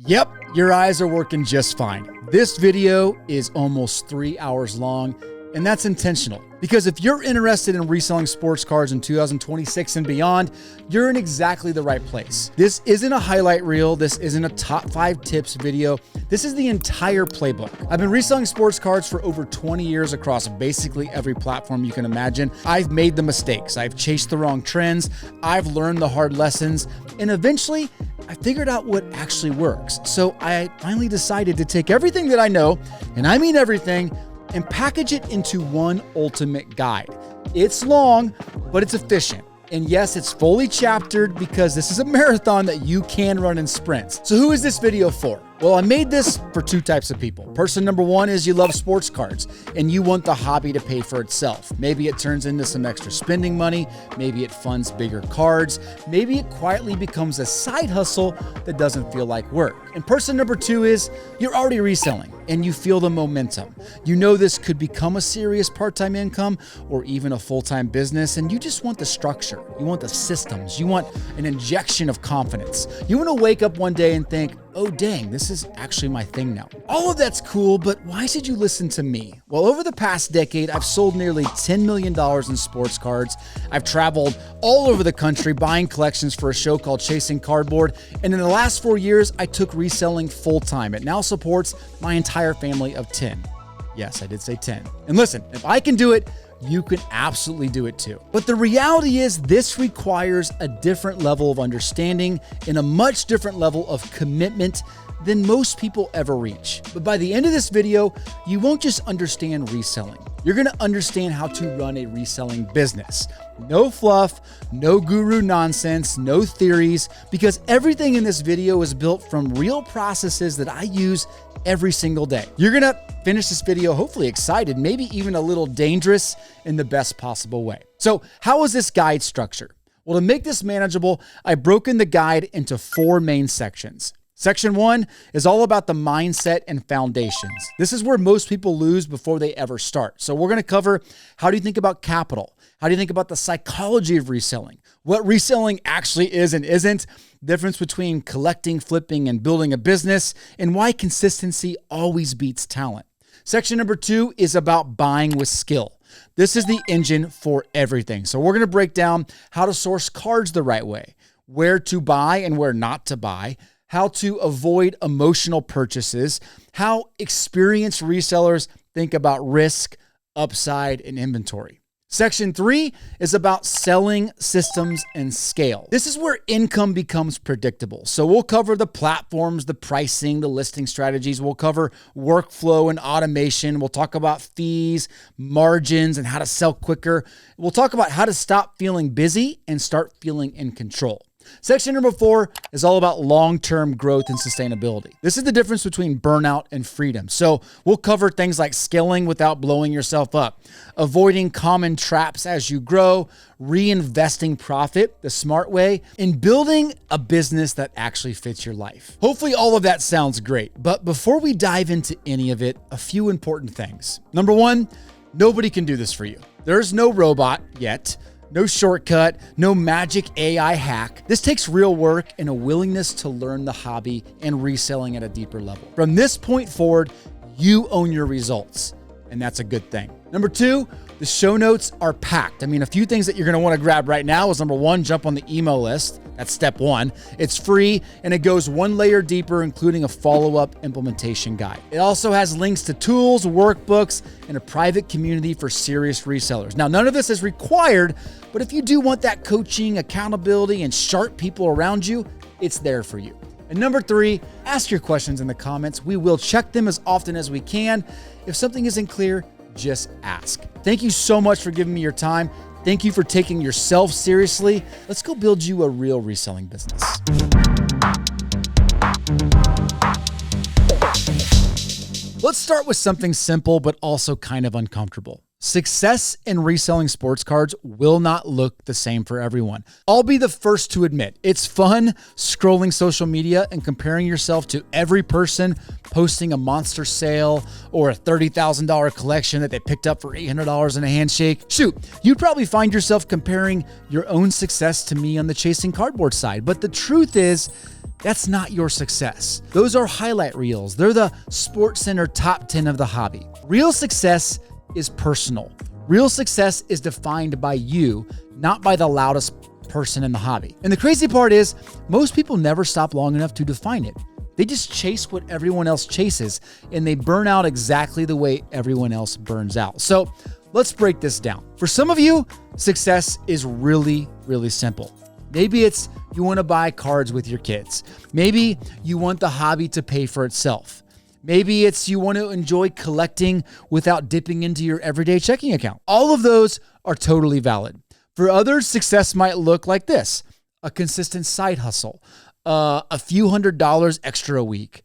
Yep, your eyes are working just fine. This video is almost 3 hours long, and that's intentional. Because if you're interested in reselling sports cards in 2026 and beyond, you're in exactly the right place. This isn't a highlight reel. This isn't a top 5 tips video. This is the entire playbook. I've been reselling sports cards for over 20 years across basically every platform you can imagine. I've made the mistakes. I've chased the wrong trends. I've learned the hard lessons. And eventually, I figured out what actually works. So I finally decided to take everything that I know, and I mean everything, and package it into one ultimate guide. It's long, but it's efficient. And yes, it's fully chaptered because this is a marathon that you can run in sprints. So who is this video for? Well, I made this for 2 types of people. Person number 1 is you love sports cards and you want the hobby to pay for itself. Maybe it turns into some extra spending money. Maybe it funds bigger cards. Maybe it quietly becomes a side hustle that doesn't feel like work. And person number 2 is you're already reselling and you feel the momentum. You know this could become a serious part-time income or even a full-time business, and you just want the structure. You want the systems. You want an injection of confidence. You want to wake up one day and think, oh dang, this is actually my thing now. All of that's cool, but why should you listen to me? Well, over the past decade, I've sold nearly $10 million in sports cards. I've traveled all over the country buying collections for a show called Chasing Cardboard. And in the last 4 years, I took reselling full-time. It now supports my entire family of 10. Yes, I did say 10. And listen, if I can do it, you can absolutely do it too. But the reality is this requires a different level of understanding and a much different level of commitment than most people ever reach. But by the end of this video, you won't just understand reselling. You're gonna understand how to run a reselling business. No fluff, no guru nonsense, no theories, because everything in this video is built from real processes that I use every single day. You're gonna finish this video hopefully excited, maybe even a little dangerous in the best possible way. So how is this guide structured? Well, to make this manageable, I've broken the guide into 4 main sections. Section 1 is all about the mindset and foundations. This is where most people lose before they ever start. So we're going to cover how do you think about capital? How do you think about the psychology of reselling? What reselling actually is and isn't, difference between collecting, flipping, and building a business, and why consistency always beats talent. Section number 2 is about buying with skill. This is the engine for everything. So we're going to break down how to source cards the right way, where to buy and where not to buy, how to avoid emotional purchases, how experienced resellers think about risk, upside, and inventory. Section 3 is about selling systems and scale. This is where income becomes predictable. So we'll cover the platforms, the pricing, the listing strategies. We'll cover workflow and automation. We'll talk about fees, margins, and how to sell quicker. We'll talk about how to stop feeling busy and start feeling in control. Section number 4 is all about long-term growth and sustainability. This is the difference between burnout and freedom. So we'll cover things like scaling without blowing yourself up, avoiding common traps as you grow, reinvesting profit the smart way, and building a business that actually fits your life. Hopefully all of that sounds great, but before we dive into any of it, a few important things. Number 1, nobody can do this for you. There's no robot yet. No shortcut, no magic AI hack. This takes real work and a willingness to learn the hobby and reselling at a deeper level. From this point forward, you own your results, and that's a good thing. Number 2, the show notes are packed. I mean, a few things that you're gonna wanna grab right now is number 1, jump on the email list. That's step 1. It's free and it goes 1 layer deeper, including a follow-up implementation guide. It also has links to tools, workbooks, and a private community for serious resellers. Now, none of this is required, but if you do want that coaching, accountability, and sharp people around you, it's there for you. And number 3, ask your questions in the comments. We will check them as often as we can. If something isn't clear, just ask. Thank you so much for giving me your time. Thank you for taking yourself seriously. Let's go build you a real reselling business. Let's start with something simple, but also kind of uncomfortable. Success in reselling sports cards will not look the same for everyone. I'll be the first to admit, it's fun scrolling social media and comparing yourself to every person posting a monster sale or a $30,000 collection that they picked up for $800 in a handshake. Shoot, you'd probably find yourself comparing your own success to me on the Chasing Cardboard side. But the truth is, That's not your success. Those are highlight reels. They're the Sports Center top 10 of the hobby. Real success is personal. Real success is defined by you, not by the loudest person in the hobby. And the crazy part is, most people never stop long enough to define it. They just chase what everyone else chases, and they burn out exactly the way everyone else burns out. So let's break this down. For some of you, success is really, really simple. Maybe it's you want to buy cards with your kids. Maybe you want the hobby to pay for itself. Maybe it's you want to enjoy collecting without dipping into your everyday checking account. All of those are totally valid. For others, success might look like this: a consistent side hustle, a few $100s extra a week.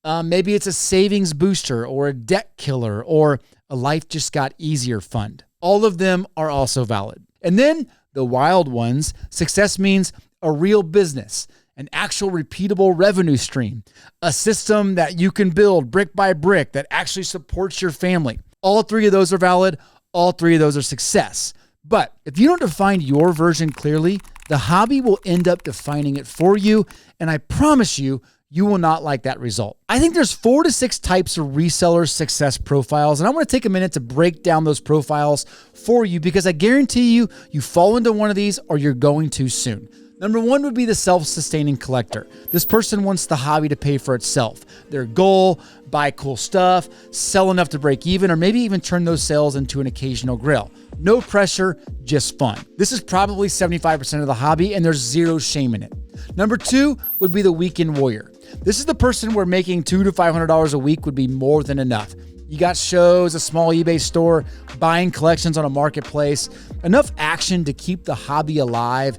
Maybe it's a savings booster or a debt killer or a life just got easier fund. All of them are also valid. And then the wild ones, success means a real business, an actual repeatable revenue stream, a system that you can build brick by brick that actually supports your family. All three of those are valid. All three of those are success. But if you don't define your version clearly, the hobby will end up defining it for you. And I promise you, you will not like that result. I think there's 4 to 6 types of reseller success profiles, and I want to take a minute to break down those profiles for you because I guarantee you, you fall into one of these or you're going to soon. Number 1 would be the self-sustaining collector. This person wants the hobby to pay for itself. Their goal, buy cool stuff, sell enough to break even, or maybe even turn those sales into an occasional grill. No pressure, just fun. This is probably 75% of the hobby, and there's zero shame in it. Number 2 would be the weekend warrior. This is the person where making $200 to $500 a week would be more than enough. You got shows, a small eBay store, buying collections on a marketplace, enough action to keep the hobby alive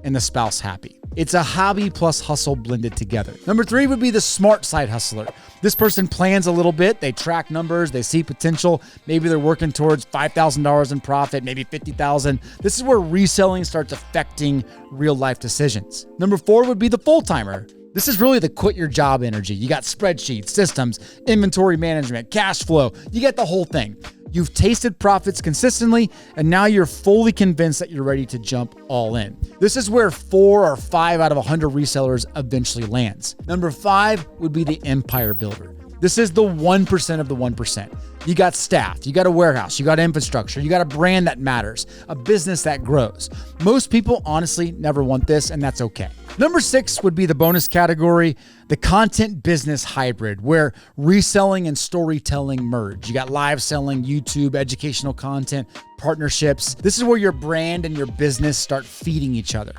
and the spouse happy. It's a hobby plus hustle blended together. Number 3 would be the smart side hustler. This person plans a little bit. They track numbers. They see potential. Maybe they're working towards $5,000 in profit, maybe $50,000. This is where reselling starts affecting real life decisions. Number 4 would be the full-timer. This is really the quit your job energy. You got spreadsheets, systems, inventory management, cash flow. You get the whole thing. You've tasted profits consistently, and now you're fully convinced that you're ready to jump all in. This is where 4 or 5 out of 100 resellers eventually lands. Number 5 would be the empire builder. This is the 1% of the 1%. You got staff, you got a warehouse, you got infrastructure, you got a brand that matters, a business that grows. Most people honestly never want this, and that's okay. Number 6 would be the bonus category, the content business hybrid, where reselling and storytelling merge. You got live selling, YouTube, educational content, partnerships. This is where your brand and your business start feeding each other.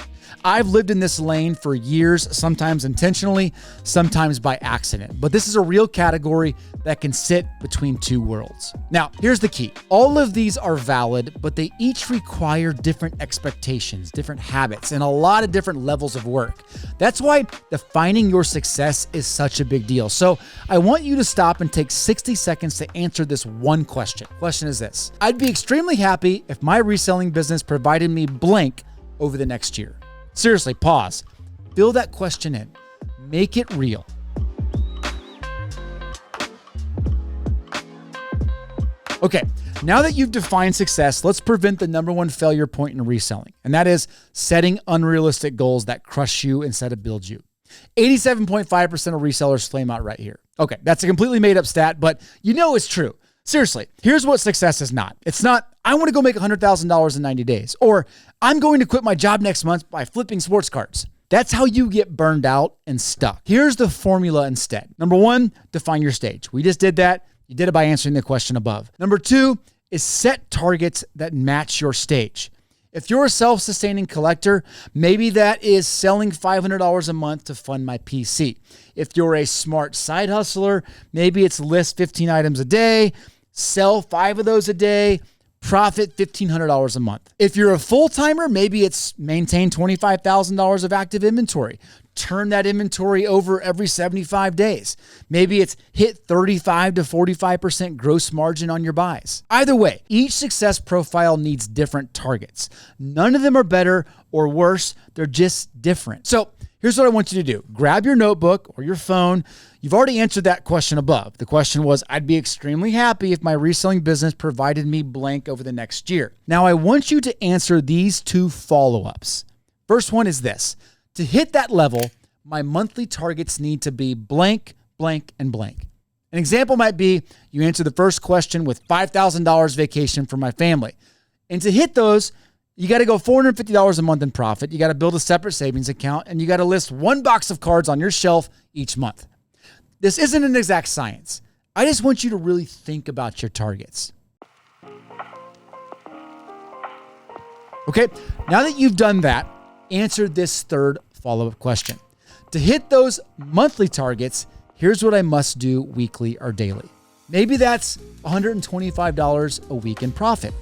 I've lived in this lane for years, sometimes intentionally, sometimes by accident. But this is a real category that can sit between two worlds. Now, here's the key. All of these are valid, but they each require different expectations, different habits, and a lot of different levels of work. That's why defining your success is such a big deal. So I want you to stop and take 60 seconds to answer this one question. Question is this: I'd be extremely happy if my reselling business provided me blank over the next year. Seriously, pause. Fill that question in. Make it real. Okay, now that you've defined success, let's prevent the number one failure point in reselling, and that is setting unrealistic goals that crush you instead of build you. 87.5% of resellers flame out right here. Okay, that's a completely made up stat, but you know it's true. Seriously, here's what success is not. It's not, I want to go make $100,000 in 90 days, or I'm going to quit my job next month by flipping sports cards. That's how you get burned out and stuck. Here's the formula instead. Number 1, define your stage. We just did that. You did it by answering the question above. Number 2 is set targets that match your stage. If you're a self-sustaining collector, maybe that is selling $500 a month to fund my PC. If you're a smart side hustler, maybe it's list 15 items a day, sell 5 of those a day, profit $1,500 a month. If you're a full-timer, maybe it's maintain $25,000 of active inventory. Turn that inventory over every 75 days. Maybe it's hit 35 to 45% gross margin on your buys. Either way, each success profile needs different targets. None of them are better or worse. They're just different. So here's what I want you to do. Grab your notebook or your phone. You've already answered that question above. The question was, I'd be extremely happy if my reselling business provided me blank over the next year. Now I want you to answer these 2 follow-ups. First one is this: to hit that level, my monthly targets need to be blank, blank, and blank. An example might be you answer the first question with $5,000 vacation for my family. And to hit those, you got to go $450 a month in profit. You got to build a separate savings account, and you got to list one box of cards on your shelf each month. This isn't an exact science. I just want you to really think about your targets. Okay, now that you've done that, answer this third follow-up question. To hit those monthly targets, here's what I must do weekly or daily. Maybe that's $125 a week in profit.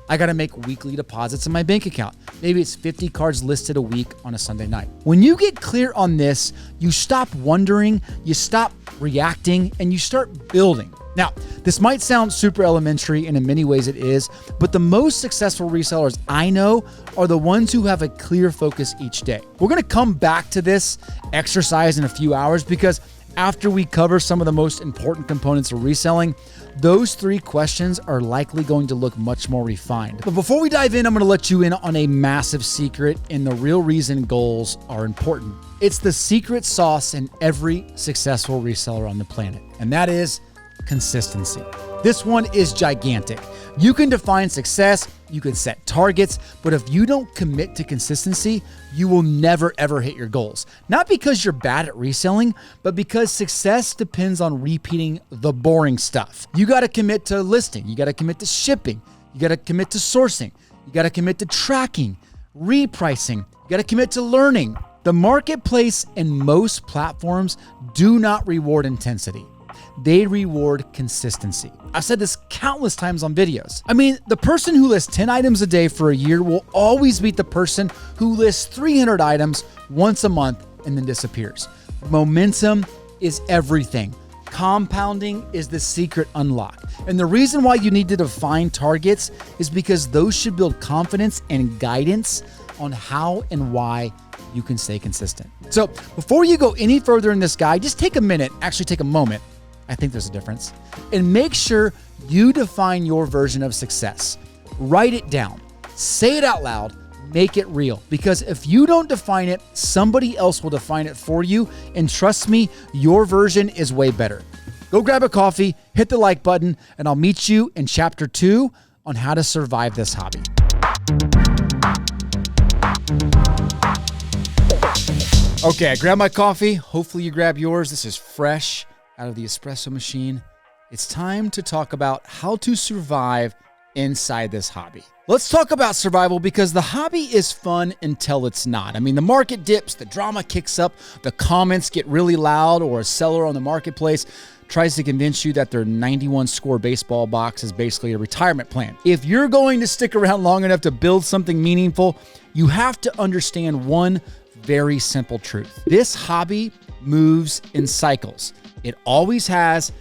I got to make weekly deposits in my bank account. Maybe it's 50 cards listed a week on a Sunday night. When you get clear on this, you stop wondering, you stop reacting, and you start building. Now, this might sound super elementary, and in many ways it is, but the most successful resellers I know are the ones who have a clear focus each day. We're going to come back to this exercise in a few hours because after we cover some of the most important components of reselling, those three questions are likely going to look much more refined. But before we dive in, I'm going to let you in on a massive secret and the real reason goals are important. It's the secret sauce in every successful reseller on the planet, and that is consistency. This one is gigantic. You can define success, you can set targets, but if you don't commit to consistency, you will never ever hit your goals. Not because you're bad at reselling, but because success depends on repeating the boring stuff. You got to commit to listing, you got to commit to shipping, you got to commit to sourcing, you got to commit to tracking, repricing, you got to commit to learning. The marketplace and most platforms do not reward intensity. They reward consistency. I've said this countless times on videos. I mean, the person who lists 10 items a day for a year will always beat the person who lists 300 items once a month and then disappears. Momentum is everything. Compounding is the secret unlock. And the reason why you need to define targets is because those should build confidence and guidance on how and why you can stay consistent. So before you go any further in this guide, just take a minute, actually take a moment. I think there's a difference. And make sure you define your version of success. Write it down. Say it out loud. Make it real. Because if you don't define it, somebody else will define it for you. And trust me, your version is way better. Go grab a coffee, hit the like button, and I'll meet you in chapter 2 on how to survive this hobby. Okay, I grabbed my coffee. Hopefully you grab yours. This is fresh out of the espresso machine. It's time to talk about how to survive inside this hobby. Let's talk about survival because the hobby is fun until it's not. I mean, the market dips, the drama kicks up, the comments get really loud, or a seller on the marketplace tries to convince you that their 91 score baseball box is basically a retirement plan. If you're going to stick around long enough to build something meaningful, you have to understand one very simple truth. This hobby moves in cycles. It always has,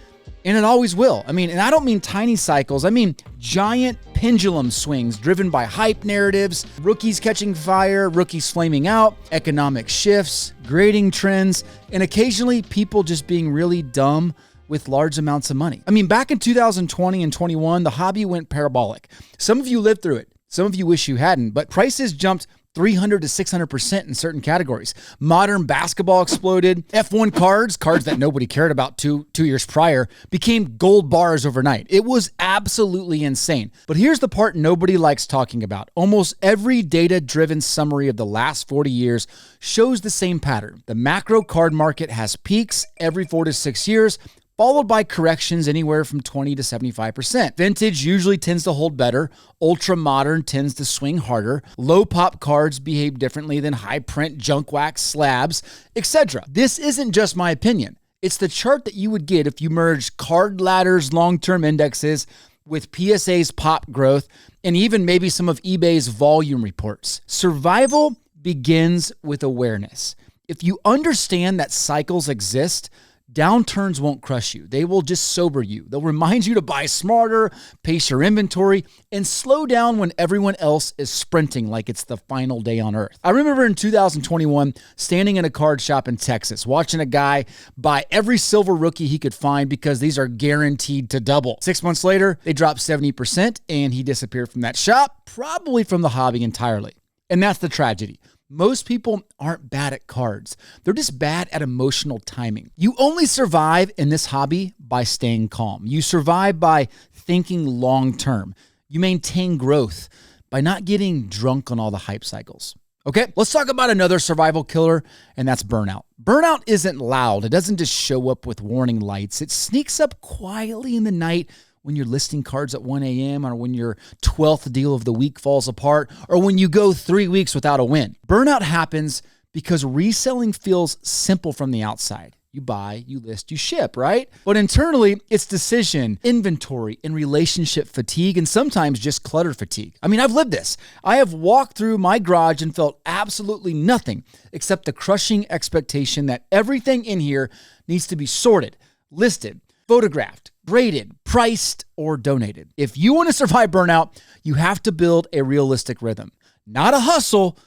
and it always will. I mean, and I don't mean tiny cycles. I mean giant pendulum swings driven by hype narratives, rookies catching fire, rookies flaming out, economic shifts, grading trends, and occasionally people just being really dumb with large amounts of money. I mean, back in 2020 and 21, the hobby went parabolic. Some of you lived through it. Some of you wish you hadn't, but prices jumped 300 to 600% in certain categories. Modern basketball exploded. F1 cards that nobody cared about two years prior, became gold bars overnight. It was absolutely insane. But here's the part nobody likes talking about. Almost every data-driven summary of the last 40 years shows the same pattern. The macro card market has peaks every 4 to 6 years, followed by corrections anywhere from 20 to 75%. Vintage usually tends to hold better. Ultra modern tends to swing harder. Low pop cards behave differently than high print junk wax slabs, etc. This isn't just my opinion. It's the chart that you would get if you merged Card Ladder's long-term indexes with PSA's pop growth and even maybe some of eBay's volume reports. Survival begins with awareness. If you understand that cycles exist, downturns won't crush you. They will just sober you. They'll remind you to buy smarter, pace your inventory, and slow down when everyone else is sprinting like it's the final day on earth. I remember in 2021, standing in a card shop in Texas, watching a guy buy every silver rookie he could find because these are guaranteed to double. 6 months later, they dropped 70% and he disappeared from that shop, probably from the hobby entirely. And that's the tragedy. Most people aren't bad at cards. They're just bad at emotional timing. You only survive in this hobby by staying calm. You survive by thinking long-term. You maintain growth by not getting drunk on all the hype cycles. Okay, let's talk about another survival killer, and that's burnout. Burnout isn't loud. It doesn't just show up with warning lights. It sneaks up quietly in the night when you're listing cards at 1 a.m. or when your 12th deal of the week falls apart or when you go 3 weeks without a win. Burnout happens because reselling feels simple from the outside. You buy, you list, you ship, right? But internally, it's decision, inventory, and relationship fatigue, and sometimes just clutter fatigue. I mean, I've lived this. I have walked through my garage and felt absolutely nothing except the crushing expectation that everything in here needs to be sorted, listed, photographed, graded, priced, or donated. If you want to survive burnout, you have to build a realistic rhythm. Not a hustle,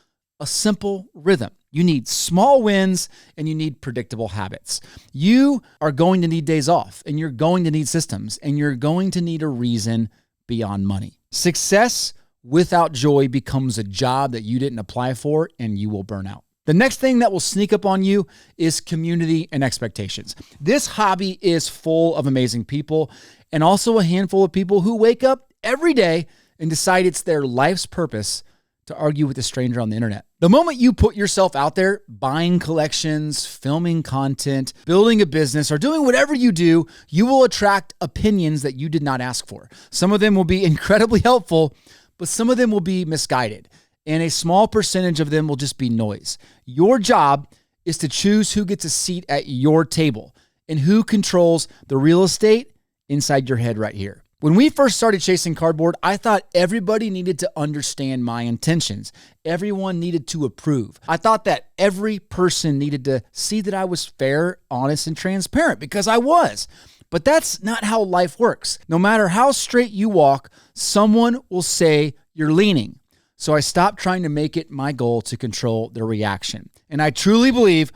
a simple rhythm. You need small wins and you need predictable habits. You are going to need days off and you're going to need systems and you're going to need a reason beyond money. Success without joy becomes a job that you didn't apply for and you will burn out. The next thing that will sneak up on you is community and expectations. This hobby is full of amazing people and also a handful of people who wake up every day and decide it's their life's purpose to argue with a stranger on the internet. The moment you put yourself out there, buying collections, filming content, building a business, or doing whatever you do, you will attract opinions that you did not ask for. Some of them will be incredibly helpful, but some of them will be misguided. And a small percentage of them will just be noise. Your job is to choose who gets a seat at your table and who controls the real estate inside your head right here. When we first started chasing cardboard, I thought everybody needed to understand my intentions. Everyone needed to approve. I thought that every person needed to see that I was fair, honest, and transparent because I was. But that's not how life works. No matter how straight you walk, someone will say you're leaning. So I stopped trying to make it my goal to control their reaction. And I truly believe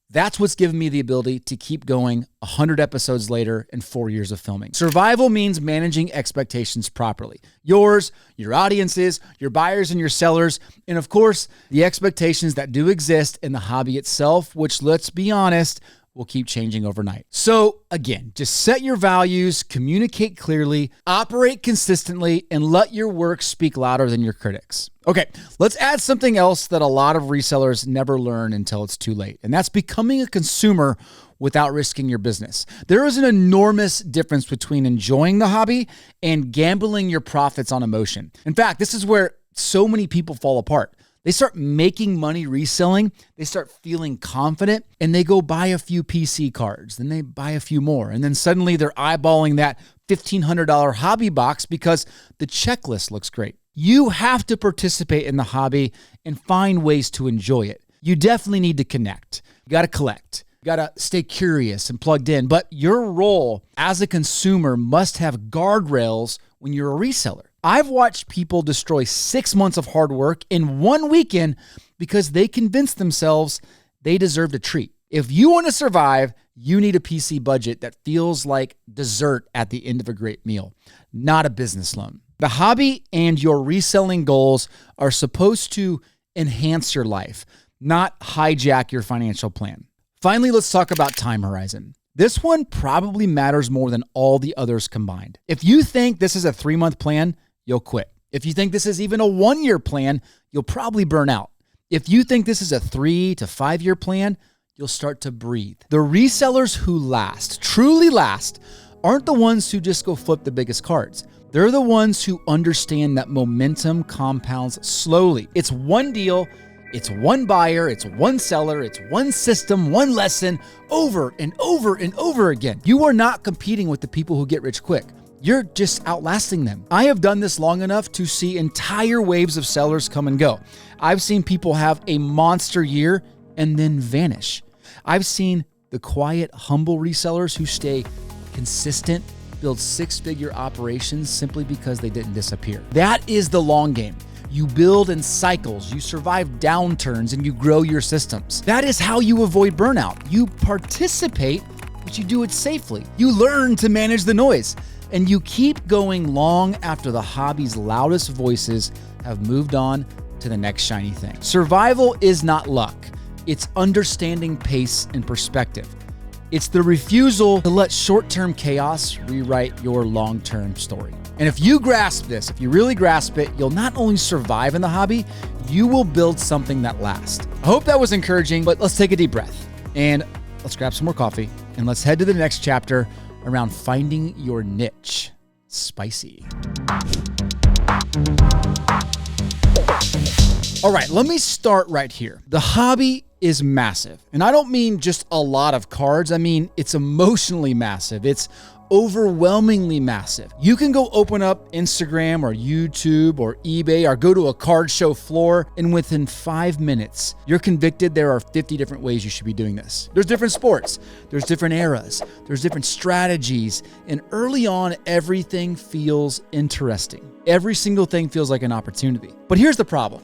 that's what's given me the ability to keep going 100 episodes later and 4 years of filming. Survival means managing expectations properly. Yours, your audiences, your buyers and your sellers, and of course, the expectations that do exist in the hobby itself, which, let's be honest, will keep changing overnight. So again, just set your values, communicate clearly, operate consistently, and let your work speak louder than your critics. Okay, let's add something else that a lot of resellers never learn until it's too late, and that's becoming a consumer without risking your business. There is an enormous difference between enjoying the hobby and gambling your profits on emotion. In fact, this is where so many people fall apart. They start making money reselling, they start feeling confident, and they go buy a few PC cards, then they buy a few more, and then suddenly they're eyeballing that $1,500 hobby box because the checklist looks great. You have to participate in the hobby and find ways to enjoy it. You definitely need to connect. You got to collect. You got to stay curious and plugged in, but your role as a consumer must have guardrails when you're a reseller. I've watched people destroy 6 months of hard work in one weekend because they convinced themselves they deserved a treat. If you want to survive, you need a PC budget that feels like dessert at the end of a great meal, not a business loan. The hobby and your reselling goals are supposed to enhance your life, not hijack your financial plan. Finally, let's talk about time horizon. This one probably matters more than all the others combined. If you think this is a 3-month plan, you'll quit. If you think this is even a 1-year plan, you'll probably burn out. If you think this is a 3 to 5-year plan, you'll start to breathe. The resellers who last, truly last, aren't the ones who just go flip the biggest cards. They're the ones who understand that momentum compounds slowly. It's one deal, it's one buyer, it's one seller, it's one system, one lesson, over and over and over again. You are not competing with the people who get rich quick. You're just outlasting them. I have done this long enough to see entire waves of sellers come and go. I've seen people have a monster year and then vanish. I've seen the quiet, humble resellers who stay consistent, build 6-figure operations simply because they didn't disappear. That is the long game. You build in cycles, you survive downturns, and you grow your systems. That is how you avoid burnout. You participate, but you do it safely. You learn to manage the noise. And you keep going long after the hobby's loudest voices have moved on to the next shiny thing. Survival is not luck. It's understanding pace and perspective. It's the refusal to let short-term chaos rewrite your long-term story. And if you grasp this, if you really grasp it, you'll not only survive in the hobby, you will build something that lasts. I hope that was encouraging, but let's take a deep breath and let's grab some more coffee and let's head to the next chapter around finding your niche. Spicy. All right, let me start right here. The hobby is massive. And I don't mean just a lot of cards. I mean, it's emotionally massive. It's overwhelmingly massive. You can go open up Instagram or YouTube or eBay or go to a card show floor, and within 5 minutes, you're convicted there are 50 different ways you should be doing this. There's different sports, there's different eras, there's different strategies, and early on, everything feels interesting. Every single thing feels like an opportunity. But here's the problem.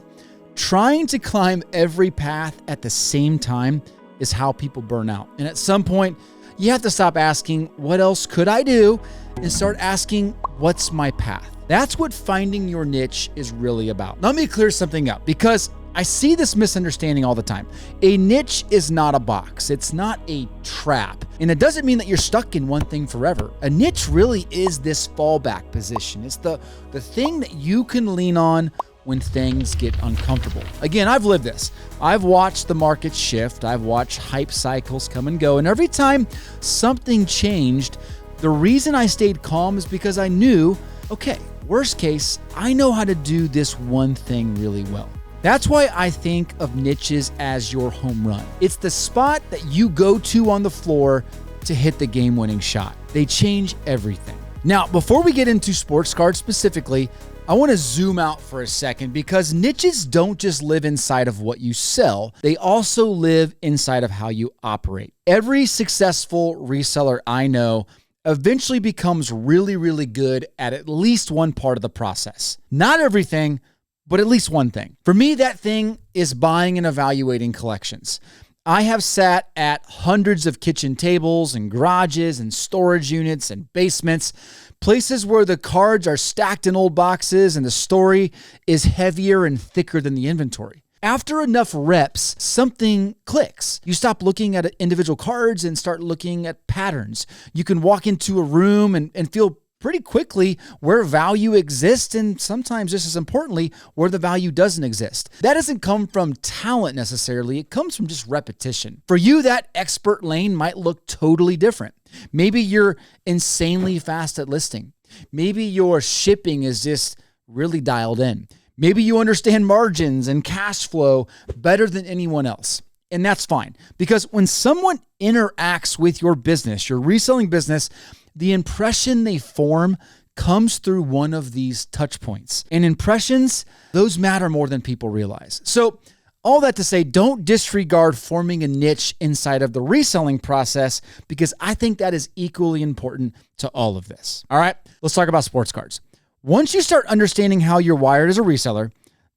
Trying to climb every path at the same time is how people burn out. And at some point, you have to stop asking, what else could I do? And start asking, what's my path? That's what finding your niche is really about. Let me clear something up because I see this misunderstanding all the time. A niche is not a box. It's not a trap. And it doesn't mean that you're stuck in one thing forever. A niche really is this fallback position. It's the thing that you can lean on when things get uncomfortable. Again, I've lived this. I've watched the market shift. I've watched hype cycles come and go. And every time something changed, the reason I stayed calm is because I knew, okay, worst case, I know how to do this one thing really well. That's why I think of niches as your home run. It's the spot that you go to on the floor to hit the game-winning shot. They change everything. Now, before we get into sports cards specifically, I want to zoom out for a second because niches don't just live inside of what you sell. They also live inside of how you operate. Every successful reseller I know eventually becomes really, really good at least one part of the process. Not everything, but at least one thing. For me, that thing is buying and evaluating collections. I have sat at hundreds of kitchen tables and garages and storage units and basements, places where the cards are stacked in old boxes and the story is heavier and thicker than the inventory. After enough reps, something clicks. You stop looking at individual cards and start looking at patterns. You can walk into a room and feel pretty quickly where value exists and sometimes, just as importantly, where the value doesn't exist. That doesn't come from talent necessarily. It comes from just repetition. For you, that expert lane might look totally different. Maybe you're insanely fast at listing. Maybe your shipping is just really dialed in. Maybe you understand margins and cash flow better than anyone else. And that's fine because when someone interacts with your business, your reselling business, the impression they form comes through one of these touch points. And impressions, those matter more than people realize. So all that to say, don't disregard forming a niche inside of the reselling process because I think that is equally important to all of this. All right, let's talk about sports cards. Once you start understanding how you're wired as a reseller,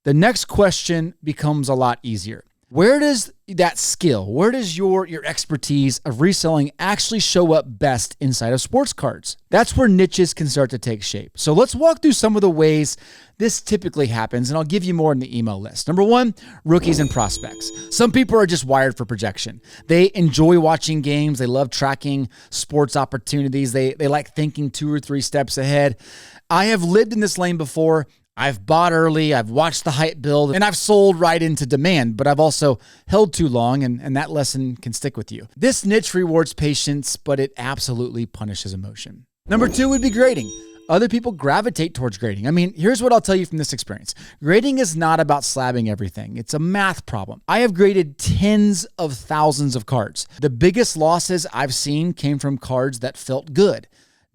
the next question becomes a lot easier. Where does that skill, where does your expertise of reselling actually show up best inside of sports cards? That's where niches can start to take shape. So let's walk through some of the ways this typically happens, and I'll give you more in the email list. Number one, rookies and prospects. Some people are just wired for projection. They enjoy watching games. They love tracking sports opportunities. They like thinking 2 or 3 steps ahead. I have lived in this lane before. I've bought early, I've watched the hype build, and I've sold right into demand, but I've also held too long, and that lesson can stick with you. This niche rewards patience, but it absolutely punishes emotion. Number 2 would be grading. Other people gravitate towards grading. I mean, here's what I'll tell you from this experience. Grading is not about slabbing everything. It's a math problem. I have graded tens of thousands of cards. The biggest losses I've seen came from cards that felt good,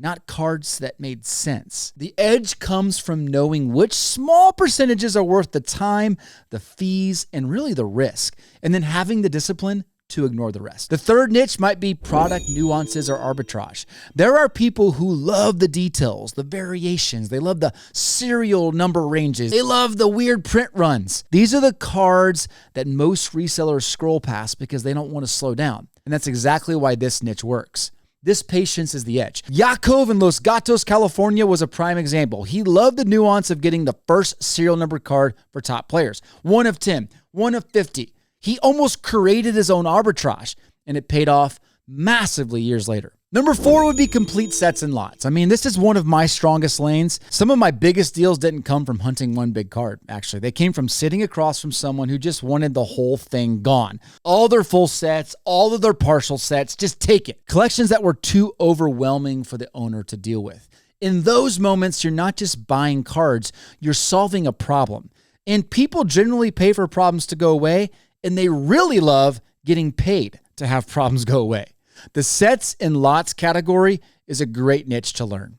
not cards that made sense. The edge comes from knowing which small percentages are worth the time, the fees, and really the risk, and then having the discipline to ignore the rest. The third niche might be product nuances or arbitrage. There are people who love the details, the variations. They love the serial number ranges. They love the weird print runs. These are the cards that most resellers scroll past because they don't want to slow down. And that's exactly why this niche works. This patience is the edge. Yakov in Los Gatos, California was a prime example. He loved the nuance of getting the first serial number card for top players. 1 of 10, 1 of 50. He almost created his own arbitrage, and it paid off massively years later. Number 4 would be complete sets and lots. I mean, this is one of my strongest lanes. Some of my biggest deals didn't come from hunting one big card, actually. They came from sitting across from someone who just wanted the whole thing gone. All their full sets, all of their partial sets, just take it. Collections that were too overwhelming for the owner to deal with. In those moments, you're not just buying cards, you're solving a problem. And people generally pay for problems to go away, and they really love getting paid to have problems go away. The sets and lots category is a great niche to learn.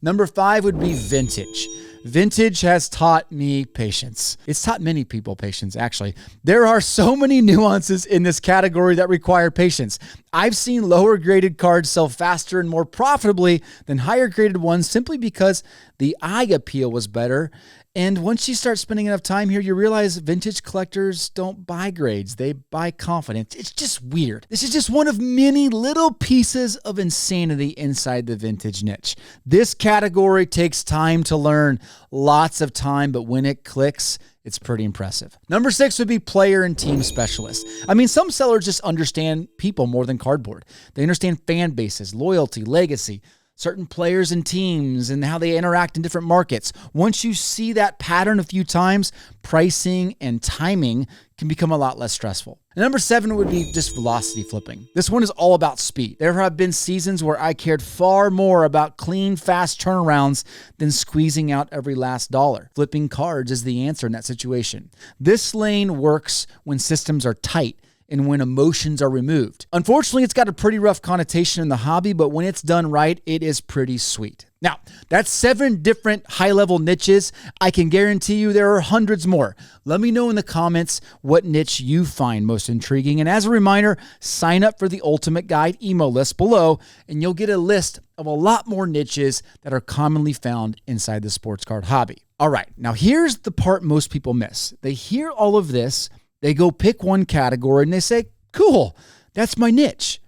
Number 5 would be vintage. Vintage has taught me patience. It's taught many people patience, actually. There are so many nuances in this category that require patience. I've seen lower graded cards sell faster and more profitably than higher graded ones simply because the eye appeal was better. And once you start spending enough time here, you realize vintage collectors don't buy grades. They buy confidence. It's just weird. This is just one of many little pieces of insanity inside the vintage niche. This category takes time to learn, lots of time, but when it clicks, it's pretty impressive. Number 6 would be player and team specialist. I mean, some sellers just understand people more than cardboard. They understand fan bases, loyalty, legacy, certain players and teams and how they interact in different markets. Once you see that pattern a few times, pricing and timing can become a lot less stressful. And number 7 would be just velocity flipping. This one is all about speed. There have been seasons where I cared far more about clean, fast turnarounds than squeezing out every last dollar. Flipping cards is the answer in that situation. This lane works when systems are tight and when emotions are removed. Unfortunately, it's got a pretty rough connotation in the hobby, but when it's done right, it is pretty sweet. Now, that's 7 different high-level niches. I can guarantee you there are hundreds more. Let me know in the comments what niche you find most intriguing. And as a reminder, sign up for the Ultimate Guide email list below, and you'll get a list of a lot more niches that are commonly found inside the sports card hobby. All right, now here's the part most people miss. They hear all of this, they go pick one category and they say, cool, that's my niche.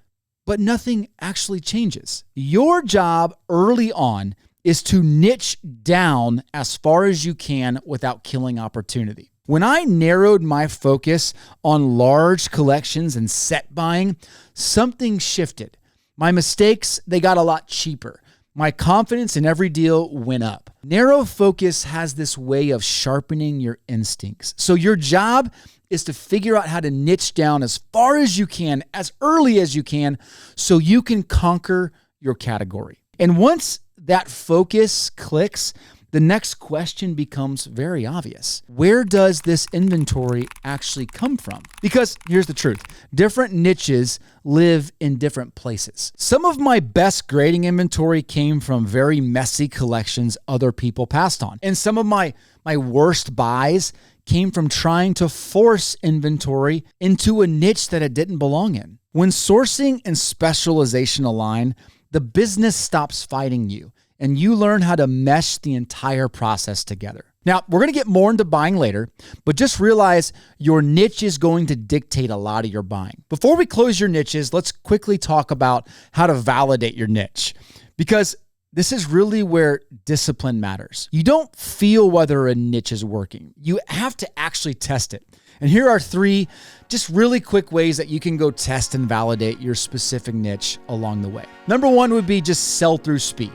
But nothing actually changes. Your job early on is to niche down as far as you can without killing opportunity. When I narrowed my focus on large collections and set buying, something shifted. My mistakes, they got a lot cheaper. My confidence in every deal went up. Narrow focus has this way of sharpening your instincts. So your job is to figure out how to niche down as far as you can, as early as you can, so you can conquer your category. And once that focus clicks, the next question becomes very obvious. Where does this inventory actually come from? Because here's the truth. Different niches live in different places. Some of my best grading inventory came from very messy collections other people passed on. And some of my worst buys came from trying to force inventory into a niche that it didn't belong in. When sourcing and specialization align, the business stops fighting you, and you learn how to mesh the entire process together. Now, we're going to get more into buying later, but just realize your niche is going to dictate a lot of your buying. Before we close your niches, let's quickly talk about how to validate your niche, because this is really where discipline matters. You don't feel whether a niche is working. You have to actually test it. And here are 3 just really quick ways that you can go test and validate your specific niche along the way. Number 1 would be just sell through speed.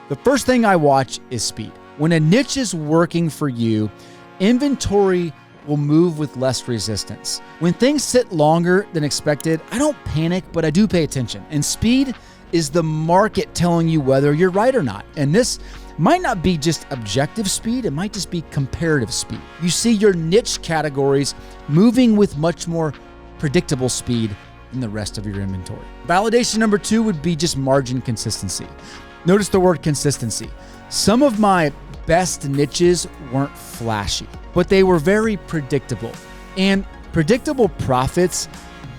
The first thing I watch is speed. When a niche is working for you, inventory will move with less resistance. When things sit longer than expected, I don't panic, but I do pay attention. And speed is the market telling you whether you're right or not. And this might not be just objective speed, it might just be comparative speed. You see your niche categories moving with much more predictable speed than the rest of your inventory. Validation number 2 would be just margin consistency. Notice the word consistency. Some of my best niches weren't flashy, but they were very predictable. And predictable profits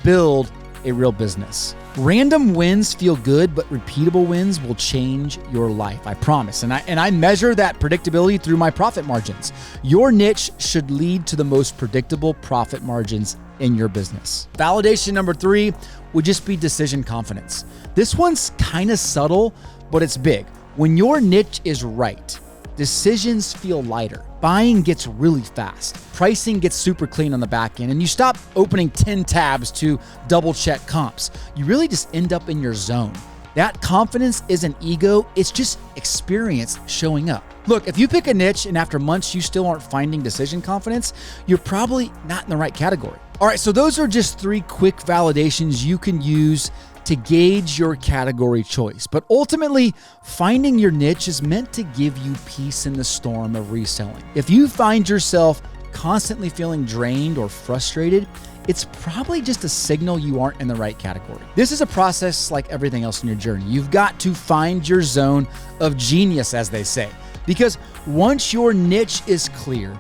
build a real business. Random wins feel good, but repeatable wins will change your life, I promise. And I measure that predictability through my profit margins. Your niche should lead to the most predictable profit margins in your business. Validation number 3 would just be decision confidence. This one's kind of subtle, but it's big. When your niche is right, decisions feel lighter. Buying gets really fast. Pricing gets super clean on the back end, and you stop opening 10 tabs to double check comps. You really just end up in your zone. That confidence isn't ego, it's just experience showing up. Look, if you pick a niche and after months you still aren't finding decision confidence, you're probably not in the right category. All right, so those are just 3 quick validations you can use to gauge your category choice. But ultimately, finding your niche is meant to give you peace in the storm of reselling. If you find yourself constantly feeling drained or frustrated, it's probably just a signal you aren't in the right category. This is a process like everything else in your journey. You've got to find your zone of genius, as they say, because once your niche is clear,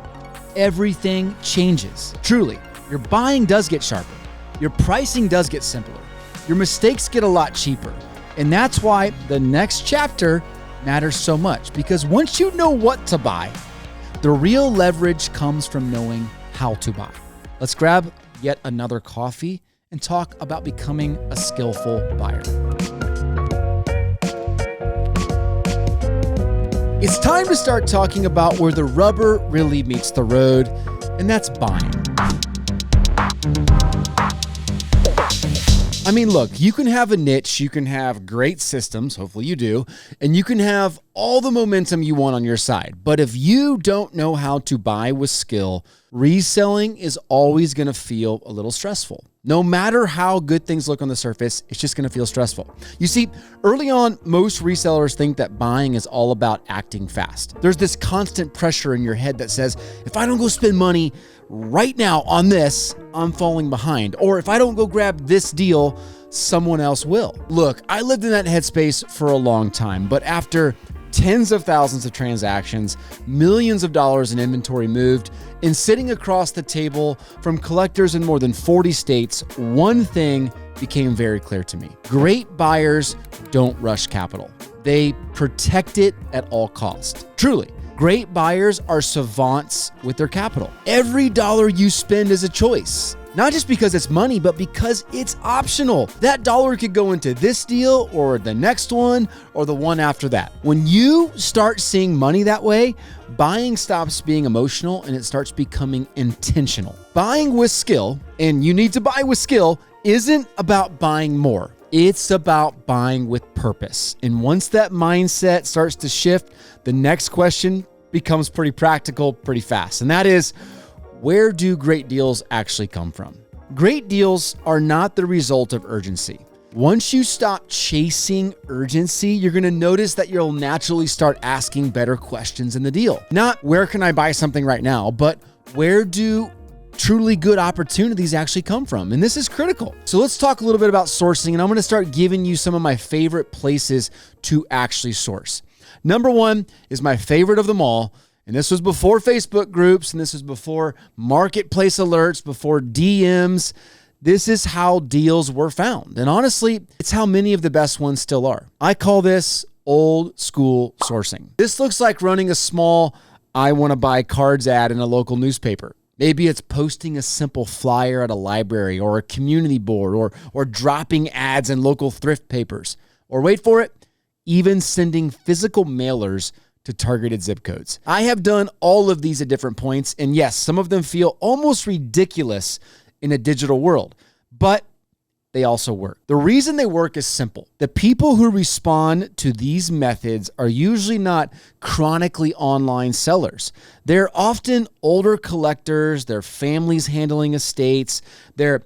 everything changes. Truly, your buying does get sharper. Your pricing does get simpler. Your mistakes get a lot cheaper. And that's why the next chapter matters so much, because once you know what to buy, the real leverage comes from knowing how to buy. Let's grab yet another coffee and talk about becoming a skillful buyer. It's time to start talking about where the rubber really meets the road, and that's buying. I mean, look, you can have a niche, you can have great systems, hopefully you do, and you can have all the momentum you want on your side. But if you don't know how to buy with skill, reselling is always going to feel a little stressful. No matter how good things look on the surface, it's just going to feel stressful. You see, early on, most resellers think that buying is all about acting fast. There's this constant pressure in your head that says, if I don't go spend money right now on this, I'm falling behind. Or if I don't go grab this deal, someone else will. Look, I lived in that headspace for a long time, but after tens of thousands of transactions, millions of dollars in inventory moved, and sitting across the table from collectors in more than 40 states, one thing became very clear to me. Great buyers don't rush capital. They protect it at all costs. Truly. Great buyers are savants with their capital. Every dollar you spend is a choice. Not just because it's money, but because it's optional. That dollar could go into this deal or the next one or the one after that. When you start seeing money that way, buying stops being emotional and it starts becoming intentional. Buying with skill, and you need to buy with skill, isn't about buying more. It's about buying with purpose. And once that mindset starts to shift, the next question becomes pretty practical pretty fast. And that is, where do great deals actually come from? Great deals are not the result of urgency. Once you stop chasing urgency, you're going to notice that you'll naturally start asking better questions in the deal. Not where can I buy something right now, but where do truly good opportunities actually come from? And this is critical. So let's talk a little bit about sourcing, and I'm going to start giving you some of my favorite places to actually source. Number 1 is my favorite of them all. And this was before Facebook groups, and this was before marketplace alerts, before DMs. This is how deals were found. And honestly, it's how many of the best ones still are. I call this old school sourcing. This looks like running a small I want to buy cards ad in a local newspaper. Maybe it's posting a simple flyer at a library or a community board or dropping ads in local thrift papers. Or wait for it, even sending physical mailers to targeted zip codes. I have done all of these at different points, and yes, some of them feel almost ridiculous in a digital world, but they also work. The reason they work is simple. The people who respond to these methods are usually not chronically online sellers. They're often older collectors, their families handling estates, they're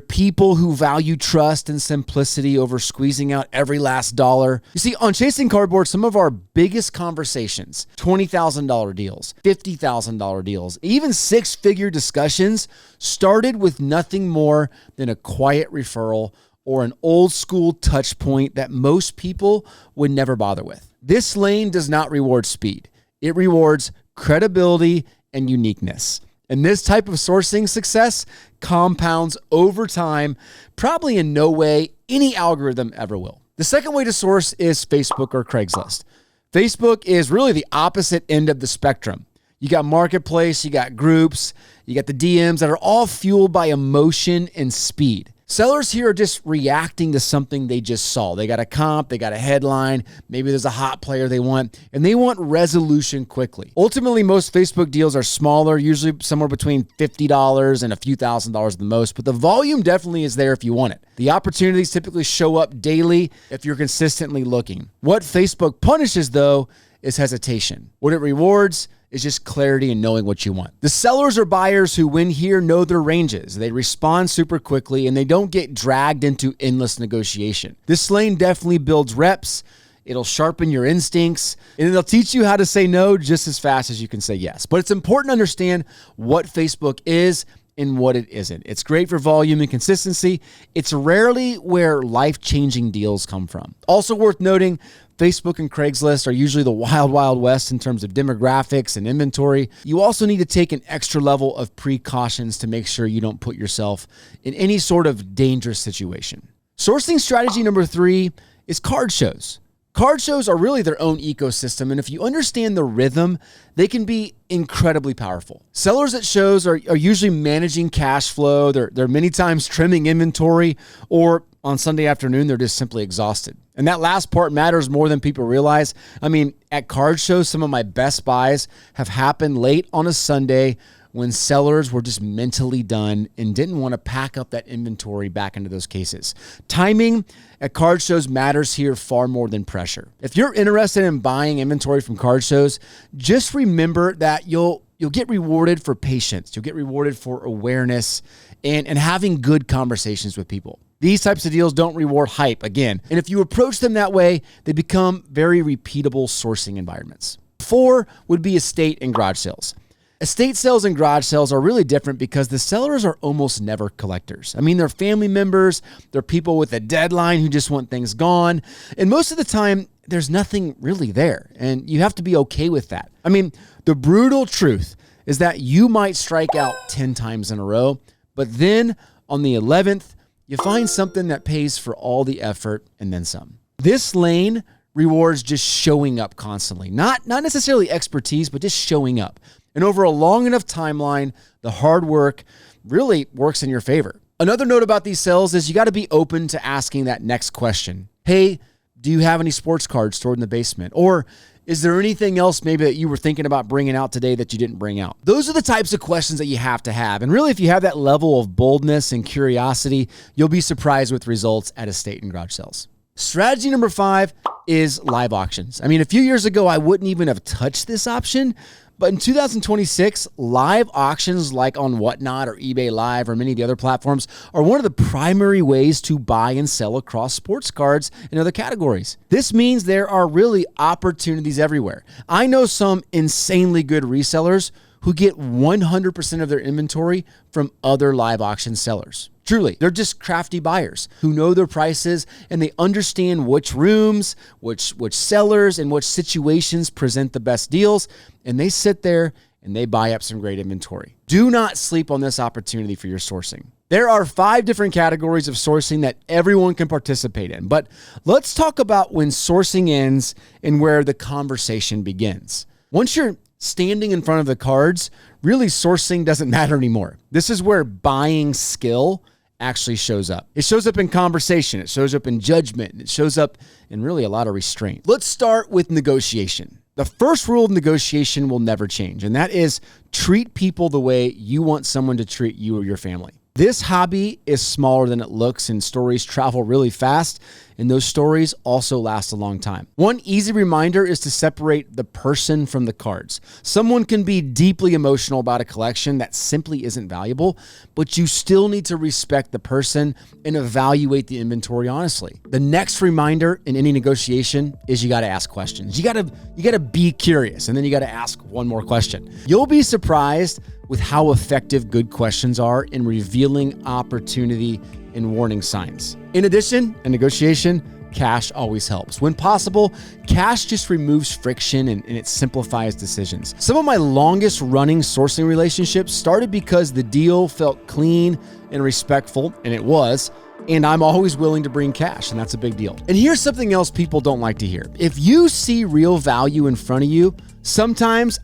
people who value trust and simplicity over squeezing out every last dollar. You see, on Chasing Cardboard, some of our biggest conversations, $20,000 deals, $50,000 deals, even 6-figure discussions started with nothing more than a quiet referral or an old school touch point that most people would never bother with. This lane does not reward speed. It rewards credibility and uniqueness. And this type of sourcing success compounds over time, probably in no way any algorithm ever will. The second way to source is Facebook or Craigslist. Facebook is really the opposite end of the spectrum. You got marketplace, you got groups, you got the DMs that are all fueled by emotion and speed. Sellers here are just reacting to something they just saw. They got a comp, they got a headline, maybe there's a hot player they want, and they want resolution quickly. Ultimately, most Facebook deals are smaller, usually somewhere between $50 and a few $1,000s at the most, but the volume definitely is there if you want it. The opportunities typically show up daily if you're consistently looking. What Facebook punishes, though, is hesitation. What it rewards is just clarity and knowing what you want. The sellers or buyers who win here know their ranges. They respond super quickly and they don't get dragged into endless negotiation. This lane definitely builds reps. It'll sharpen your instincts and it'll teach you how to say no just as fast as you can say yes. But it's important to understand what Facebook is and what it isn't. It's great for volume and consistency. It's rarely where life-changing deals come from. Also worth noting, Facebook and Craigslist are usually the wild, wild west in terms of demographics and inventory. You also need to take an extra level of precautions to make sure you don't put yourself in any sort of dangerous situation. Sourcing strategy number 3 is card shows. Card shows are really their own ecosystem, and if you understand the rhythm, they can be incredibly powerful. Sellers at shows are usually managing cash flow. They're many times trimming inventory, or on Sunday afternoon, they're just simply exhausted. And that last part matters more than people realize. I mean, at card shows, some of my best buys have happened late on a Sunday when sellers were just mentally done and didn't want to pack up that inventory back into those cases. Timing at card shows matters here far more than pressure. If you're interested in buying inventory from card shows, just remember that you'll get rewarded for patience. You'll get rewarded for awareness and having good conversations with people. These types of deals don't reward hype, again. And if you approach them that way, they become very repeatable sourcing environments. 4 would be estate and garage sales. Estate sales and garage sales are really different because the sellers are almost never collectors. I mean, they're family members, they're people with a deadline who just want things gone. And most of the time, there's nothing really there. And you have to be okay with that. I mean, the brutal truth is that you might strike out 10 times in a row, but then on the 11th, you find something that pays for all the effort and then some. This lane rewards just showing up constantly. Not necessarily expertise, but just showing up. And over a long enough timeline, the hard work really works in your favor. Another note about these sales is you got to be open to asking that next question. Hey, do you have any sports cards stored in the basement? Or is there anything else maybe that you were thinking about bringing out today that you didn't bring out? Those are the types of questions that you have to have. And really, if you have that level of boldness and curiosity, you'll be surprised with results at estate and garage sales. Strategy number 5 is live auctions. I mean, a few years ago, I wouldn't even have touched this option. But in 2026, live auctions like on Whatnot or eBay Live or many of the other platforms are one of the primary ways to buy and sell across sports cards and other categories. This means there are really opportunities everywhere. I know some insanely good resellers who get 100% of their inventory from other live auction sellers. Truly, they're just crafty buyers who know their prices and they understand which rooms, which sellers, and which situations present the best deals, and they sit there and they buy up some great inventory. Do not sleep on this opportunity for your sourcing. There are 5 different categories of sourcing that everyone can participate in, but let's talk about when sourcing ends and where the conversation begins. Once you're standing in front of the cards, really sourcing doesn't matter anymore. This is where buying skill actually shows up. It shows up in conversation, it shows up in judgment, and it shows up in really a lot of restraint. Let's start with negotiation. The first rule of negotiation will never change, and that is treat people the way you want someone to treat you or your family. This hobby is smaller than it looks, and stories travel really fast, and those stories also last a long time. One easy reminder is to separate the person from the cards. Someone can be deeply emotional about a collection that simply isn't valuable, but you still need to respect the person and evaluate the inventory honestly. The next reminder in any negotiation is you got to ask questions. You got to be curious, and then you got to ask one more question. You'll be surprised with how effective good questions are in revealing opportunity and warning signs. In addition, in negotiation, cash always helps. When possible, cash just removes friction and it simplifies decisions. Some of my longest running sourcing relationships started because the deal felt clean and respectful, and it was, and I'm always willing to bring cash, and that's a big deal. And here's something else people don't like to hear. If you see real value in front of you, sometimes,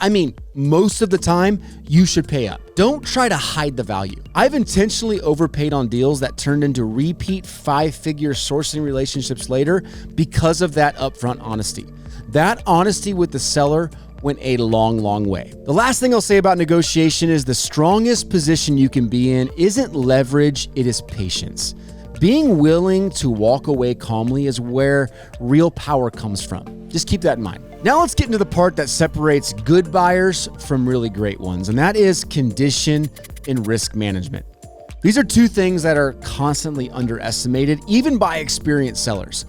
most of the time, you should pay up. Don't try to hide the value. I've intentionally overpaid on deals that turned into repeat 5-figure sourcing relationships later because of that upfront honesty. That honesty with the seller went a long, long way. The last thing I'll say about negotiation is the strongest position you can be in isn't leverage, it is patience. Being willing to walk away calmly is where real power comes from. Just keep that in mind. Now let's get into the part that separates good buyers from really great ones, and that is condition and risk management. These are two things that are constantly underestimated, even by experienced sellers.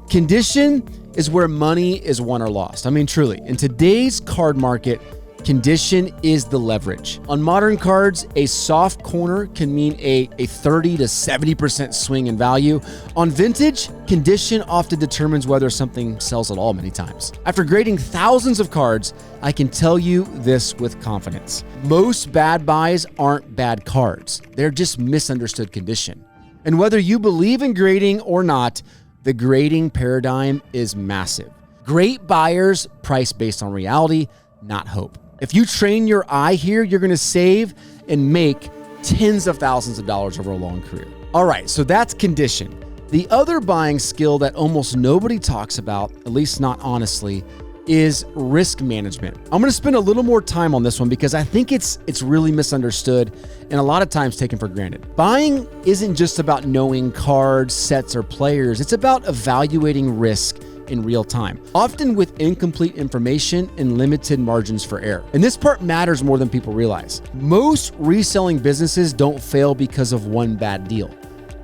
Condition is where money is won or lost. Truly, in today's card market, condition is the leverage. On modern cards, a soft corner can mean a 30 to 70% swing in value. On vintage, condition often determines whether something sells at all many times. After grading thousands of cards, I can tell you this with confidence. Most bad buys aren't bad cards. They're just misunderstood condition. And whether you believe in grading or not, the grading paradigm is massive. Great buyers price based on reality, not hope. If you train your eye here, you're going to save and make tens of thousands of dollars over a long career. All right, so that's condition. The other buying skill that almost nobody talks about, at least not honestly, is risk management. I'm going to spend a little more time on this one because I think it's really misunderstood and a lot of times taken for granted. Buying isn't just about knowing cards, sets, or players. It's about evaluating risk in real time, often with incomplete information and limited margins for error. And this part matters more than people realize. Most reselling businesses don't fail because of one bad deal.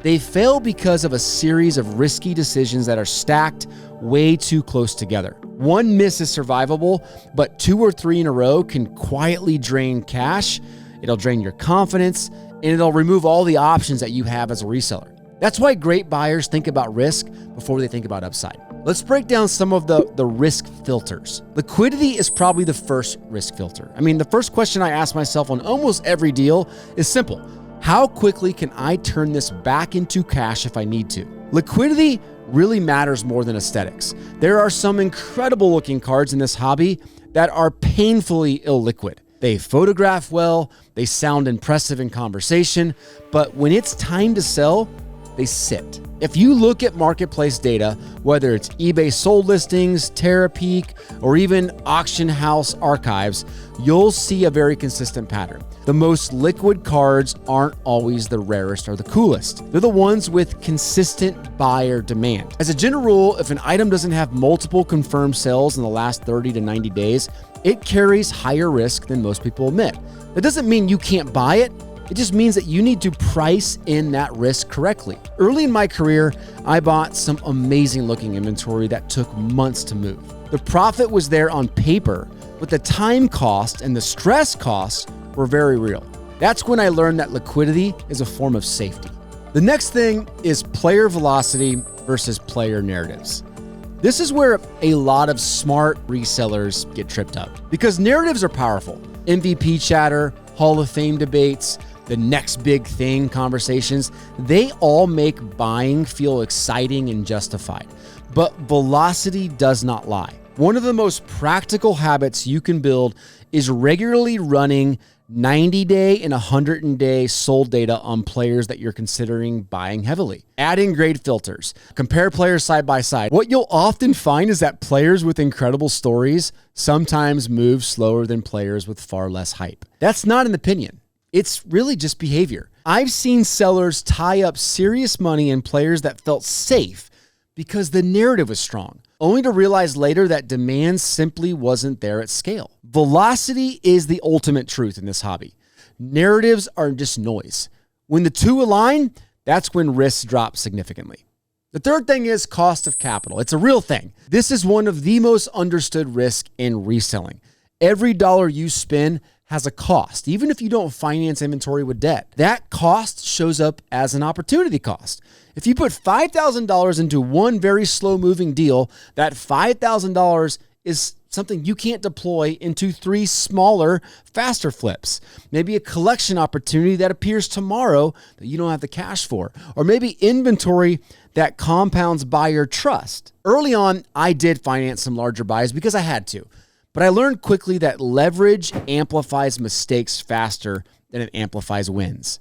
They fail because of a series of risky decisions that are stacked way too close together. One miss is survivable, but 2 or 3 in a row can quietly drain cash. It'll drain your confidence, and it'll remove all the options that you have as a reseller. That's why great buyers think about risk before they think about upside. Let's break down some of the risk filters. Liquidity is probably the first risk filter. The first question I ask myself on almost every deal is simple. How quickly can I turn this back into cash if I need to? Liquidity really matters more than aesthetics. There are some incredible looking cards in this hobby that are painfully illiquid. They photograph well, they sound impressive in conversation, but when it's time to sell, they sit. If you look at marketplace data, whether it's eBay sold listings, Terapeak, or even auction house archives, you'll see a very consistent pattern. The most liquid cards aren't always the rarest or the coolest. They're the ones with consistent buyer demand. As a general rule, if an item doesn't have multiple confirmed sales in the last 30 to 90 days, it carries higher risk than most people admit. That doesn't mean you can't buy it. It just means that you need to price in that risk correctly. Early in my career, I bought some amazing looking inventory that took months to move. The profit was there on paper, but the time cost and the stress costs were very real. That's when I learned that liquidity is a form of safety. The next thing is player velocity versus player narratives. This is where a lot of smart resellers get tripped up because narratives are powerful. MVP chatter, Hall of Fame debates, the next big thing conversations, they all make buying feel exciting and justified. But velocity does not lie. One of the most practical habits you can build is regularly running 90-day and 100-day sold data on players that you're considering buying heavily. Add in grade filters. Compare players side by side. What you'll often find is that players with incredible stories sometimes move slower than players with far less hype. That's not an opinion. It's really just behavior. I've seen sellers tie up serious money in players that felt safe because the narrative was strong, only to realize later that demand simply wasn't there at scale. Velocity is the ultimate truth in this hobby. Narratives are just noise. When the two align, that's when risks drop significantly. The third thing is cost of capital. It's a real thing. This is one of the most understood risks in reselling. Every dollar you spend has a cost, even if you don't finance inventory with debt. That cost shows up as an opportunity cost. If you put $5,000 into one very slow moving deal, that $5,000 is something you can't deploy into 3 smaller, faster flips. Maybe a collection opportunity that appears tomorrow that you don't have the cash for, or maybe inventory that compounds buyer trust. Early on, I did finance some larger buys because I had to, but I learned quickly that leverage amplifies mistakes faster than it amplifies wins.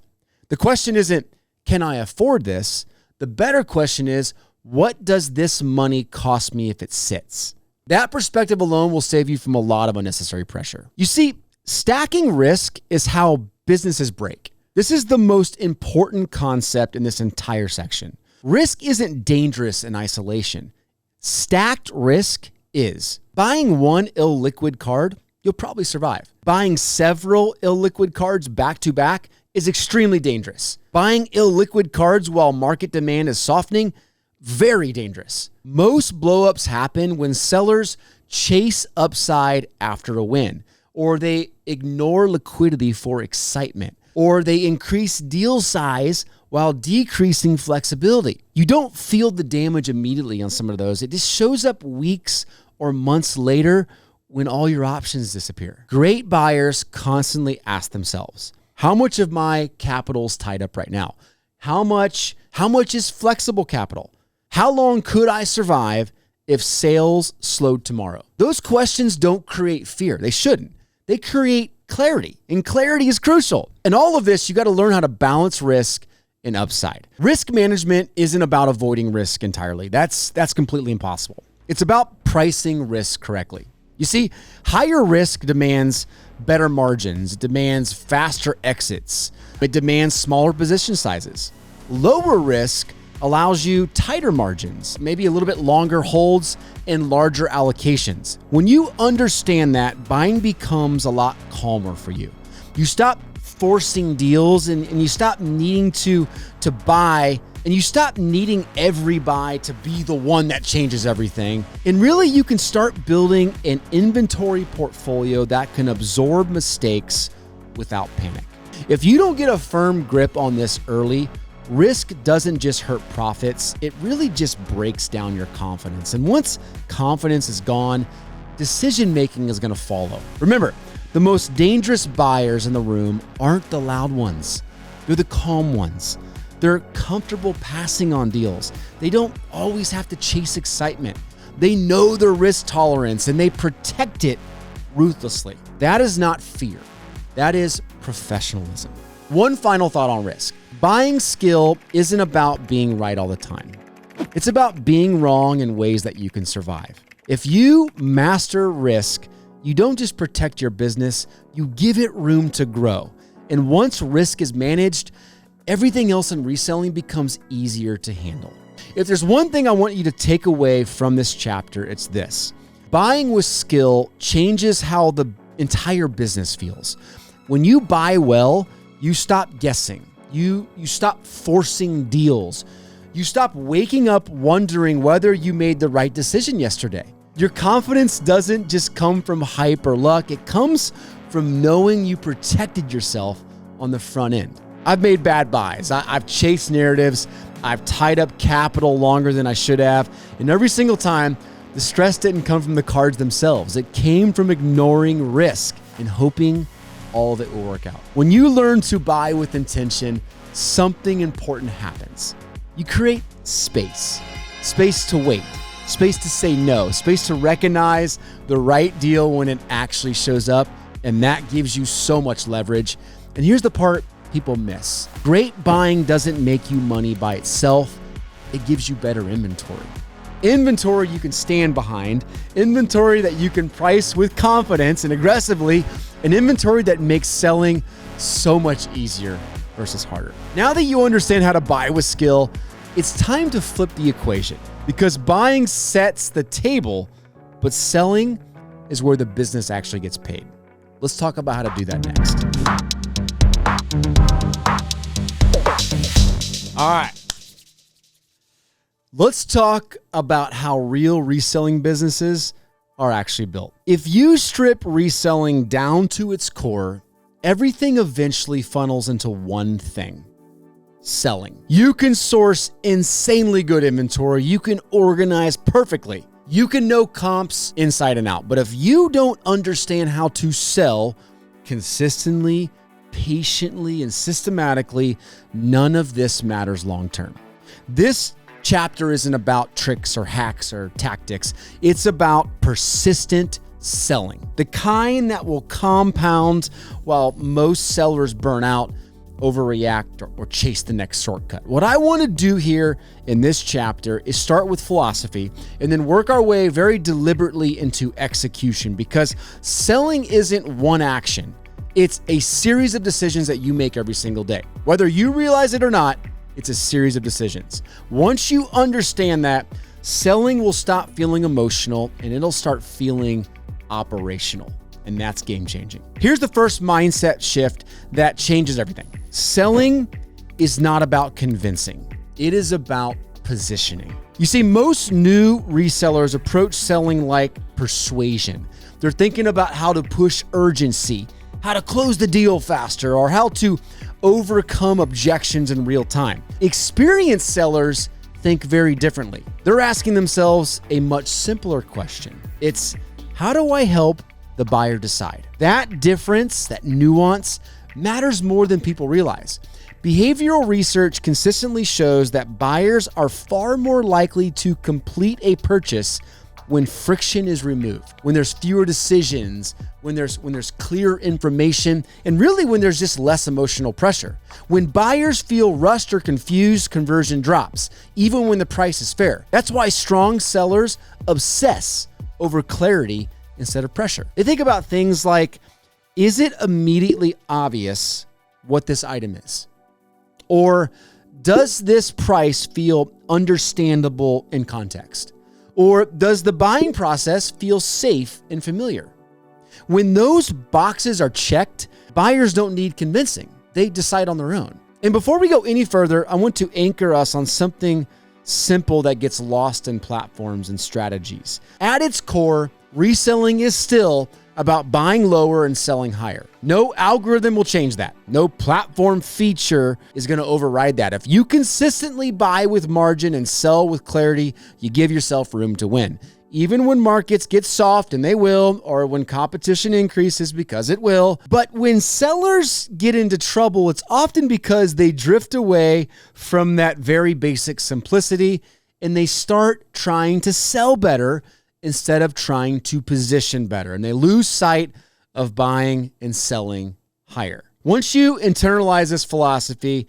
The question isn't, can I afford this? The better question is, what does this money cost me if it sits? That perspective alone will save you from a lot of unnecessary pressure. You see, stacking risk is how businesses break. This is the most important concept in this entire section. Risk isn't dangerous in isolation. Stacked risk is. Buying one illiquid card, you'll probably survive. Buying several illiquid cards back to back is extremely dangerous. Buying illiquid cards while market demand is softening, very dangerous. Most blowups happen when sellers chase upside after a win, or they ignore liquidity for excitement, or they increase deal size while decreasing flexibility. You don't feel the damage immediately on some of those. It just shows up weeks or months later when all your options disappear. Great buyers constantly ask themselves, how much of my capital is tied up right now? How much is flexible capital? How long could I survive if sales slowed tomorrow? Those questions don't create fear. They shouldn't. They create clarity, and clarity is crucial. In all of this, you got to learn how to balance risk and upside. Risk management isn't about avoiding risk entirely. That's completely impossible. It's about pricing risk correctly. You see, higher risk demands better margins, it demands faster exits, it demands smaller position sizes. Lower risk allows you tighter margins, maybe a little bit longer holds and larger allocations. When you understand that, buying becomes a lot calmer for you. You stop forcing deals and you stop needing to buy, and you stop needing every buy to be the one that changes everything. And really, you can start building an inventory portfolio that can absorb mistakes without panic. If you don't get a firm grip on this early, risk doesn't just hurt profits, it really just breaks down your confidence. And once confidence is gone, decision-making is gonna follow. Remember, the most dangerous buyers in the room aren't the loud ones. They're the calm ones. They're comfortable passing on deals. They don't always have to chase excitement. They know their risk tolerance and they protect it ruthlessly. That is not fear. That is professionalism. One final thought on risk. Buying skill isn't about being right all the time. It's about being wrong in ways that you can survive. If you master risk, you don't just protect your business, you give it room to grow. And once risk is managed, everything else in reselling becomes easier to handle. If there's one thing I want you to take away from this chapter, it's this. Buying with skill changes how the entire business feels. When you buy well, you stop guessing. You stop forcing deals. You stop waking up wondering whether you made the right decision yesterday. Your confidence doesn't just come from hype or luck. It comes from knowing you protected yourself on the front end. I've made bad buys. I've chased narratives. I've tied up capital longer than I should have. And every single time, the stress didn't come from the cards themselves. It came from ignoring risk and hoping all of it will work out. When you learn to buy with intention, something important happens. You create space. Space to wait. Space to say no. Space to recognize the right deal when it actually shows up. And that gives you so much leverage. And here's the part people miss. Great buying doesn't make you money by itself. It gives you better inventory. Inventory you can stand behind, inventory that you can price with confidence and aggressively, an inventory that makes selling so much easier versus harder. Now that you understand how to buy with skill, it's time to flip the equation, because buying sets the table, but selling is where the business actually gets paid. Let's talk about how to do that next. All right. Let's talk about how real reselling businesses are actually built. If you strip reselling down to its core, everything eventually funnels into one thing: selling. You can source insanely good inventory. You can organize perfectly. You can know comps inside and out. But if you don't understand how to sell consistently, patiently, and systematically, none of this matters long term. This chapter isn't about tricks or hacks or tactics. It's about persistent selling, the kind that will compound while most sellers burn out, overreact, or chase the next shortcut. What I want to do here in this chapter is start with philosophy and then work our way very deliberately into execution, because selling isn't one action. It's a series of decisions that you make every single day. Whether you realize it or not, it's a series of decisions. Once you understand that, selling will stop feeling emotional and it'll start feeling operational. And that's game changing. Here's the first mindset shift that changes everything. Selling is not about convincing. It is about positioning. You see, most new resellers approach selling like persuasion. They're thinking about how to push urgency, how to close the deal faster, or how to overcome objections in real time. Experienced sellers think very differently. They're asking themselves a much simpler question. It's, how do I help the buyer decide? That difference, that nuance, matters more than people realize. Behavioral research consistently shows that buyers are far more likely to complete a purchase when friction is removed, when there's fewer decisions, when there's clear information, and really when there's just less emotional pressure. When buyers feel rushed or confused, conversion drops, even when the price is fair. That's why strong sellers obsess over clarity instead of pressure. They think about things like, is it immediately obvious what this item is? Or does this price feel understandable in context? Or does the buying process feel safe and familiar? When those boxes are checked, buyers don't need convincing. They decide on their own. And before we go any further, I want to anchor us on something simple that gets lost in platforms and strategies. At its core, reselling is still about buying lower and selling higher. No algorithm will change that. No platform feature is going to override that. If you consistently buy with margin and sell with clarity, you give yourself room to win. Even when markets get soft, and they will, or when competition increases, because it will. But when sellers get into trouble, it's often because they drift away from that very basic simplicity and they start trying to sell better instead of trying to position better. And they lose sight of buying and selling higher. Once you internalize this philosophy,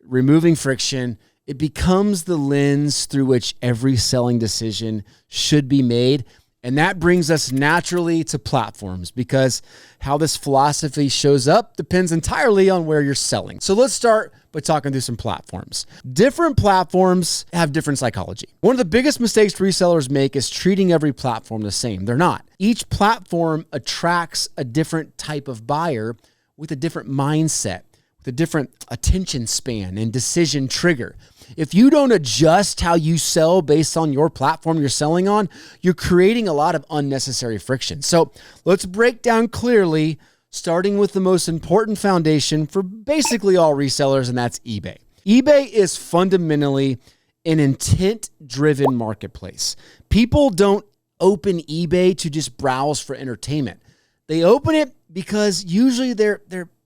removing friction, it becomes the lens through which every selling decision should be made. And that brings us naturally to platforms, because how this philosophy shows up depends entirely on where you're selling. So let's start by talking through some platforms. Different platforms have different psychology. One of the biggest mistakes resellers make is treating every platform the same. They're not. Each platform attracts a different type of buyer with a different mindset, with a different attention span and decision trigger. If you don't adjust how you sell based on your platform you're selling on, you're creating a lot of unnecessary friction. So let's break down clearly, starting with the most important foundation for basically all resellers, and that's eBay. eBay is fundamentally an intent-driven marketplace. People don't open eBay to just browse for entertainment. They open it because usually they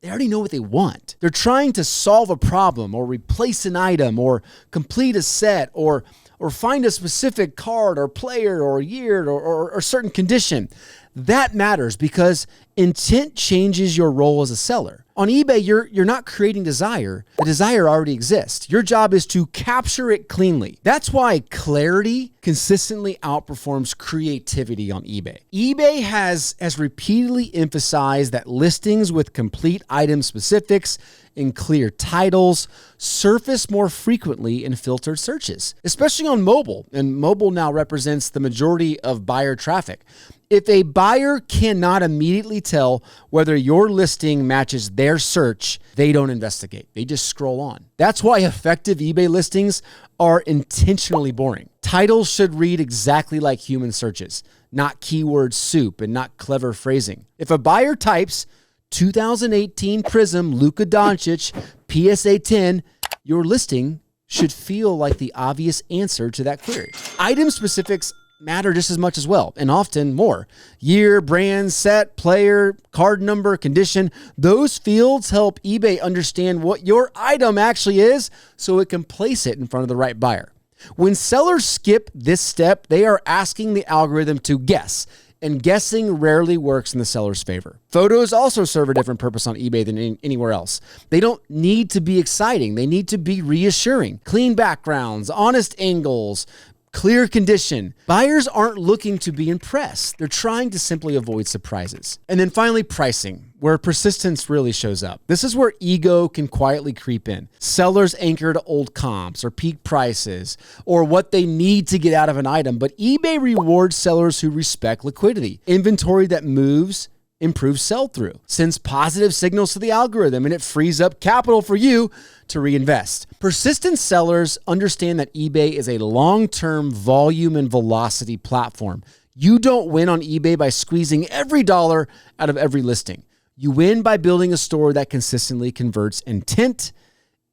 already know what they want. They're trying to solve a problem or replace an item or complete a set or find a specific card or player or year or certain condition. That matters because intent changes your role as a seller. On eBay, you're not creating desire. The desire already exists. Your job is to capture it cleanly. That's why clarity consistently outperforms creativity on eBay. eBay has repeatedly emphasized that listings with complete item specifics and clear titles surface more frequently in filtered searches, especially on mobile. And mobile now represents the majority of buyer traffic. If a buyer cannot immediately tell whether your listing matches their search, they don't investigate. They just scroll on. That's why effective eBay listings are intentionally boring. Titles should read exactly like human searches, not keyword soup and not clever phrasing. If a buyer types 2018 Prism Luka Doncic PSA 10, your listing should feel like the obvious answer to that query. Item specifics matter just as much as well, and often more. Year, brand, set, player, card number, condition. Those fields help eBay understand what your item actually is so it can place it in front of the right buyer. When sellers skip this step, they are asking the algorithm to guess, and guessing rarely works in the seller's favor. Photos also serve a different purpose on eBay than anywhere else. They don't need to be exciting. They need to be reassuring. Clean backgrounds, honest angles, clear condition. Buyers aren't looking to be impressed. They're trying to simply avoid surprises. And then finally, pricing, where persistence really shows up. This is where ego can quietly creep in. Sellers anchor to old comps or peak prices or what they need to get out of an item, but eBay rewards sellers who respect liquidity. Inventory that moves improves sell-through, sends positive signals to the algorithm, and it frees up capital for you to reinvest. Persistent sellers understand that eBay is a long-term volume and velocity platform. You don't win on eBay by squeezing every dollar out of every listing. You win by building a store that consistently converts intent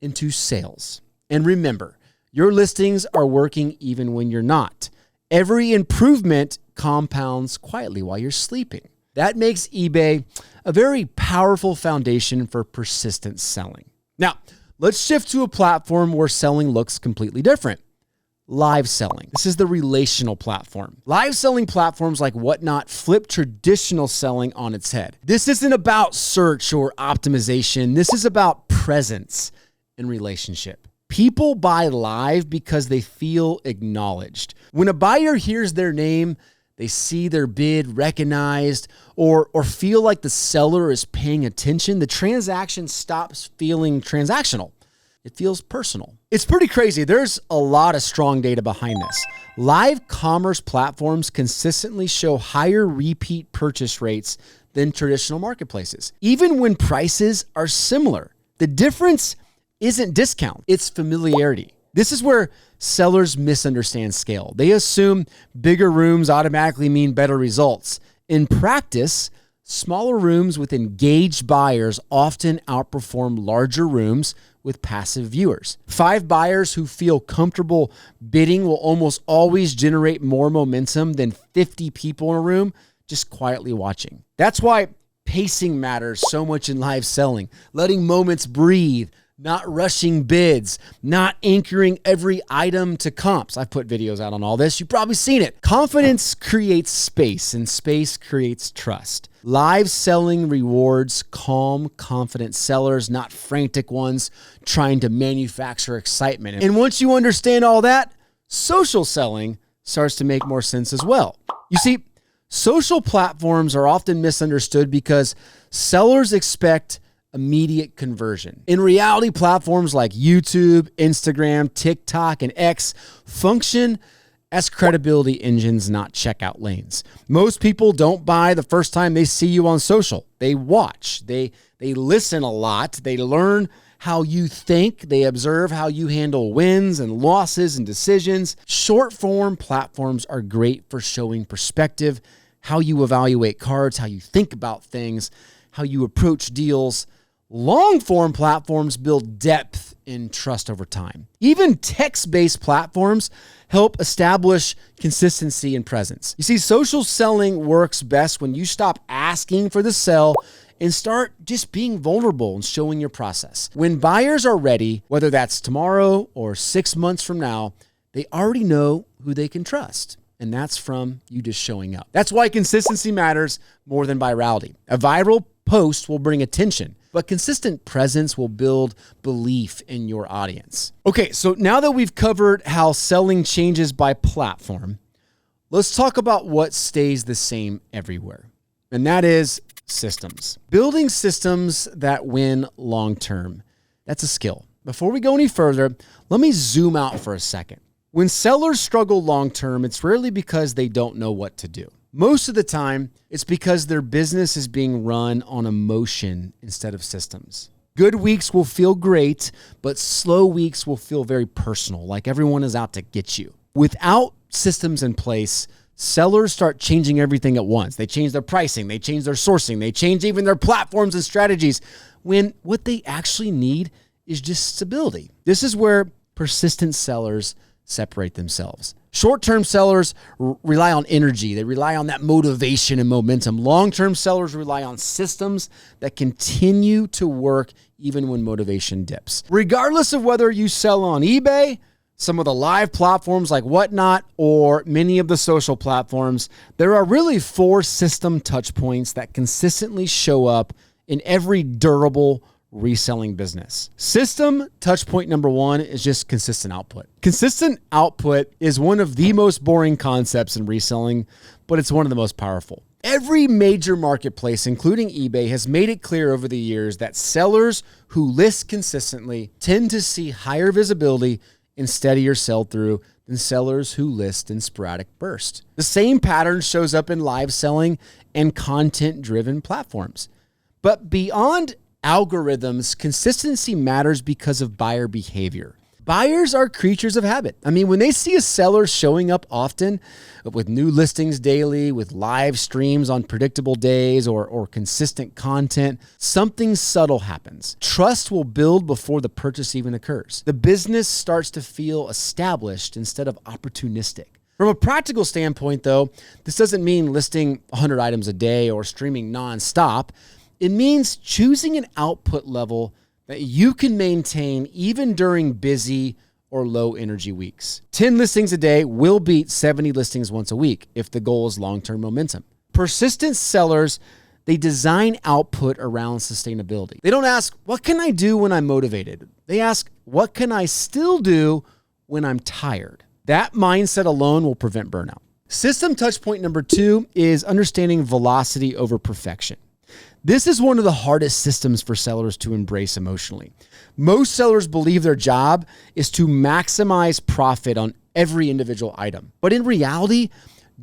into sales. And remember, your listings are working even when you're not. Every improvement compounds quietly while you're sleeping. That makes eBay a very powerful foundation for persistent selling. Now, let's shift to a platform where selling looks completely different. Live selling. This is the relational platform. Live selling platforms like Whatnot flip traditional selling on its head. This isn't about search or optimization. This is about presence and relationship. People buy live because they feel acknowledged. When a buyer hears their name, they see their bid recognized or feel like the seller is paying attention, the transaction stops feeling transactional. It feels personal. It's pretty crazy. There's a lot of strong data behind this. Live commerce platforms consistently show higher repeat purchase rates than traditional marketplaces, even when prices are similar. The difference isn't discount, it's familiarity. This is where sellers misunderstand scale. They assume bigger rooms automatically mean better results. In practice, smaller rooms with engaged buyers often outperform larger rooms with passive viewers. 5 buyers who feel comfortable bidding will almost always generate more momentum than 50 people in a room just quietly watching. That's why pacing matters so much in live selling. Letting moments breathe, not rushing bids, not anchoring every item to comps. I've put videos out on all this. You've probably seen it. Confidence creates space, and space creates trust. Live selling rewards calm, confident sellers, not frantic ones trying to manufacture excitement. And once you understand all that, social selling starts to make more sense as well. You see, social platforms are often misunderstood because sellers expect immediate conversion. In reality, platforms like YouTube, Instagram, TikTok, and X function as credibility engines, not checkout lanes. Most people don't buy the first time they see you on social. They watch, they listen a lot, they learn how you think, they observe how you handle wins and losses and decisions. Short form platforms are great for showing perspective, how you evaluate cards, how you think about things, how you approach deals. Long-form platforms build depth and trust over time. Even text-based platforms help establish consistency and presence. You see, social selling works best when you stop asking for the sell and start just being vulnerable and showing your process. When buyers are ready, whether that's tomorrow or 6 months from now, they already know who they can trust. And that's from you just showing up. That's why consistency matters more than virality. A viral post will bring attention, but consistent presence will build belief in your audience. Okay, so now that we've covered how selling changes by platform, let's talk about what stays the same everywhere. And that is systems. Building systems that win long-term. That's a skill. Before we go any further, let me zoom out for a second. When sellers struggle long-term, it's rarely because they don't know what to do. Most of the time, it's because their business is being run on emotion instead of systems. Good weeks will feel great, but slow weeks will feel very personal, like everyone is out to get you. Without systems in place, sellers start changing everything at once. They change their pricing, they change their sourcing, they change even their platforms and strategies, when what they actually need is just stability. This is where persistent sellers separate themselves. Short-term sellers rely on energy. They rely on that motivation and momentum. Long-term sellers rely on systems that continue to work even when motivation dips. Regardless of whether you sell on eBay, some of the live platforms like Whatnot, or many of the social platforms, there are really 4 system touch points that consistently show up in every durable reselling business. System touch point number 1 is just consistent output. Consistent output is one of the most boring concepts in reselling, but it's one of the most powerful. Every major marketplace, including eBay, has made it clear over the years that sellers who list consistently tend to see higher visibility and steadier sell-through than sellers who list in sporadic bursts. The same pattern shows up in live selling and content-driven platforms. But beyond algorithms, consistency matters because of buyer behavior. Buyers are creatures of habit. I mean, when they see a seller showing up often with new listings daily, with live streams on predictable days, or consistent content, something subtle happens. Trust will build before the purchase even occurs. The business starts to feel established instead of opportunistic. From a practical standpoint, though, this doesn't mean listing 100 items a day or streaming nonstop. It means choosing an output level that you can maintain even during busy or low energy weeks. 10 listings a day will beat 70 listings once a week if the goal is long-term momentum. Persistent sellers, they design output around sustainability. They don't ask, what can I do when I'm motivated? They ask, what can I still do when I'm tired? That mindset alone will prevent burnout. System touch point number 2 is understanding velocity over perfection. This is one of the hardest systems for sellers to embrace emotionally. Most sellers believe their job is to maximize profit on every individual item. But in reality,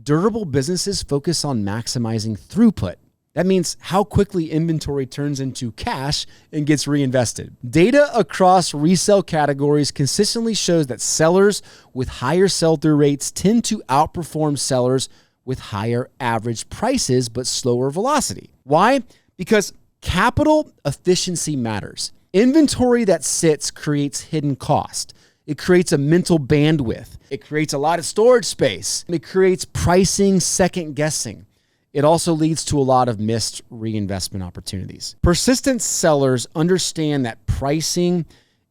durable businesses focus on maximizing throughput. That means how quickly inventory turns into cash and gets reinvested. Data across resale categories consistently shows that sellers with higher sell-through rates tend to outperform sellers with higher average prices but slower velocity. Why? Because capital efficiency matters. Inventory that sits creates hidden cost. It creates a mental bandwidth. It creates a lot of storage space. It creates pricing second guessing. It also leads to a lot of missed reinvestment opportunities. Persistent sellers understand that pricing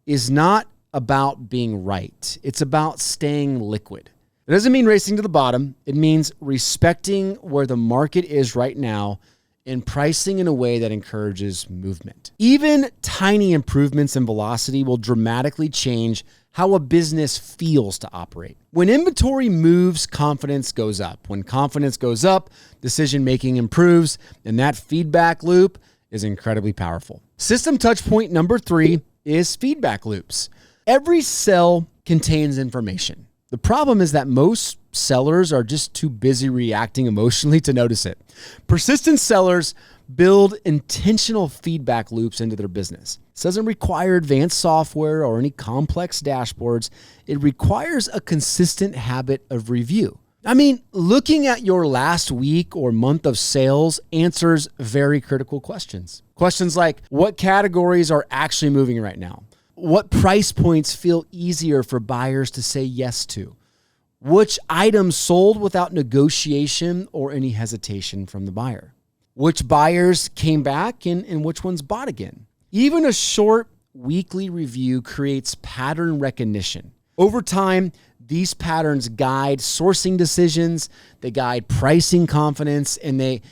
is not about being right. It's about staying liquid. It doesn't mean racing to the bottom. It means respecting where the market is right now and pricing in a way that encourages movement. Even tiny improvements in velocity will dramatically change how a business feels to operate. When inventory moves, confidence goes up. When confidence goes up, decision-making improves, and that feedback loop is incredibly powerful. System touch point number 3 is feedback loops. Every sell contains information. The problem is that most sellers are just too busy reacting emotionally to notice it. Persistent sellers build intentional feedback loops into their business. This doesn't require advanced software or any complex dashboards. It requires a consistent habit of review. I mean, looking at your last week or month of sales answers very critical questions. Questions like, what categories are actually moving right now? What price points feel easier for buyers to say yes to? Which items sold without negotiation or any hesitation from the buyer? Which buyers came back and which ones bought again? Even a short weekly review creates pattern recognition. Over time, these patterns guide sourcing decisions, they guide pricing confidence, and they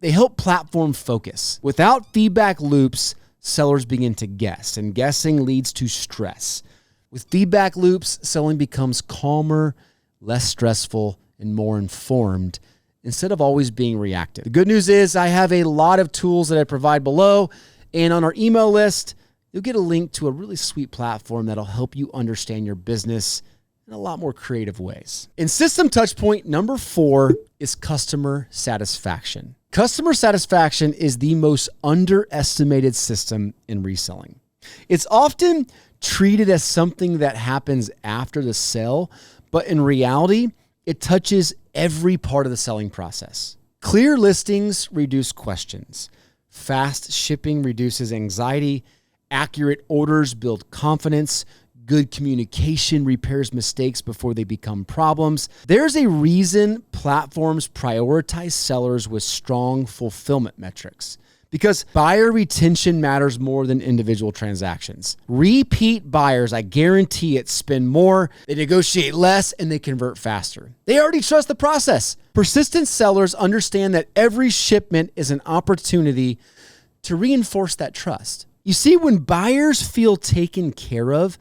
help platform focus. Without feedback loops, sellers begin to guess, and guessing leads to stress. With feedback loops, selling becomes calmer, less stressful, and more informed instead of always being reactive. The good news is I have a lot of tools that I provide below, and on our email list, you'll get a link to a really sweet platform that'll help you understand your business in a lot more creative ways. And system touch point number 4 is customer satisfaction. Customer satisfaction is the most underestimated system in reselling. It's often treated as something that happens after the sale, but in reality, it touches every part of the selling process. Clear listings reduce questions. Fast shipping reduces anxiety. accurate orders build confidence. Good communication repairs mistakes before they become problems. There's a reason platforms prioritize sellers with strong fulfillment metrics, because buyer retention matters more than individual transactions. Repeat buyers, I guarantee it, spend more, they negotiate less, and they convert faster. They already trust the process. Persistent sellers understand that every shipment is an opportunity to reinforce that trust. You see, when buyers feel taken care of,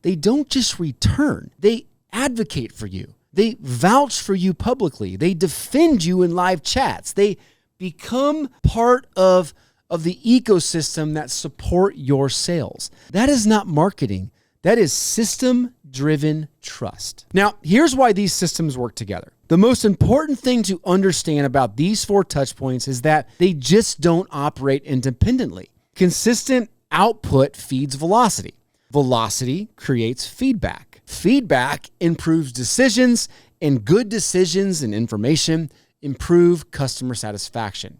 they don't just return, they advocate for you. They vouch for you publicly. They defend you in live chats. They become part of the ecosystem that support your sales. That is not marketing. That is system-driven trust. Now, here's why these systems work together. The most important thing to understand about these 4 touch points is that they just don't operate independently. Consistent output feeds velocity. Velocity creates feedback. Feedback improves decisions, and good decisions and information improve customer satisfaction.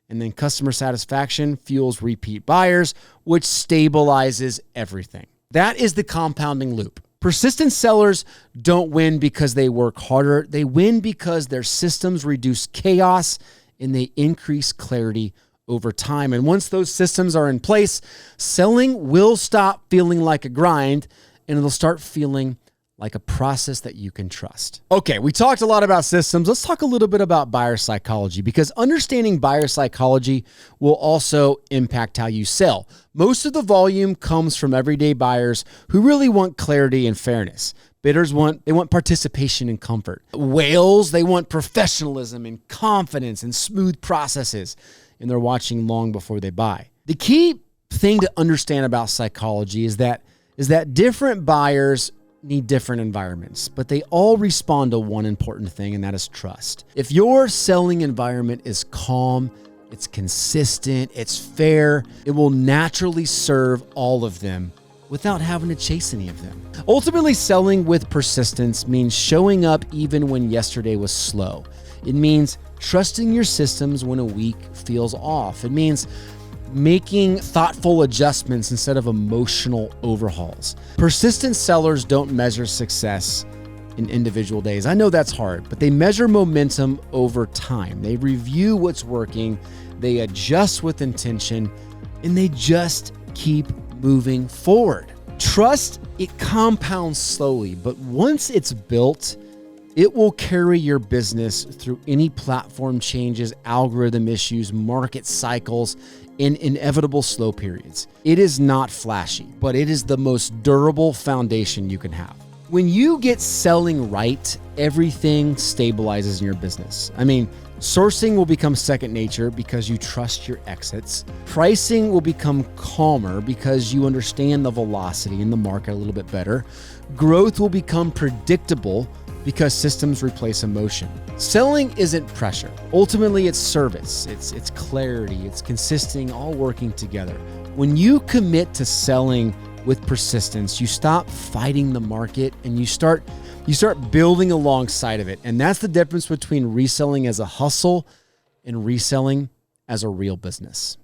And then customer satisfaction fuels repeat buyers, which stabilizes everything. That is the compounding loop. Persistent sellers don't win because they work harder. They win because their systems reduce chaos and they increase clarity over time. And once those systems are in place, selling will stop feeling like a grind and it'll start feeling like a process that you can trust. Okay, we talked a lot about systems. Let's talk a little bit about buyer psychology, because understanding buyer psychology will also impact how you sell. Most of the volume comes from everyday buyers who really want clarity and fairness. Bidders want participation and comfort. Whales, they want professionalism and confidence and smooth processes, and they're watching long before they buy. The key thing to understand about psychology is that different buyers need different environments, but they all respond to one important thing, and that is trust. If your selling environment is calm, it's consistent, it's fair, it will naturally serve all of them without having to chase any of them. Ultimately, selling with persistence means showing up even when yesterday was slow. It means trusting your systems when a week feels off. It means making thoughtful adjustments instead of emotional overhauls. Persistent sellers don't measure success in individual days. I know that's hard, but they measure momentum over time. They review what's working, they adjust with intention, and they just keep moving forward. Trust, it compounds slowly, but once it's built, it will carry your business through any platform changes, algorithm issues, market cycles, and inevitable slow periods. It is not flashy, but it is the most durable foundation you can have. When you get selling right, everything stabilizes in your business. Sourcing will become second nature because you trust your exits. Pricing will become calmer because you understand the velocity in the market a little bit better. Growth will become predictable because systems replace emotion. Selling isn't pressure. Ultimately, it's service, it's clarity, it's consisting, all working together. When you commit to selling with persistence, you stop fighting the market and you start building alongside of it. And that's the difference between reselling as a hustle and reselling as a real business.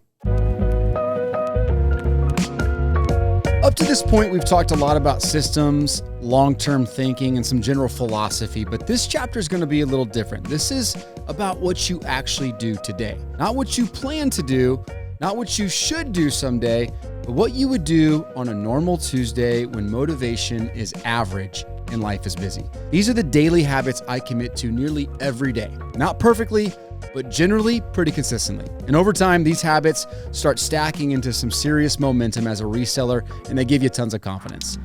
Up to this point, we've talked a lot about systems, long-term thinking, and some general philosophy, but this chapter is going to be a little different. This is about what you actually do today, not what you plan to do, not what you should do someday, but what you would do on a normal Tuesday when motivation is average and life is busy. These are the daily habits I commit to nearly every day. Not perfectly, but generally pretty consistently. And over time, these habits start stacking into some serious momentum as a reseller, and they give you tons of confidence.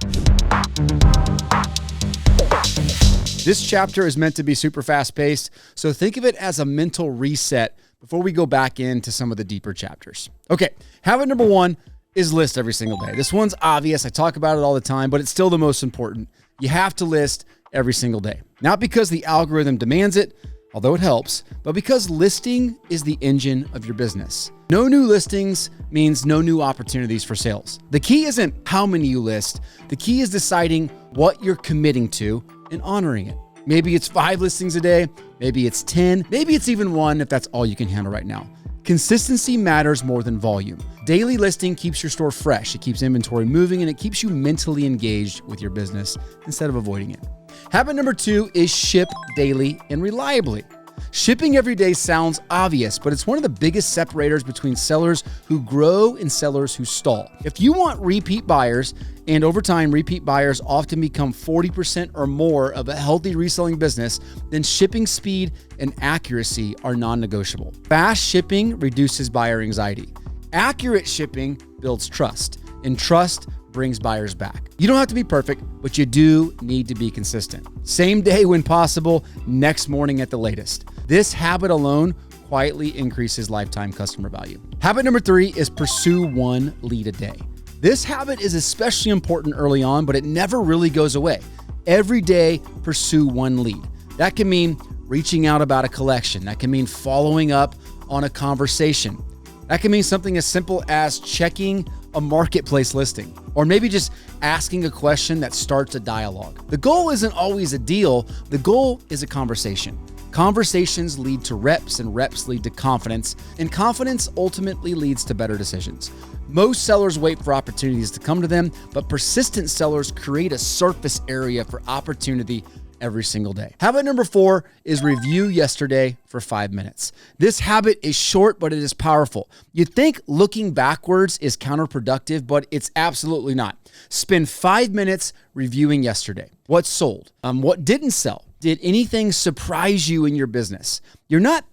This chapter is meant to be super fast-paced, so think of it as a mental reset before we go back into some of the deeper chapters. Okay, habit number 1 is list every single day. This one's obvious. I talk about it all the time, but it's still the most important. You have to list every single day. Not because the algorithm demands it, although it helps, but because listing is the engine of your business. No new listings means no new opportunities for sales. The key isn't how many you list. The key is deciding what you're committing to and honoring it. Maybe it's 5 listings a day. Maybe it's 10. Maybe it's even 1 if that's all you can handle right now. Consistency matters more than volume. Daily listing keeps your store fresh, it keeps inventory moving, and it keeps you mentally engaged with your business instead of avoiding it. Habit number 2 is ship daily and reliably. Shipping every day sounds obvious, but it's one of the biggest separators between sellers who grow and sellers who stall. If you want repeat buyers, and over time, repeat buyers often become 40% or more of a healthy reselling business, then shipping speed and accuracy are non-negotiable. Fast shipping reduces buyer anxiety. Accurate shipping builds trust, and trust brings buyers back. You don't have to be perfect, but you do need to be consistent. Same day when possible, next morning at the latest. This habit alone quietly increases lifetime customer value. Habit number 3 is pursue one lead a day. This habit is especially important early on, but it never really goes away. Every day, pursue one lead. That can mean reaching out about a collection. That can mean following up on a conversation. That can mean something as simple as checking a marketplace listing, or maybe just asking a question that starts a dialogue. The goal isn't always a deal. The goal is a conversation. Conversations lead to reps, and reps lead to confidence, and confidence ultimately leads to better decisions. Most sellers wait for opportunities to come to them, but persistent sellers create a surface area for opportunity every single day. Habit number 4 is review yesterday for 5 minutes. This habit is short, but it is powerful. You'd think looking backwards is counterproductive, but it's absolutely not. Spend 5 minutes reviewing yesterday. What sold? What didn't sell? Did anything surprise you in your business? You're not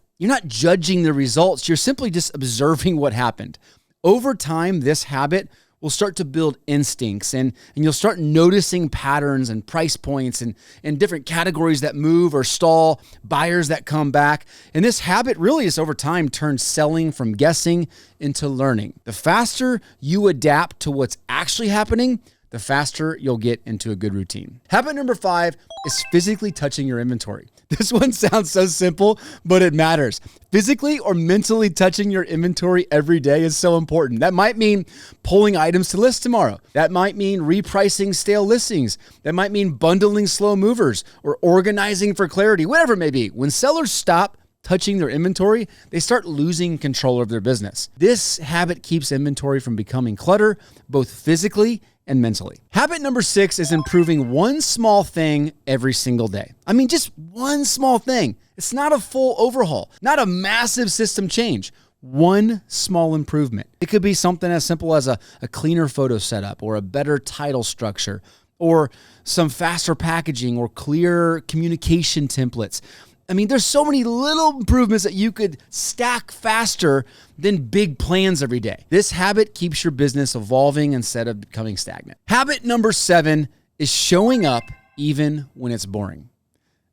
judging the results. You're simply just observing what happened. Over time, this habit will start to build instincts, and you'll start noticing patterns and price points and different categories that move or stall, buyers that come back. And this habit really is over time turned selling from guessing into learning. The faster you adapt to what's actually happening, the faster you'll get into a good routine. Habit number 5 is physically touching your inventory. This one sounds so simple, but it matters. Physically or mentally touching your inventory every day is so important. That might mean pulling items to list tomorrow. That might mean repricing stale listings. That might mean bundling slow movers or organizing for clarity, whatever it may be. When sellers stop touching their inventory, they start losing control of their business. This habit keeps inventory from becoming clutter, both physically and mentally. Habit number 6 is improving one small thing every single day. I mean, just one small thing. It's not a full overhaul, not a massive system change. One small improvement. It could be something as simple as a cleaner photo setup, or a better title structure, or some faster packaging, or clearer communication templates. I mean, there's so many little improvements that you could stack faster than big plans every day. This habit keeps your business evolving instead of becoming stagnant. Habit number 7 is showing up even when it's boring.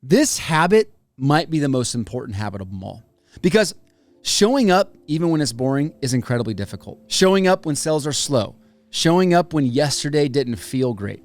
This habit might be the most important habit of them all, because showing up even when it's boring is incredibly difficult. Showing up when sales are slow. Showing up when yesterday didn't feel great.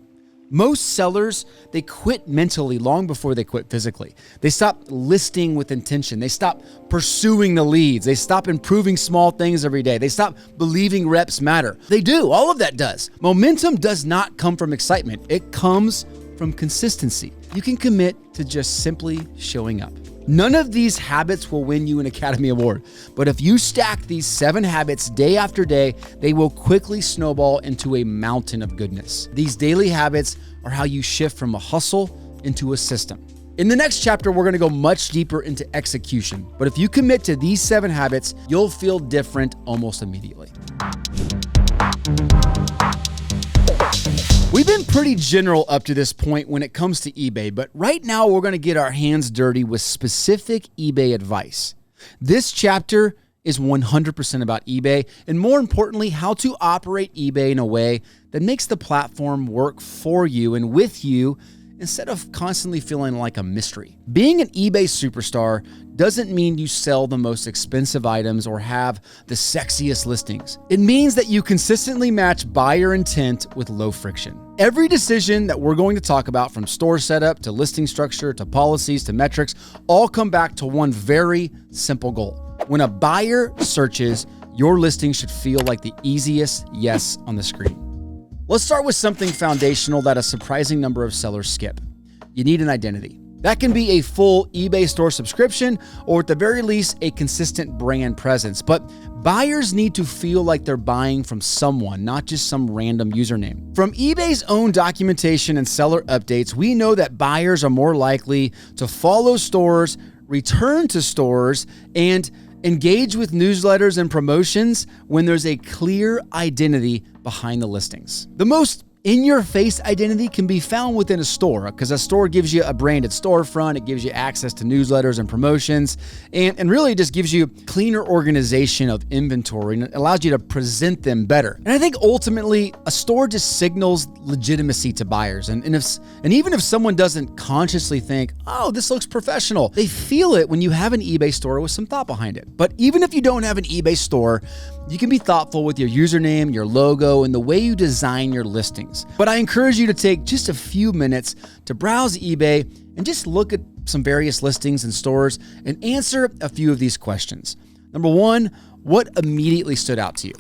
Most sellers, they quit mentally long before they quit physically. They stop listing with intention. They stop pursuing the leads. They stop improving small things every day. They stop believing reps matter. They do. All of that does. Momentum does not come from excitement. It comes from consistency. You can commit to just simply showing up. None of these habits will win you an Academy Award, but if you stack these 7 habits day after day, they will quickly snowball into a mountain of goodness. These daily habits are how you shift from a hustle into a system. In the next chapter, we're gonna go much deeper into execution, but if you commit to these 7 habits, you'll feel different almost immediately. We've been pretty general up to this point when it comes to eBay, but right now we're going to get our hands dirty with specific eBay advice. This chapter is 100% about eBay, and more importantly, how to operate eBay in a way that makes the platform work for you and with you instead of constantly feeling like a mystery. Being an eBay superstar doesn't mean you sell the most expensive items or have the sexiest listings. It means that you consistently match buyer intent with low friction. Every decision that we're going to talk about, from store setup to listing structure to policies to metrics, all come back to one very simple goal. When a buyer searches, your listing should feel like the easiest yes on the screen. Let's start with something foundational that a surprising number of sellers skip. You need an identity. That can be a full eBay store subscription, or at the very least, a consistent brand presence. But buyers need to feel like they're buying from someone, not just some random username. From eBay's own documentation and seller updates, we know that buyers are more likely to follow stores, return to stores, and engage with newsletters and promotions when there's a clear identity behind the listings. The most in-your-face identity can be found within a store, because a store gives you a branded storefront, it gives you access to newsletters and promotions, and really just gives you cleaner organization of inventory and it allows you to present them better. And I think ultimately a store just signals legitimacy to buyers. And even if someone doesn't consciously think, oh, this looks professional, they feel it when you have an eBay store with some thought behind it. But even if you don't have an eBay store, you can be thoughtful with your username, your logo, and the way you design your listings. But I encourage you to take just a few minutes to browse eBay and just look at some various listings and stores and answer a few of these questions. Number one, what immediately stood out to you?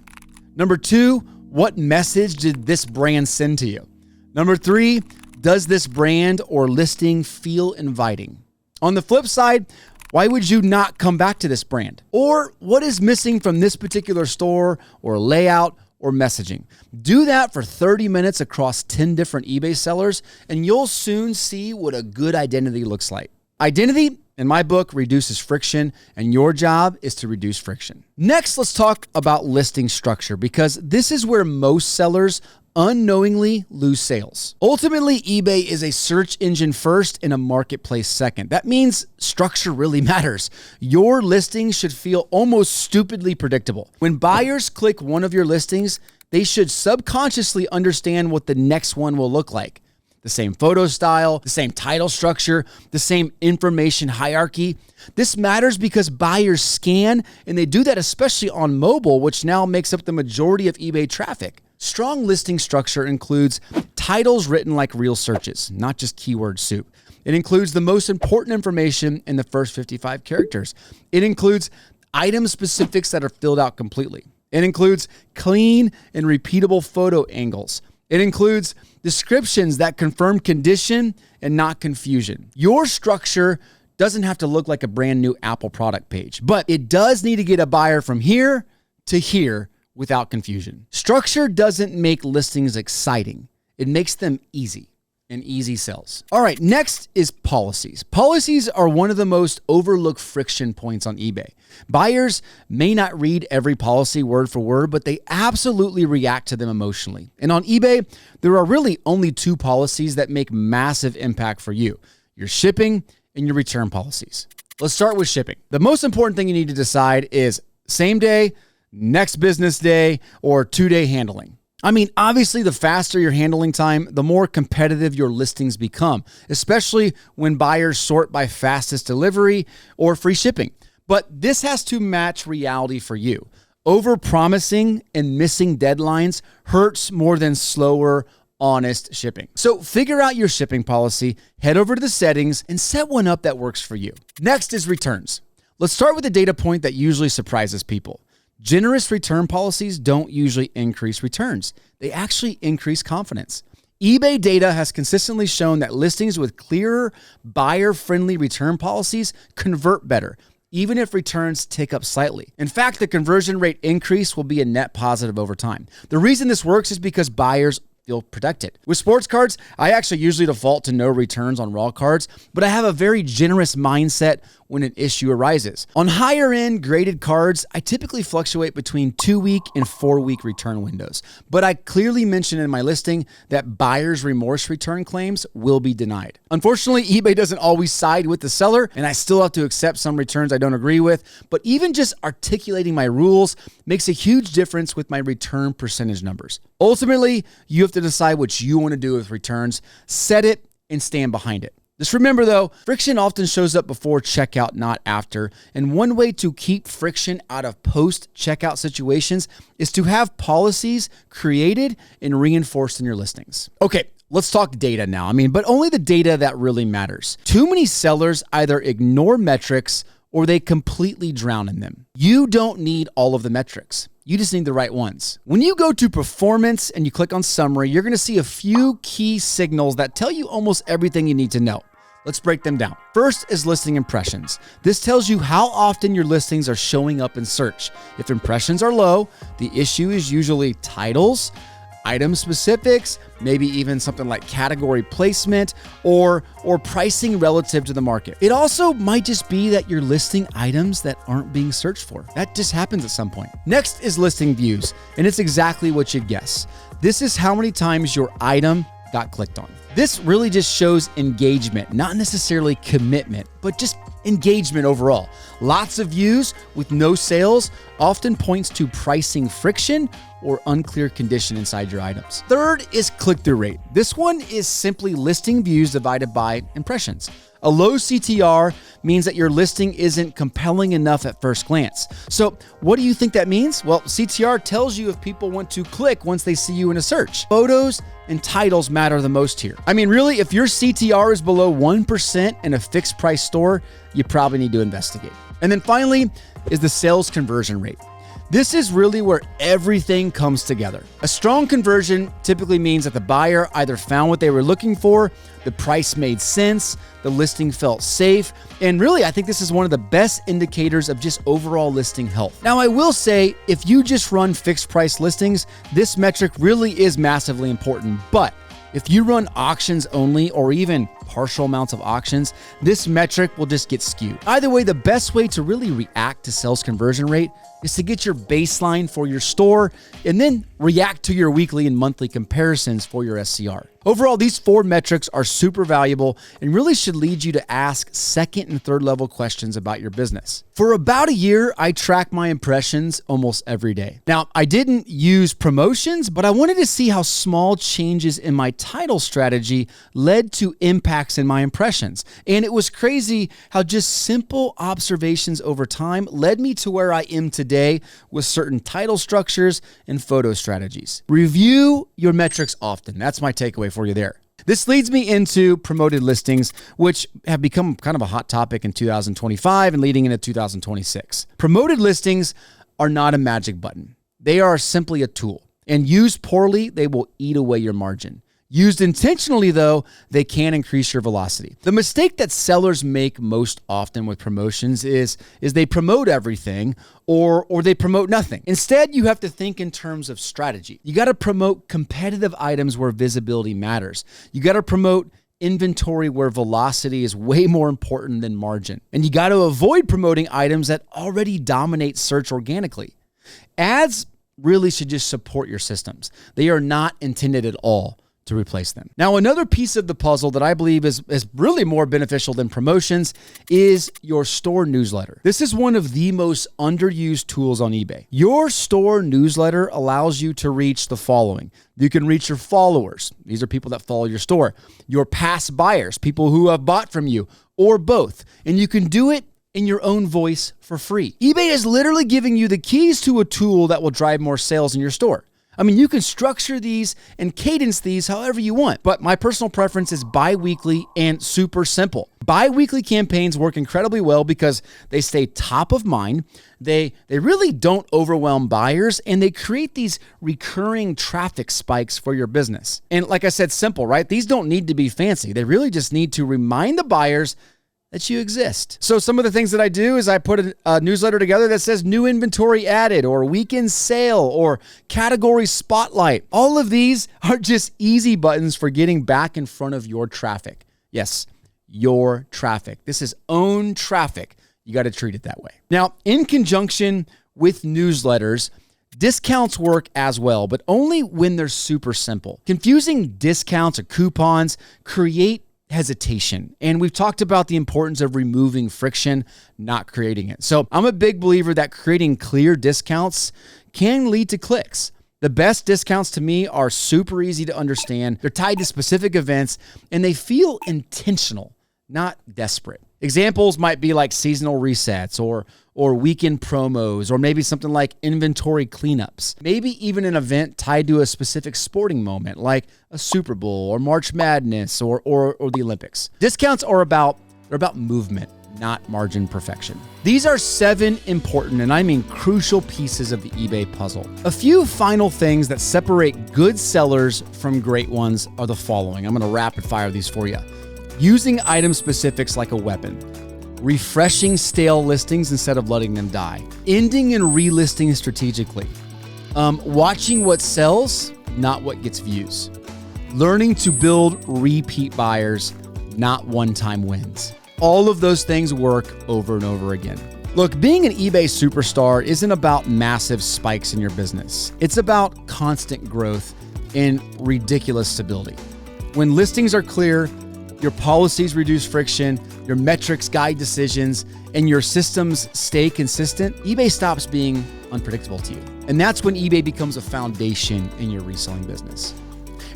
Number two, what message did this brand send to you? Number three, does this brand or listing feel inviting? On the flip side, why would you not come back to this brand? Or what is missing from this particular store or layout or messaging? Do that for 30 minutes across 10 different eBay sellers, and you'll soon see what a good identity looks like. Identity, in my book, reduces friction, and your job is to reduce friction. Next, let's talk about listing structure, because this is where most sellers unknowingly lose sales. Ultimately, eBay is a search engine first and a marketplace second. That means structure really matters. Your listings should feel almost stupidly predictable. When buyers click one of your listings, they should subconsciously understand what the next one will look like. The same photo style, the same title structure, the same information hierarchy. This matters because buyers scan, and they do that especially on mobile, which now makes up the majority of eBay traffic. Strong listing structure includes titles written like real searches, not just keyword soup. It includes the most important information in the first 55 characters. It includes item specifics that are filled out completely. It includes clean and repeatable photo angles. It includes descriptions that confirm condition and not confusion. Your structure doesn't have to look like a brand new Apple product page, but it does need to get a buyer from here to here without confusion. Structure doesn't make listings exciting. It makes them easy, and easy sells. All right, next is policies. Policies are one of the most overlooked friction points on eBay. Buyers may not read every policy word for word, but they absolutely react to them emotionally. And on eBay, there are really only two policies that make massive impact for you: your shipping and your return policies. Let's start with shipping. The most important thing you need to decide is same day, next business day, or 2-day handling. I mean, obviously, the faster your handling time, the more competitive your listings become, especially when buyers sort by fastest delivery or free shipping. But this has to match reality for you. Over-promising and missing deadlines hurts more than slower, honest shipping. So figure out your shipping policy, head over to the settings, and set one up that works for you. Next is returns. Let's start with a data point that usually surprises people. Generous return policies don't usually increase returns. They actually increase confidence. eBay data has consistently shown that listings with clearer, buyer-friendly return policies convert better, even if returns tick up slightly. In fact, the conversion rate increase will be a net positive over time. The reason this works is because buyers feel protected. With sports cards, I actually usually default to no returns on raw cards, but I have a very generous mindset when an issue arises. On higher end graded cards, I typically fluctuate between 2-week and 4-week return windows, but I clearly mention in my listing that buyer's remorse return claims will be denied. Unfortunately, eBay doesn't always side with the seller, and I still have to accept some returns I don't agree with, but even just articulating my rules makes a huge difference with my return percentage numbers. Ultimately, you have to decide what you want to do with returns, set it, and stand behind it. Just remember though, friction often shows up before checkout, not after. And one way to keep friction out of post-checkout situations is to have policies created and reinforced in your listings. Okay, let's talk data now. But only the data that really matters. Too many sellers either ignore metrics or they completely drown in them. You don't need all of the metrics. You just need the right ones. When you go to performance and you click on summary, you're going to see a few key signals that tell you almost everything you need to know. Let's break them down. First is listing impressions. This tells you how often your listings are showing up in search. If impressions are low, the issue is usually titles, item specifics, maybe even something like category placement or pricing relative to the market. It also might just be that you're listing items that aren't being searched for. That just happens at some point. Next is listing views, and it's exactly what you'd guess. This is how many times your item got clicked on. This really just shows engagement, not necessarily commitment, but just engagement overall. Lots of views with no sales often points to pricing friction or unclear condition inside your items. Third is click-through rate. This one is simply listing views divided by impressions. A low CTR means that your listing isn't compelling enough at first glance. So what do you think that means? Well, CTR tells you if people want to click once they see you in a search. Photos and titles matter the most here. I mean, really, if your CTR is below 1% in a fixed price store, you probably need to investigate. And then finally is the sales conversion rate. This is really where everything comes together. A strong conversion typically means that the buyer either found what they were looking for, the price made sense, the listing felt safe, and really, I think this is one of the best indicators of just overall listing health. Now, I will say, if you just run fixed price listings, this metric really is massively important, but if you run auctions only or even partial amounts of auctions, this metric will just get skewed. Either way, the best way to really react to sales conversion rate is to get your baseline for your store and then react to your weekly and monthly comparisons for your SCR. Overall, these 4 metrics are super valuable and really should lead you to ask second and third level questions about your business. For about a year, I track my impressions almost every day. Now, I didn't use promotions, but I wanted to see how small changes in my title strategy led to impacts in my impressions. And it was crazy how just simple observations over time led me to where I am today with certain title structures and photo strategies. Review your metrics often. That's my takeaway for you there. This leads me into promoted listings, which have become kind of a hot topic in 2025 and leading into 2026. Promoted listings are not a magic button. They are simply a tool, and used poorly, they will eat away your margin. Used intentionally, though, they can increase your velocity. The mistake that sellers make most often with promotions is they promote everything or they promote nothing. Instead, you have to think in terms of strategy. You got to promote competitive items where visibility matters. You got to promote inventory where velocity is way more important than margin. And you got to avoid promoting items that already dominate search organically. Ads really should just support your systems. They are not intended at all to replace them. Now, another piece of the puzzle that I believe is really more beneficial than promotions is your store newsletter. This is one of the most underused tools on eBay. Your store newsletter allows you to reach the following. You can reach your followers. These are people that follow your store. Your past buyers, people who have bought from you, or both. And you can do it in your own voice for free. eBay is literally giving you the keys to a tool that will drive more sales in your store. I mean, you can structure these and cadence these however you want, but my personal preference is bi-weekly and super simple. Bi-weekly campaigns work incredibly well because they stay top of mind, they really don't overwhelm buyers, and they create these recurring traffic spikes for your business. And like I said, simple, right? These don't need to be fancy. They really just need to remind the buyers that you exist. So some of the things that I do is I put a newsletter together that says new inventory added or weekend sale or category spotlight. All of these are just easy buttons for getting back in front of your traffic. Yes, your traffic. This is own traffic. You got to treat it that way. Now, in conjunction with newsletters, discounts work as well, but only when they're super simple. Confusing discounts or coupons create hesitation. And we've talked about the importance of removing friction, not creating it. So I'm a big believer that creating clear discounts can lead to clicks. The best discounts to me are super easy to understand. They're tied to specific events and they feel intentional, not desperate. Examples might be like seasonal resets or weekend promos, or maybe something like inventory cleanups. Maybe even an event tied to a specific sporting moment like a Super Bowl or March Madness or the Olympics. Discounts are about movement, not margin perfection. These are 7 important, and I mean crucial pieces of the eBay puzzle. A few final things that separate good sellers from great ones are the following. I'm going to rapid fire these for you. using item specifics like a weapon, refreshing stale listings instead of letting them die, ending and relisting strategically, watching what sells, not what gets views, learning to build repeat buyers, not one-time wins. All of those things work over and over again. Look, being an eBay superstar isn't about massive spikes in your business. It's about constant growth and ridiculous stability. When listings are clear, your policies reduce friction, your metrics guide decisions, and your systems stay consistent, eBay stops being unpredictable to you. And that's when eBay becomes a foundation in your reselling business.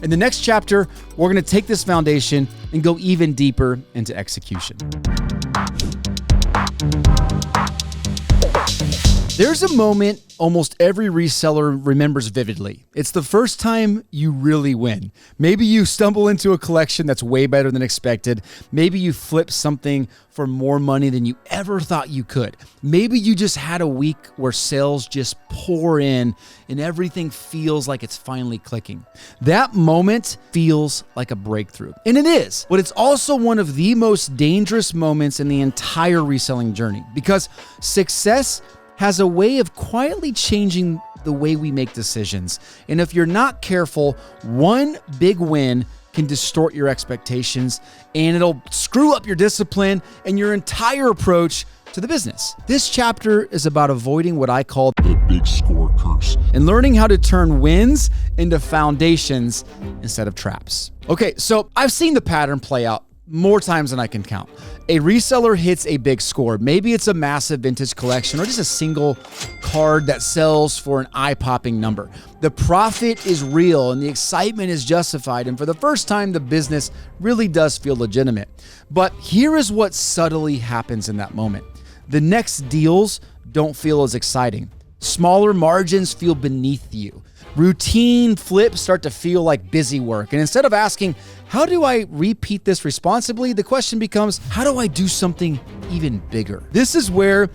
In the next chapter, we're going to take this foundation and go even deeper into execution. There's a moment almost every reseller remembers vividly. It's the first time you really win. Maybe you stumble into a collection that's way better than expected. Maybe you flip something for more money than you ever thought you could. Maybe you just had a week where sales just pour in and everything feels like it's finally clicking. That moment feels like a breakthrough. And it is, but it's also one of the most dangerous moments in the entire reselling journey because success has a way of quietly changing the way we make decisions. And if you're not careful, one big win can distort your expectations and it'll screw up your discipline and your entire approach to the business. This chapter is about avoiding what I call the big score curse and learning how to turn wins into foundations instead of traps. Okay, so I've seen the pattern play out more times than I can count. A reseller hits a big score. Maybe it's a massive vintage collection or just a single card that sells for an eye-popping number. The profit is real and the excitement is justified. And for the first time, the business really does feel legitimate. But here is what subtly happens in that moment. The next deals don't feel as exciting. Smaller margins feel beneath you. Routine flips start to feel like busy work. And instead of asking, how do I repeat this responsibly? The question becomes, how do I do something even bigger? This is where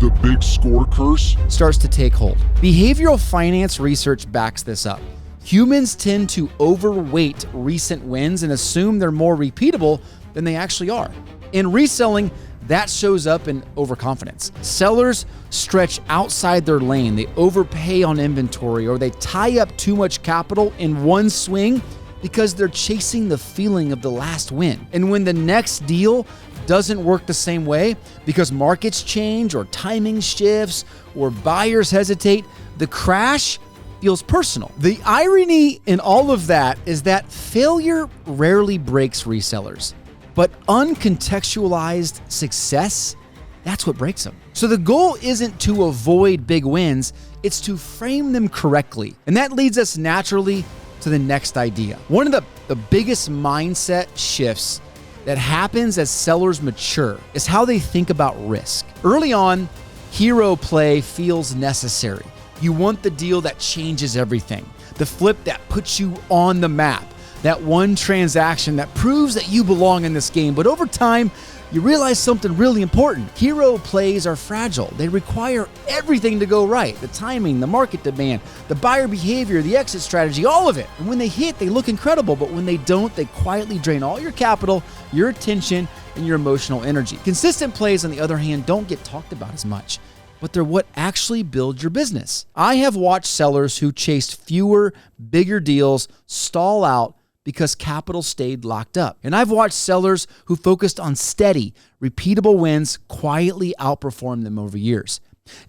the big score curse starts to take hold. Behavioral finance research backs this up. Humans tend to overweight recent wins and assume they're more repeatable than they actually are. In reselling, that shows up in overconfidence. Sellers stretch outside their lane, they overpay on inventory, or they tie up too much capital in one swing because they're chasing the feeling of the last win. And when the next deal doesn't work the same way because markets change or timing shifts or buyers hesitate, the crash feels personal. The irony in all of that is that failure rarely breaks resellers. But uncontextualized success, that's what breaks them. So the goal isn't to avoid big wins, it's to frame them correctly. And that leads us naturally to the next idea. One of the biggest mindset shifts that happens as sellers mature is how they think about risk. Early on, hero play feels necessary. You want the deal that changes everything, the flip that puts you on the map, that one transaction that proves that you belong in this game. But over time, you realize something really important. Hero plays are fragile. They require everything to go right. The timing, the market demand, the buyer behavior, the exit strategy, all of it. And when they hit, they look incredible. But when they don't, they quietly drain all your capital, your attention, and your emotional energy. Consistent plays, on the other hand, don't get talked about as much, but they're what actually build your business. I have watched sellers who chased fewer, bigger deals stall out because capital stayed locked up. And I've watched sellers who focused on steady, repeatable wins quietly outperform them over years.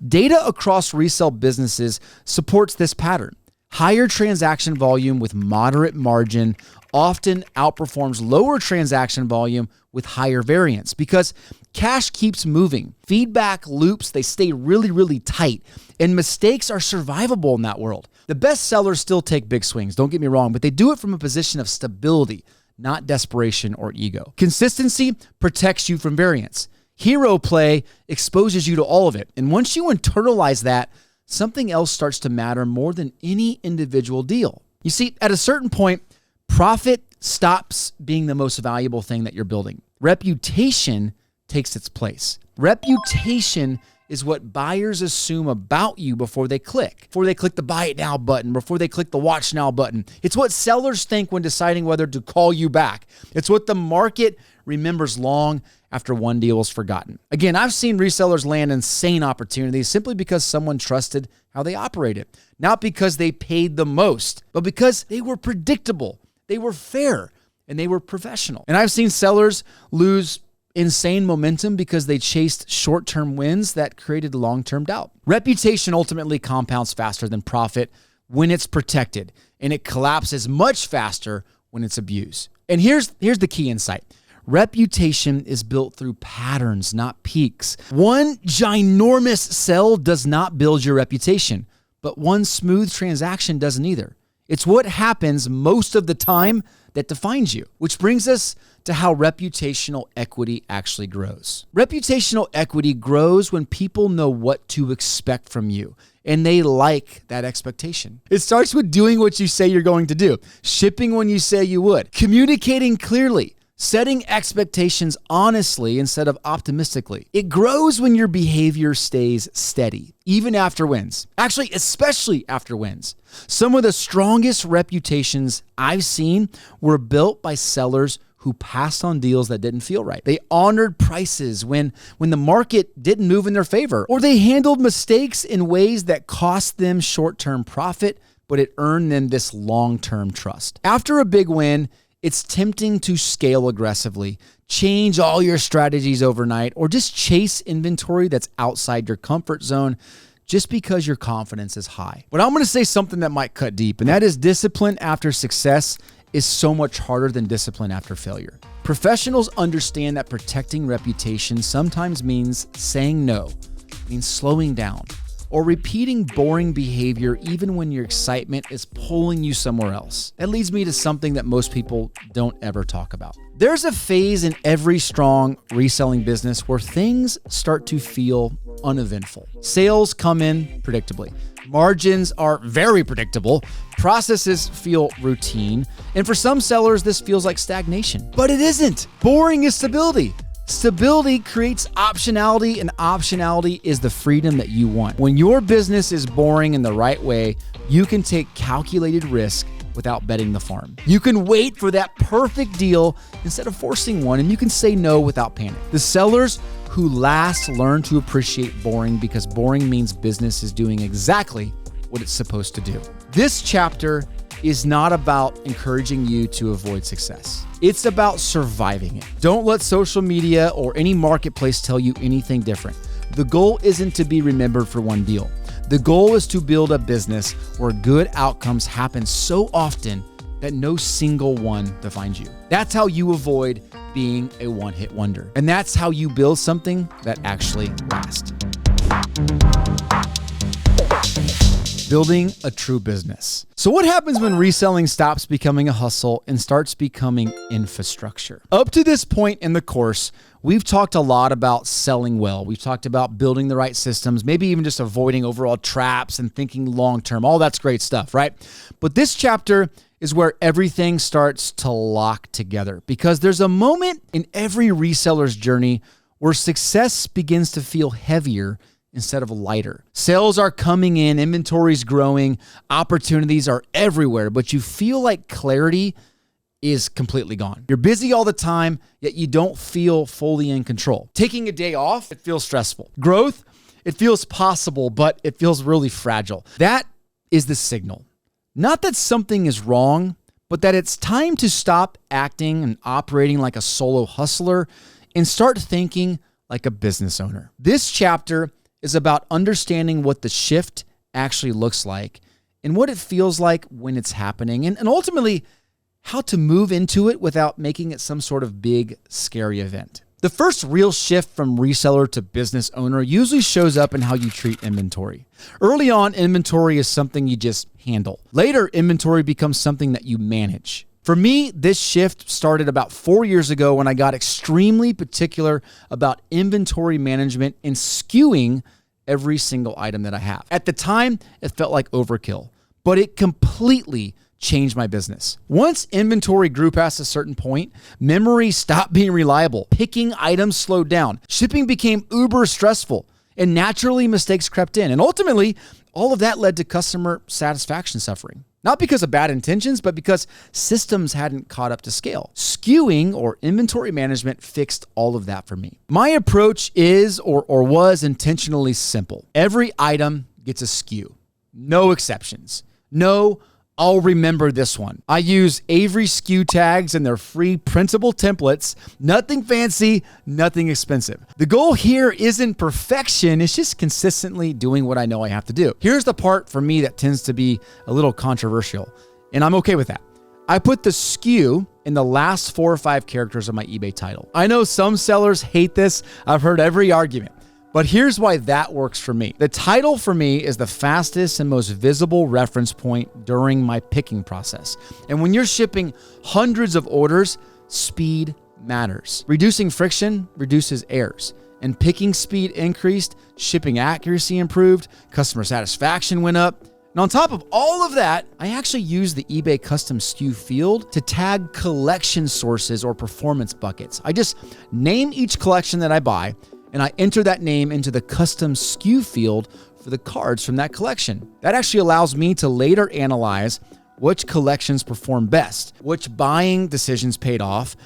Data across resale businesses supports this pattern. Higher transaction volume with moderate margin often outperforms lower transaction volume with higher variance because cash keeps moving. Feedback loops, they stay really, really tight, and mistakes are survivable in that world. The best sellers still take big swings, don't get me wrong, but they do it from a position of stability, not desperation or ego. Consistency protects you from variance. Hero play exposes you to all of it. And once you internalize that, something else starts to matter more than any individual deal. You see, at a certain point, profit stops being the most valuable thing that you're building. Reputation takes its place. Reputation is what buyers assume about you before they click the buy it now button, before they click the watch now button. It's what sellers think when deciding whether to call you back. It's what the market remembers long after one deal was forgotten. Again, I've seen resellers land insane opportunities simply because someone trusted how they operated. Not because they paid the most, but because they were predictable, they were fair, and they were professional. And I've seen sellers lose insane momentum because they chased short-term wins that created long-term doubt. Reputation ultimately compounds faster than profit when it's protected, and it collapses much faster when it's abused. And here's the key insight. Reputation is built through patterns, not peaks. One ginormous sell does not build your reputation, but one smooth transaction doesn't either. It's what happens most of the time that defines you, which brings us to how reputational equity actually grows. Reputational equity grows when people know what to expect from you, and they like that expectation. It starts with doing what you say you're going to do, shipping when you say you would, communicating clearly, setting expectations honestly instead of optimistically. It grows when your behavior stays steady, even after wins. Actually, especially after wins. Some of the strongest reputations I've seen were built by sellers who passed on deals that didn't feel right. They honored prices when the market didn't move in their favor, or they handled mistakes in ways that cost them short-term profit, but it earned them this long-term trust. After a big win, it's tempting to scale aggressively, change all your strategies overnight, or just chase inventory that's outside your comfort zone just because your confidence is high. But I'm going to say something that might cut deep, and that is discipline after success is so much harder than discipline after failure. Professionals understand that protecting reputation sometimes means saying no, means slowing down, or repeating boring behavior even when your excitement is pulling you somewhere else. That leads me to something that most people don't ever talk about. There's a phase in every strong reselling business where things start to feel uneventful. Sales come in predictably. Margins are very predictable. Processes feel routine. And for some sellers, this feels like stagnation. But it isn't. Boring is stability. Stability creates optionality, and optionality is the freedom that you want. When your business is boring in the right way, you can take calculated risk without betting the farm. You can wait for that perfect deal instead of forcing one, and you can say no without panic. The sellers who last learn to appreciate boring because boring means business is doing exactly what it's supposed to do. This chapter is not about encouraging you to avoid success. It's about surviving it. Don't let social media or any marketplace tell you anything different. The goal isn't to be remembered for one deal. The goal is to build a business where good outcomes happen so often that no single one defines you. That's how you avoid being a one-hit wonder. And that's how you build something that actually lasts. Building a true business. So what happens when reselling stops becoming a hustle and starts becoming infrastructure? Up to this point in the course, we've talked a lot about selling well. We've talked about building the right systems, maybe even just avoiding overall traps and thinking long-term. All that's great stuff, right? But this chapter is where everything starts to lock together, because there's a moment in every reseller's journey where success begins to feel heavier instead of lighter. Sales are coming in, inventory's growing, opportunities are everywhere, but you feel like clarity is completely gone. You're busy all the time, yet you don't feel fully in control. Taking a day off, it feels stressful. Growth, it feels possible, but it feels really fragile. That is the signal. Not that something is wrong, but that it's time to stop acting and operating like a solo hustler and start thinking like a business owner. This chapter is about understanding what the shift actually looks like and what it feels like when it's happening, and ultimately how to move into it without making it some sort of big, scary event. The first real shift from reseller to business owner usually shows up in how you treat inventory. Early on, inventory is something you just handle. Later, inventory becomes something that you manage. For me, this shift started about 4 years ago when I got extremely particular about inventory management and skewing every single item that I have. At the time, it felt like overkill, but it completely changed my business. Once inventory grew past a certain point, memory stopped being reliable. Picking items slowed down. Shipping became uber stressful, and naturally mistakes crept in. And ultimately, all of that led to customer satisfaction suffering. Not because of bad intentions, but because systems hadn't caught up to scale. Skewing or inventory management fixed all of that for me. My approach is or was intentionally simple. Every item gets a skew. No exceptions. No, I'll remember this one. I use Avery SKU tags and their free printable templates. Nothing fancy, nothing expensive. The goal here isn't perfection. It's just consistently doing what I know I have to do. Here's the part for me that tends to be a little controversial, and I'm okay with that. I put the SKU in the last 4 or 5 characters of my eBay title. I know some sellers hate this. I've heard every argument. But here's why that works for me. The title for me is the fastest and most visible reference point during my picking process. And when you're shipping hundreds of orders, speed matters. Reducing friction reduces errors. And picking speed increased, shipping accuracy improved, customer satisfaction went up. And on top of all of that, I actually use the eBay custom SKU field to tag collection sources or performance buckets. I just name each collection that I buy, and I enter that name into the custom SKU field for the cards from that collection. That actually allows me to later analyze which collections perform best, which buying decisions paid off,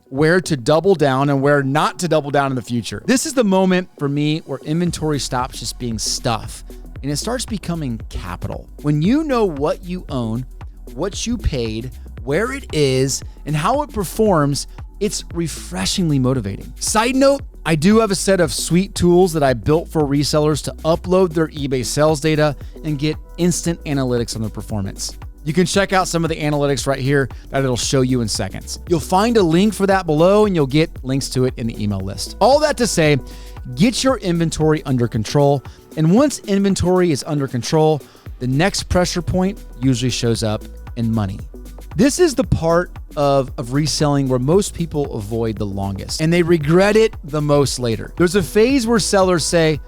where to double down and where not to double down in the future. This is the moment for me where inventory stops just being stuff and it starts becoming capital. When you know what you own, what you paid, where it is, and how it performs, it's refreshingly motivating. Side note, I do have a set of sweet tools that I built for resellers to upload their eBay sales data and get instant analytics on their performance. You can check out some of the analytics right here that it'll show you in seconds. You'll find a link for that below and you'll get links to it in the email list. All that to say, get your inventory under control. And once inventory is under control, the next pressure point usually shows up in money. This is the part of reselling where most people avoid the longest, and they regret it the most later. There's a phase where sellers say,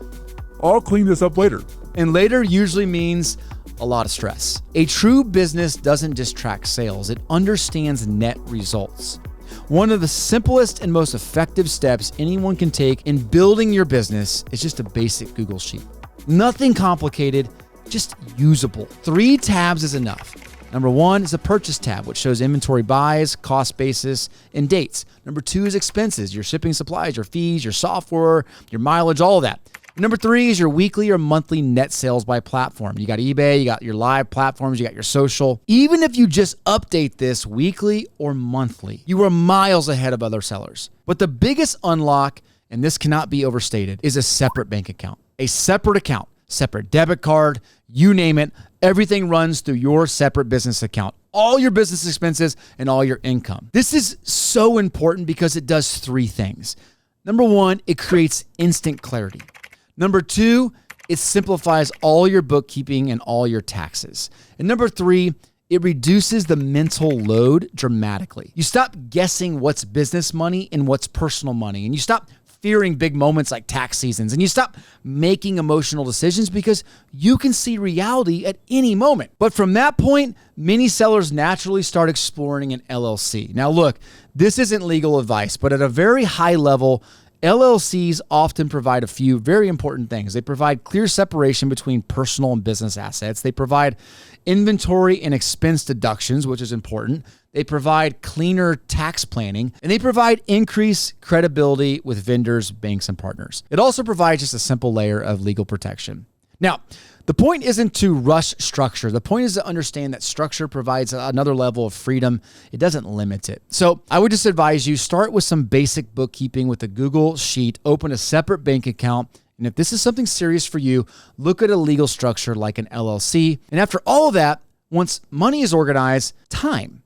"I'll clean this up later." And later usually means a lot of stress. A true business doesn't just track sales, it understands net results. One of the simplest and most effective steps anyone can take in building your business is just a basic Google sheet. Nothing complicated, just usable. 3 tabs is enough. Number 1 is a purchase tab, which shows inventory buys, cost basis, and dates. Number 2 is expenses, your shipping supplies, your fees, your software, your mileage, all of that. And number 3 is your weekly or monthly net sales by platform. You got eBay, you got your live platforms, you got your social. Even if you just update this weekly or monthly, you are miles ahead of other sellers. But the biggest unlock, and this cannot be overstated, is a separate bank account. A separate account, separate debit card, you name it. Everything runs through your separate business account, all your business expenses and all your income. This is so important because it does 3 things. Number 1, it creates instant clarity. Number 2, it simplifies all your bookkeeping and all your taxes. And number 3, it reduces the mental load dramatically. You stop guessing what's business money and what's personal money, and you stop fearing big moments like tax seasons, and you stop making emotional decisions because you can see reality at any moment. But from that point, many sellers naturally start exploring an LLC. Now look, this isn't legal advice, but at a very high level, LLCs often provide a few very important things. They provide clear separation between personal and business assets. They provide inventory and expense deductions, which is important. They provide cleaner tax planning, and they provide increased credibility with vendors, banks, and partners. It also provides just a simple layer of legal protection. Now, the point isn't to rush structure. The point is to understand that structure provides another level of freedom. It doesn't limit it. So I would just advise you start with some basic bookkeeping with a Google Sheet, open a separate bank account. And if this is something serious for you, look at a legal structure like an LLC. And after all of that, once money is organized, time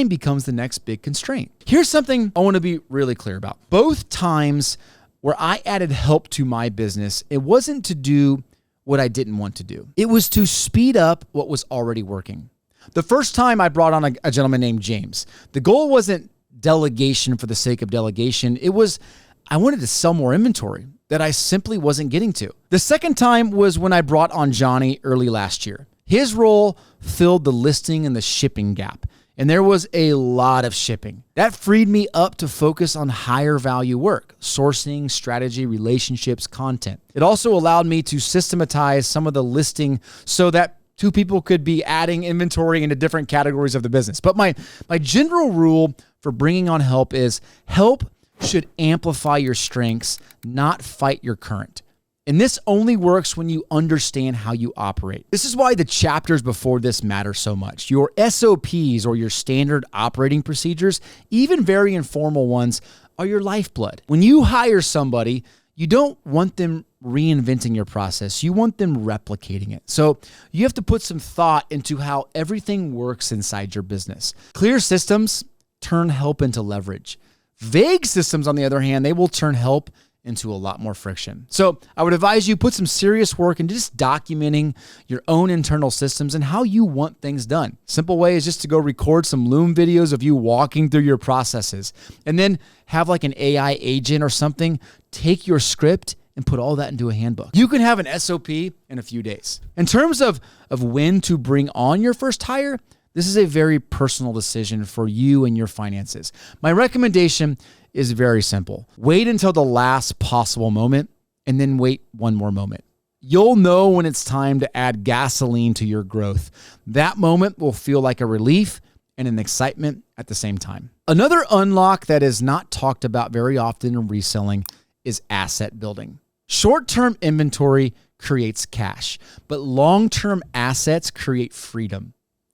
becomes the next big constraint. Here's something I want to be really clear about. Both times where I added help to my business, it wasn't to do what I didn't want to do. It was to speed up what was already working. The first time I brought on a gentleman named James, the goal wasn't delegation for the sake of delegation. It was, I wanted to sell more inventory that I simply wasn't getting to. The second time was when I brought on Johnny early last year. His role filled the listing and the shipping gap. And there was a lot of shipping. That freed me up to focus on higher value work, sourcing, strategy, relationships, content. It also allowed me to systematize some of the listing so that Two people could be adding inventory into different categories of the business. But my general rule for bringing on help is help should amplify your strengths, not fight your current. And this only works when you understand how you operate. This is why the chapters before this matter so much. Your SOPs, or your standard operating procedures, even very informal ones, are your lifeblood. When you hire somebody, you don't want them reinventing your process. You want them replicating it. So you have to put some thought into how everything works inside your business. Clear systems turn help into leverage. Vague systems, on the other hand, they will turn help into a lot more friction. So I would advise you put some serious work into just documenting your own internal systems and how you want things done. Simple way is just to go record some Loom videos of you walking through your processes, and then have like an AI agent or something take your script and put all that into a handbook. You can have an SOP in a few days. In terms of when to bring on your first hire, this is a very personal decision for you and your finances. My recommendation is very simple. Wait until the last possible moment, and then wait one more moment. You'll know when it's time to add gasoline to your growth. That moment will feel like a relief and an excitement at the same time. Another unlock that is not talked about very often in reselling is asset building. Short-term inventory creates cash, but long-term assets create freedom.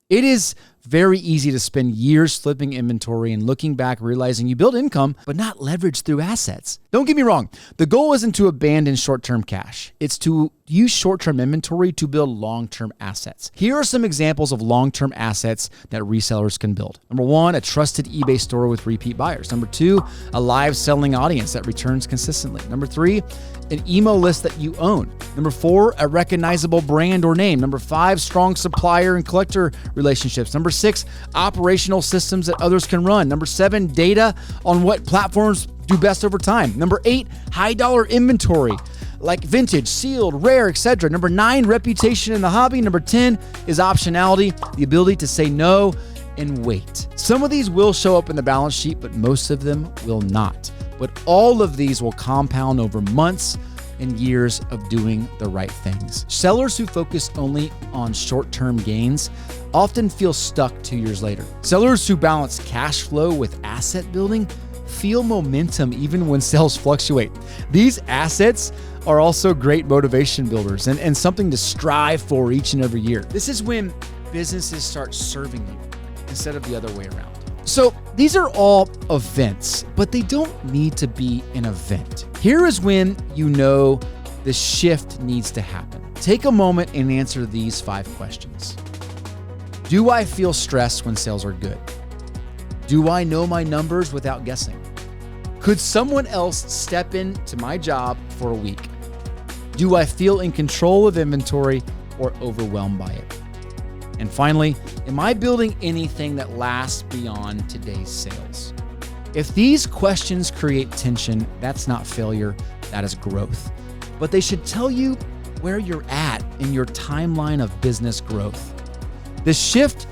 It is very easy to spend years flipping inventory and looking back realizing you build income, but not leverage through assets. Don't get me wrong. The goal isn't to abandon short-term cash. It's to use short-term inventory to build long-term assets. Here are some examples of long-term assets that resellers can build. Number one, a trusted eBay store with repeat buyers. Number two, a live selling audience that returns consistently. Number three, an email list that you own. Number four, a recognizable brand or name. Number five, strong supplier and collector relationships. Number six, operational systems that others can run. Number seven, data on what platforms do best over time. Number eight, high dollar inventory like vintage, sealed, rare, etc. Number nine, reputation in the hobby. Number 10 is optionality, the ability to say no and wait. Some of these will show up in the balance sheet, but most of them will not. But all of these will compound over months and years of doing the right things. Sellers who focus only on short-term gains often feel stuck 2 years later. Sellers who balance cash flow with asset building feel momentum even when sales fluctuate. These assets are also great motivation builders and something to strive for each and every year. This is when businesses start serving you instead of the other way around. So these are all events, but they don't need to be an event. Here is when you know the shift needs to happen. Take a moment and answer these 5 questions. Do I feel stressed when sales are good? Do I know my numbers without guessing? Could someone else step into my job for a week? Do I feel in control of inventory or overwhelmed by it? And finally, am I building anything that lasts beyond today's sales? If these questions create tension, that's not failure, that is growth. But they should tell you where you're at in your timeline of business growth. The shift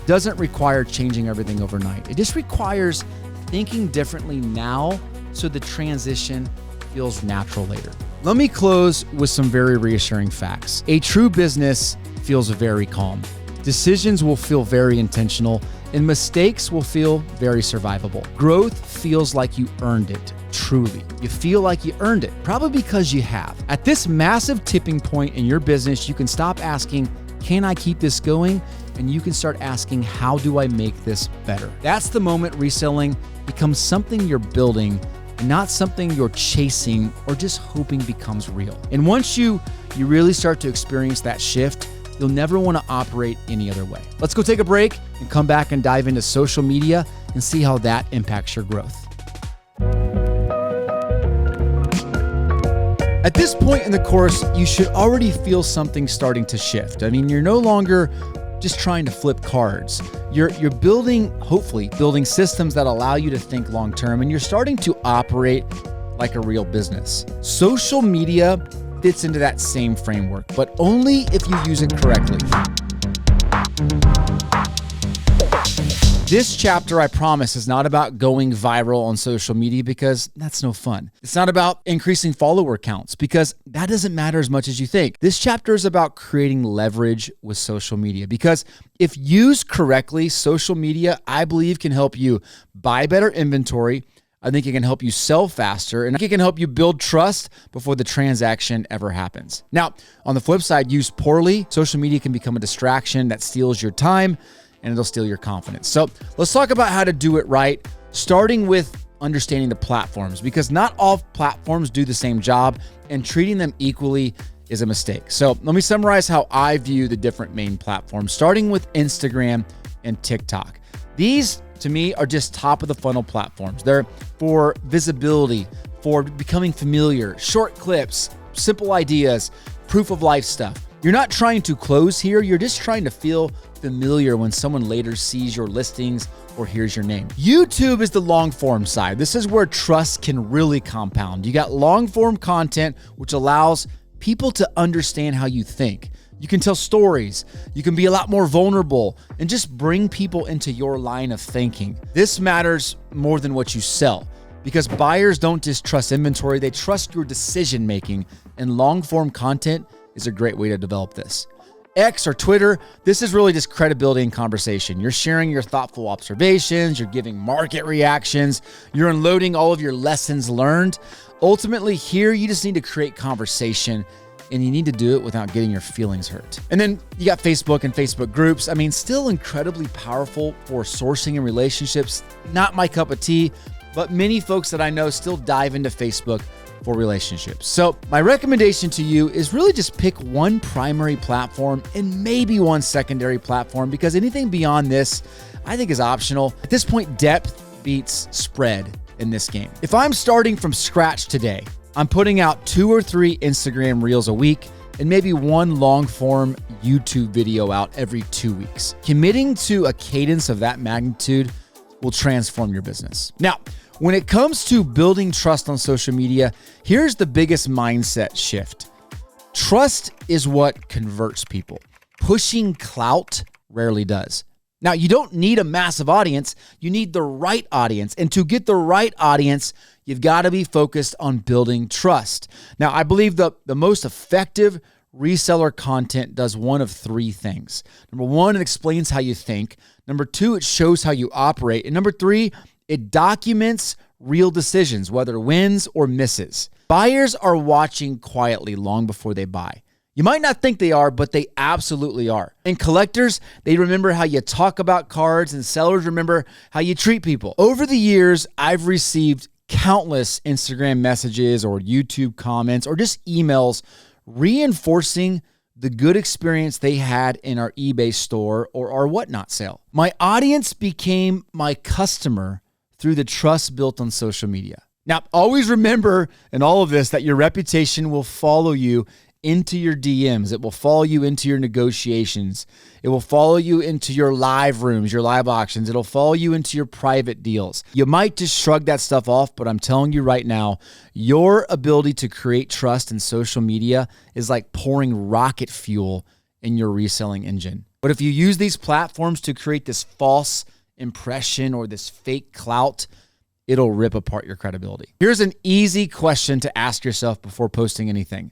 doesn't require changing everything overnight. It just requires thinking differently now so the transition feels natural later. Let me close with some very reassuring facts. A true business feels very calm. Decisions will feel very intentional, and mistakes will feel very survivable. Growth feels like you earned it, truly. You feel like you earned it, probably because you have. At this massive tipping point in your business, you can stop asking, can I keep this going? And you can start asking, how do I make this better? That's the moment reselling becomes something you're building and not something you're chasing or just hoping becomes real. And once you really start to experience that shift, you'll never want to operate any other way. Let's go take a break and come back and dive into social media and see how that impacts your growth. At this point in the course, you should already feel something starting to shift. I mean, you're no longer just trying to flip cards. You're building, hopefully, building systems that allow you to think long-term, and you're starting to operate like a real business. Social media fits into that same framework, but only if you use it correctly. This chapter, I promise, is not about going viral on social media because that's no fun. It's not about increasing follower counts because that doesn't matter as much as you think. This chapter is about creating leverage with social media because if used correctly, social media, I believe, can help you buy better inventory. I think it can help you sell faster, and it can help you build trust before the transaction ever happens. Now, on the flip side, used poorly, social media can become a distraction that steals your time and it'll steal your confidence. So let's talk about how to do it right, starting with understanding the platforms, because not all platforms do the same job, and treating them equally is a mistake. So let me summarize how I view the different main platforms, starting with Instagram and TikTok. These, to me, are just top of the funnel platforms. They're for visibility, for becoming familiar, short clips, simple ideas, proof of life stuff. You're not trying to close here. You're just trying to feel familiar when someone later sees your listings or hears your name. YouTube is the long form side. This is where trust can really compound. You got long form content, which allows people to understand how you think. You can tell stories. You can be a lot more vulnerable and just bring people into your line of thinking. This matters more than what you sell because buyers don't just trust inventory. They trust your decision making, and long form content is a great way to develop this. X or Twitter, this is really just credibility and conversation. You're sharing your thoughtful observations, you're giving market reactions, you're unloading all of your lessons learned. Ultimately, here you just need to create conversation, and you need to do it without getting your feelings hurt. And then you got Facebook and Facebook groups. I mean, still incredibly powerful for sourcing and relationships. Not my cup of tea, but many folks that I know still dive into Facebook for relationships. So my recommendation to you is really just pick one primary platform and maybe one secondary platform, because anything beyond this, I think, is optional. At this point, depth beats spread in this game. If I'm starting from scratch today, I'm putting out 2 or 3 Instagram reels a week and maybe one long form YouTube video out every 2 weeks. Committing to a cadence of that magnitude will transform your business. Now, when it comes to building trust on social media, here's the biggest mindset shift. Trust is what converts people. Pushing clout rarely does. Now, you don't need a massive audience. You need the right audience. And to get the right audience, you've got to be focused on building trust. Now, I believe the most effective reseller content does one of 3 things. Number 1, it explains how you think. Number 2, it shows how you operate. And number 3, it documents real decisions, whether wins or misses. Buyers are watching quietly long before they buy. You might not think they are, but they absolutely are. And collectors, they remember how you talk about cards, and sellers remember how you treat people. Over the years, I've received countless Instagram messages or YouTube comments or just emails reinforcing the good experience they had in our eBay store or our whatnot sale. My audience became my customer through the trust built on social media. Now, always remember in all of this that your reputation will follow you into your DMs. It will follow you into your negotiations. It will follow you into your live rooms, your live auctions. It'll follow you into your private deals. You might just shrug that stuff off, but I'm telling you right now, your ability to create trust in social media is like pouring rocket fuel in your reselling engine. But if you use these platforms to create this false impression or this fake clout, it'll rip apart your credibility. Here's an easy question to ask yourself before posting anything.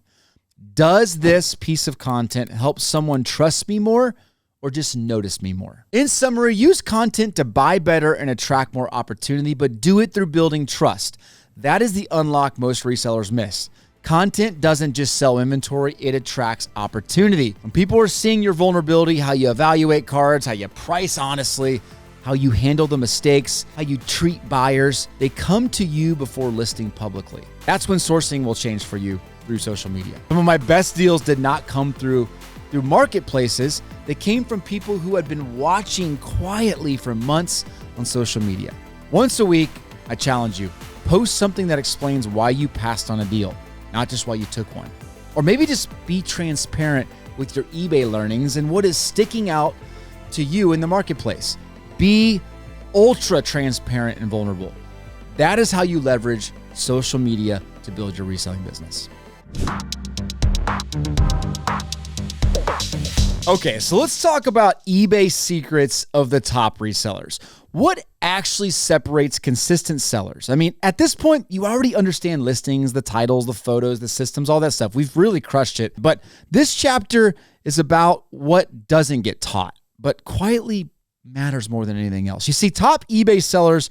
Does this piece of content help someone trust me more or just notice me more? In summary, use content to buy better and attract more opportunity, but do it through building trust. That is the unlock most resellers miss. Content doesn't just sell inventory, it attracts opportunity. When people are seeing your vulnerability, how you evaluate cards, how you price honestly, how you handle the mistakes, how you treat buyers, they come to you before listing publicly. That's when sourcing will change for you through social media. Some of my best deals did not come through marketplaces. They came from people who had been watching quietly for months on social media. Once a week, I challenge you, post something that explains why you passed on a deal, not just why you took one. Or maybe just be transparent with your eBay learnings and what is sticking out to you in the marketplace. Be ultra transparent and vulnerable. That is how you leverage social media to build your reselling business. Okay, so let's talk about eBay secrets of the top resellers. What actually separates consistent sellers? I mean, at this point, you already understand listings, the titles, the photos, the systems, all that stuff. We've really crushed it. But this chapter is about what doesn't get taught, but quietly matters more than anything else. You see, top eBay sellers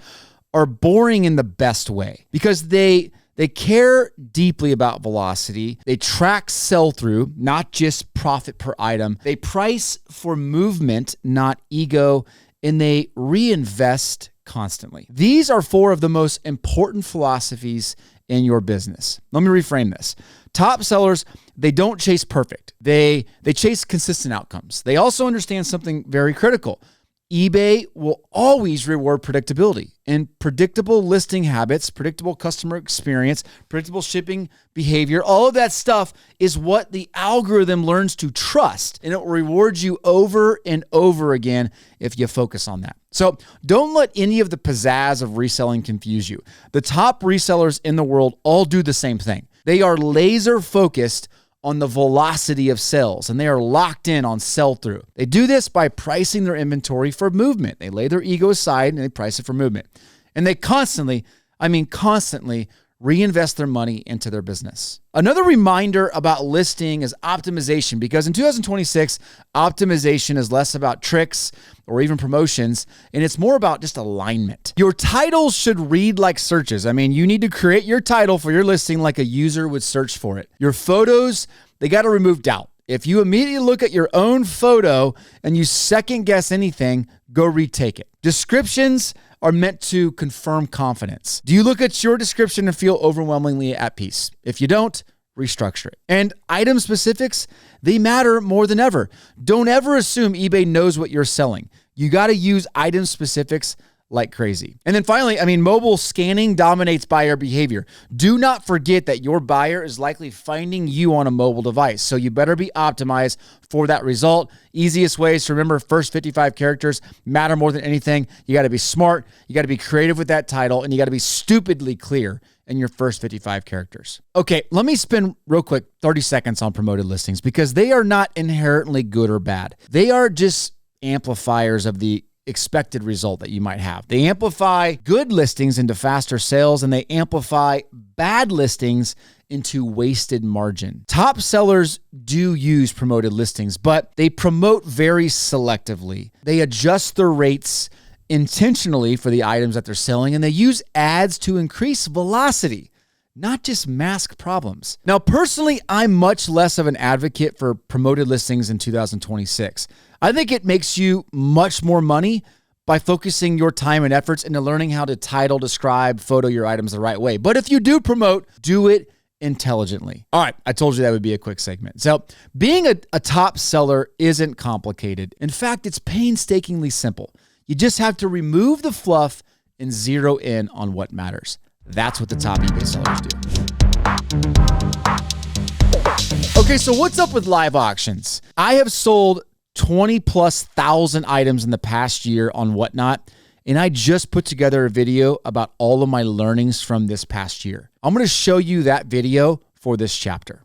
are boring in the best way because they care deeply about velocity. They track sell-through, not just profit per item. They price for movement, not ego, and they reinvest constantly. These are four of the most important philosophies in your business. Let me reframe this. Top sellers, they don't chase perfect. They chase consistent outcomes. They also understand something very critical. eBay will always reward predictability, and predictable listing habits, predictable customer experience, predictable shipping behavior, all of that stuff is what the algorithm learns to trust, and it will reward you over and over again if you focus on that. So don't let any of the pizzazz of reselling confuse you. The top resellers in the world all do the same thing. They are laser focused on the velocity of sales, and they are locked in on sell-through. They do this by pricing their inventory for movement. They lay their ego aside and they price it for movement. And they constantly reinvest their money into their business. Another reminder about listing is optimization, because in 2026, optimization is less about tricks or even promotions, and it's more about just alignment. Your titles should read like searches. I mean, you need to create your title for your listing like a user would search for it. Your photos, they got to remove doubt. If you immediately look at your own photo and you second guess anything, go retake it. Descriptions are meant to confirm confidence. Do you look at your description and feel overwhelmingly at peace? If you don't, restructure it. And item specifics, they matter more than ever. Don't ever assume eBay knows what you're selling. You got to use item specifics like crazy. And then finally, mobile scanning dominates buyer behavior. Do not forget that your buyer is likely finding you on a mobile device, so you better be optimized for that result. Easiest ways to remember: first 55 characters matter more than anything. You got to be smart, you got to be creative with that title, and you got to be stupidly clear in your first 55 characters. Okay, let me spend real quick 30 seconds on promoted listings, because they are not inherently good or bad. They are just amplifiers of the expected result that you might have. They amplify good listings into faster sales, and they amplify bad listings into wasted margin. Top sellers do use promoted listings, but they promote very selectively. They adjust their rates intentionally for the items that they're selling, and they use ads to increase velocity, not just mask problems. Now, personally, I'm much less of an advocate for promoted listings in 2026. I think it makes you much more money by focusing your time and efforts into learning how to title, describe, photo your items the right way. But if you do promote, do it intelligently. All right, I told you that would be a quick segment. So being a top seller isn't complicated. In fact, it's painstakingly simple. You just have to remove the fluff and zero in on what matters. That's what the top eBay sellers do. Okay, so what's up with live auctions? I have sold 20,000+ items in the past year on Whatnot, and I just put together a video about all of my learnings from this past year. I'm going to show you that video for this chapter.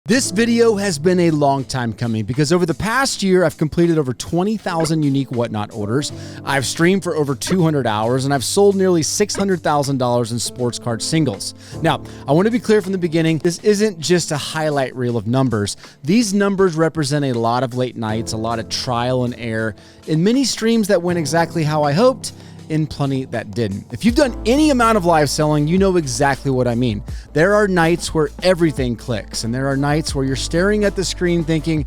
This video has been a long time coming, because over the past year, I've completed over 20,000 unique Whatnot orders. I've streamed for over 200 hours, and I've sold nearly $600,000 in sports card singles. Now, I want to be clear from the beginning, this isn't just a highlight reel of numbers. These numbers represent a lot of late nights, a lot of trial and error, and many streams that went exactly how I hoped, and plenty that didn't. If you've done any amount of live selling, you know exactly what I mean. There are nights where everything clicks, and there are nights where you're staring at the screen thinking,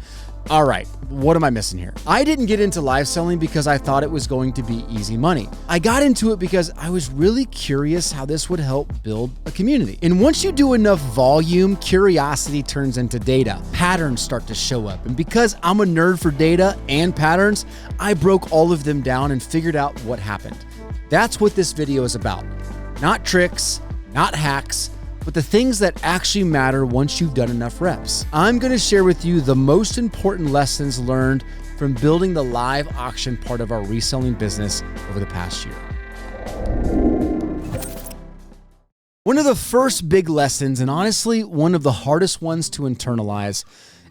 all right, what am I missing here? I didn't get into live selling because I thought it was going to be easy money. I got into it because I was really curious how this would help build a community. And once you do enough volume, curiosity turns into data. Patterns start to show up. And because I'm a nerd for data and patterns, I broke all of them down and figured out what happened. That's what this video is about. Not tricks, not hacks, but the things that actually matter once you've done enough reps. I'm going to share with you the most important lessons learned from building the live auction part of our reselling business over the past year. One of the first big lessons, and honestly, one of the hardest ones to internalize,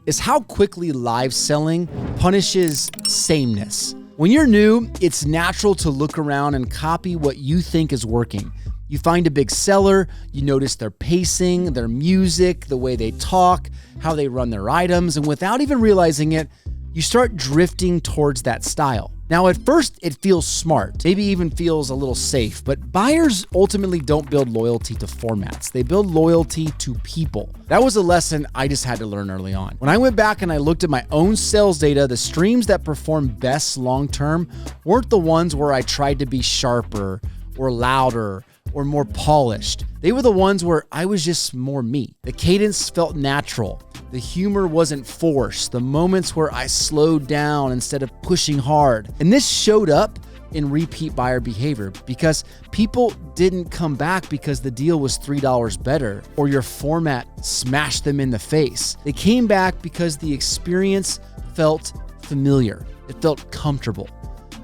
is how quickly live selling punishes sameness. When you're new, it's natural to look around and copy what you think is working. You find a big seller, you notice their pacing, their music, the way they talk, how they run their items, and without even realizing it, you start drifting towards that style. Now, at first, it feels smart, maybe even feels a little safe, but buyers ultimately don't build loyalty to formats. They build loyalty to people. That was a lesson I just had to learn early on. When I went back and I looked at my own sales data, the streams that performed best long-term weren't the ones where I tried to be sharper or louder or more polished. They were the ones where I was just more me. The cadence felt natural. The humor wasn't forced. The moments where I slowed down instead of pushing hard. And this showed up in repeat buyer behavior because people didn't come back because the deal was $3 better or your format smashed them in the face. They came back because the experience felt familiar. It felt comfortable.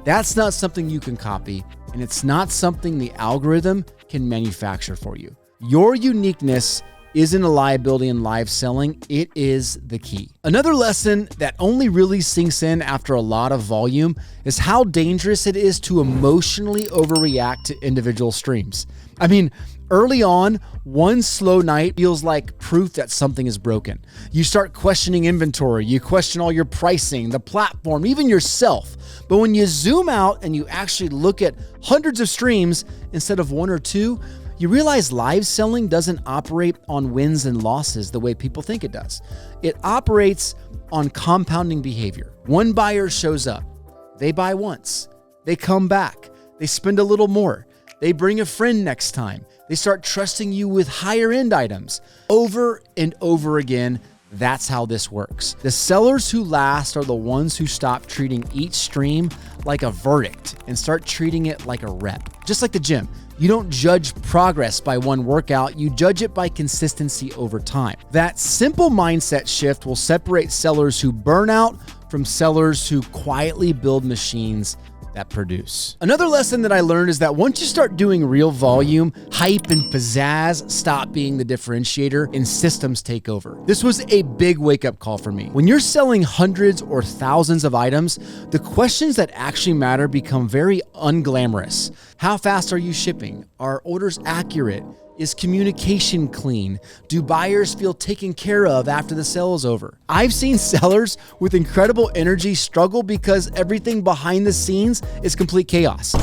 That's not something you can copy, and it's not something the algorithm can manufacture for you. Your uniqueness isn't a liability in live selling, it is the key. Another lesson that only really sinks in after a lot of volume is how dangerous it is to emotionally overreact to individual streams. I mean, early on, one slow night feels like proof that something is broken. You start questioning inventory, you question all your pricing, the platform, even yourself. But when you zoom out and you actually look at hundreds of streams instead of one or two, you realize live selling doesn't operate on wins and losses the way people think it does. It operates on compounding behavior. One buyer shows up, they buy once, they come back, they spend a little more, they bring a friend next time, they start trusting you with higher end items. Over and over again, that's how this works. The sellers who last are the ones who stop treating each stream like a verdict and start treating it like a rep. Just like the gym. You don't judge progress by one workout, you judge it by consistency over time. That simple mindset shift will separate sellers who burn out from sellers who quietly build machines that produce. Another lesson that I learned is that once you start doing real volume, hype and pizzazz stop being the differentiator and systems take over. This was a big wake-up call for me. When you're selling hundreds or thousands of items, the questions that actually matter become very unglamorous. How fast are you shipping? Are orders accurate? Is communication clean? Do buyers feel taken care of after the sale is over? I've seen sellers with incredible energy struggle because everything behind the scenes is complete chaos.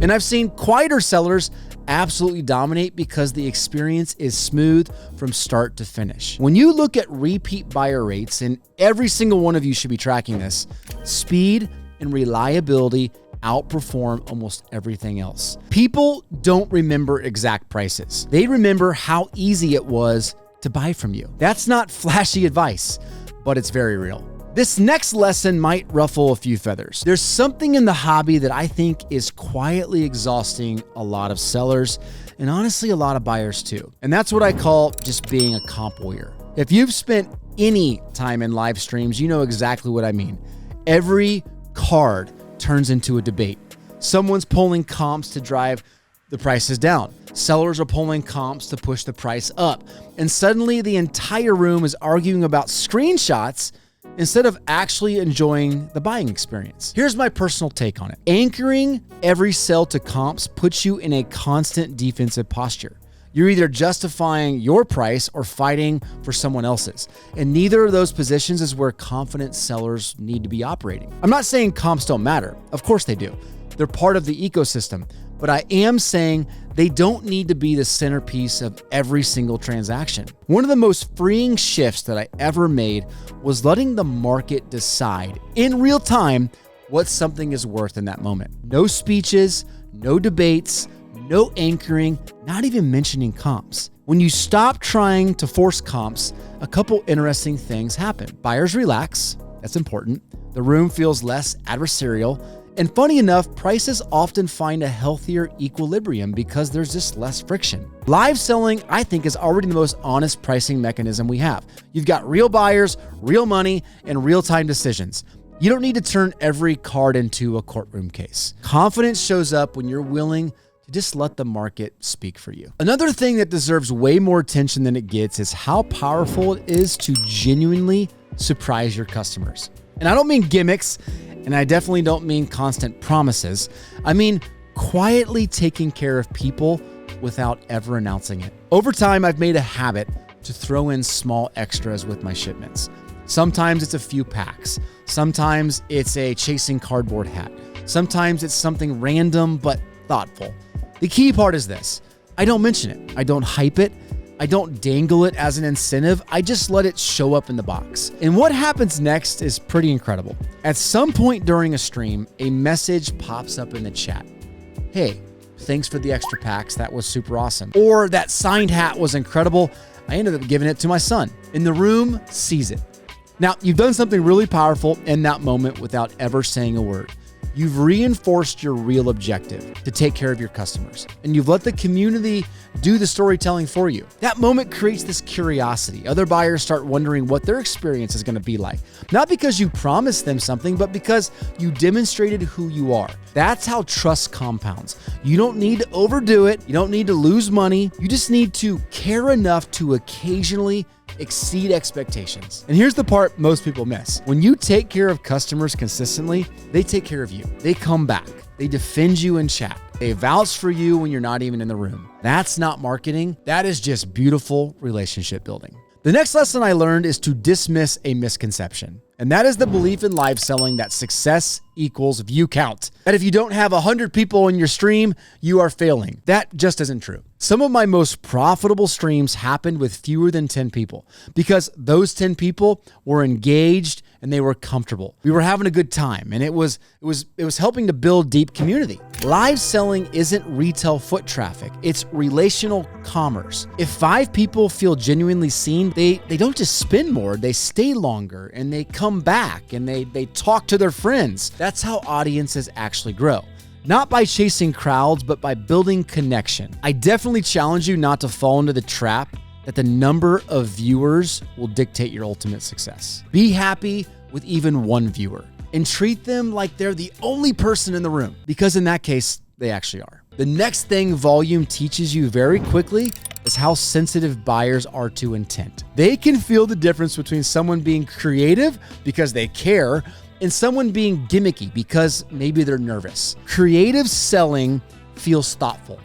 And I've seen quieter sellers absolutely dominate because the experience is smooth from start to finish. When you look at repeat buyer rates, and every single one of you should be tracking this, speed and reliability outperform almost everything else. People don't remember exact prices. They remember how easy it was to buy from you. That's not flashy advice, but it's very real. This next lesson might ruffle a few feathers. There's something in the hobby that I think is quietly exhausting a lot of sellers, and honestly, a lot of buyers too. And that's what I call just being a comp warrior. If you've spent any time in live streams, you know exactly what I mean. Every card turns into a debate. Someone's pulling comps to drive the prices down. Sellers are pulling comps to push the price up. And suddenly the entire room is arguing about screenshots instead of actually enjoying the buying experience. Here's my personal take on it. Anchoring every sell to comps puts you in a constant defensive posture. You're either justifying your price or fighting for someone else's. And neither of those positions is where confident sellers need to be operating. I'm not saying comps don't matter. Of course they do. They're part of the ecosystem. But I am saying they don't need to be the centerpiece of every single transaction. One of the most freeing shifts that I ever made was letting the market decide in real time what something is worth in that moment. No speeches, no debates, no anchoring, not even mentioning comps. When you stop trying to force comps, a couple interesting things happen. Buyers relax, that's important. The room feels less adversarial. And funny enough, prices often find a healthier equilibrium because there's just less friction. Live selling, I think, is already the most honest pricing mechanism we have. You've got real buyers, real money, and real-time decisions. You don't need to turn every card into a courtroom case. Confidence shows up when you're willing to just let the market speak for you. Another thing that deserves way more attention than it gets is how powerful it is to genuinely surprise your customers. And I don't mean gimmicks, and I definitely don't mean constant promises. I mean quietly taking care of people without ever announcing it. Over time, I've made a habit to throw in small extras with my shipments. Sometimes it's a few packs. Sometimes it's a chasing cardboard hat. Sometimes it's something random but thoughtful. The key part is this: I don't mention it. I don't hype it. I don't dangle it as an incentive. I just let it show up in the box. And what happens next is pretty incredible. At some point during a stream, a message pops up in the chat. Hey, thanks for the extra packs. That was super awesome. Or that signed hat was incredible. I ended up giving it to my son. And the room sees it. Now, you've done something really powerful in that moment without ever saying a word. You've reinforced your real objective to take care of your customers, and you've let the community do the storytelling for you. That moment creates this curiosity. Other buyers start wondering what their experience is going to be like. Not because you promised them something, but because you demonstrated who you are. That's how trust compounds. You don't need to overdo it. You don't need to lose money. You just need to care enough to occasionally exceed expectations. And here's the part most people miss. When you take care of customers consistently, they take care of you. They come back. They defend you in chat. They vouch for you when you're not even in the room. That's not marketing. That is just beautiful relationship building. The next lesson I learned is to dismiss a misconception. And that is the belief in live selling that success equals view count. That if you don't have 100 people in your stream, you are failing. That just isn't true. Some of my most profitable streams happened with fewer than 10 people because those 10 people were engaged and they were comfortable. We were having a good time, and it was helping to build deep community. Live selling isn't retail foot traffic. It's relational commerce. If 5 people feel genuinely seen, they don't just spend more, they stay longer, and they come back, and they talk to their friends. That's how audiences actually grow. Not by chasing crowds, but by building connection. I definitely challenge you not to fall into the trap that the number of viewers will dictate your ultimate success. Be happy with even one viewer and treat them like they're the only person in the room, because in that case, they actually are. The next thing volume teaches you very quickly is how sensitive buyers are to intent. They can feel the difference between someone being creative because they care and someone being gimmicky because maybe they're nervous. Creative selling feels thoughtful.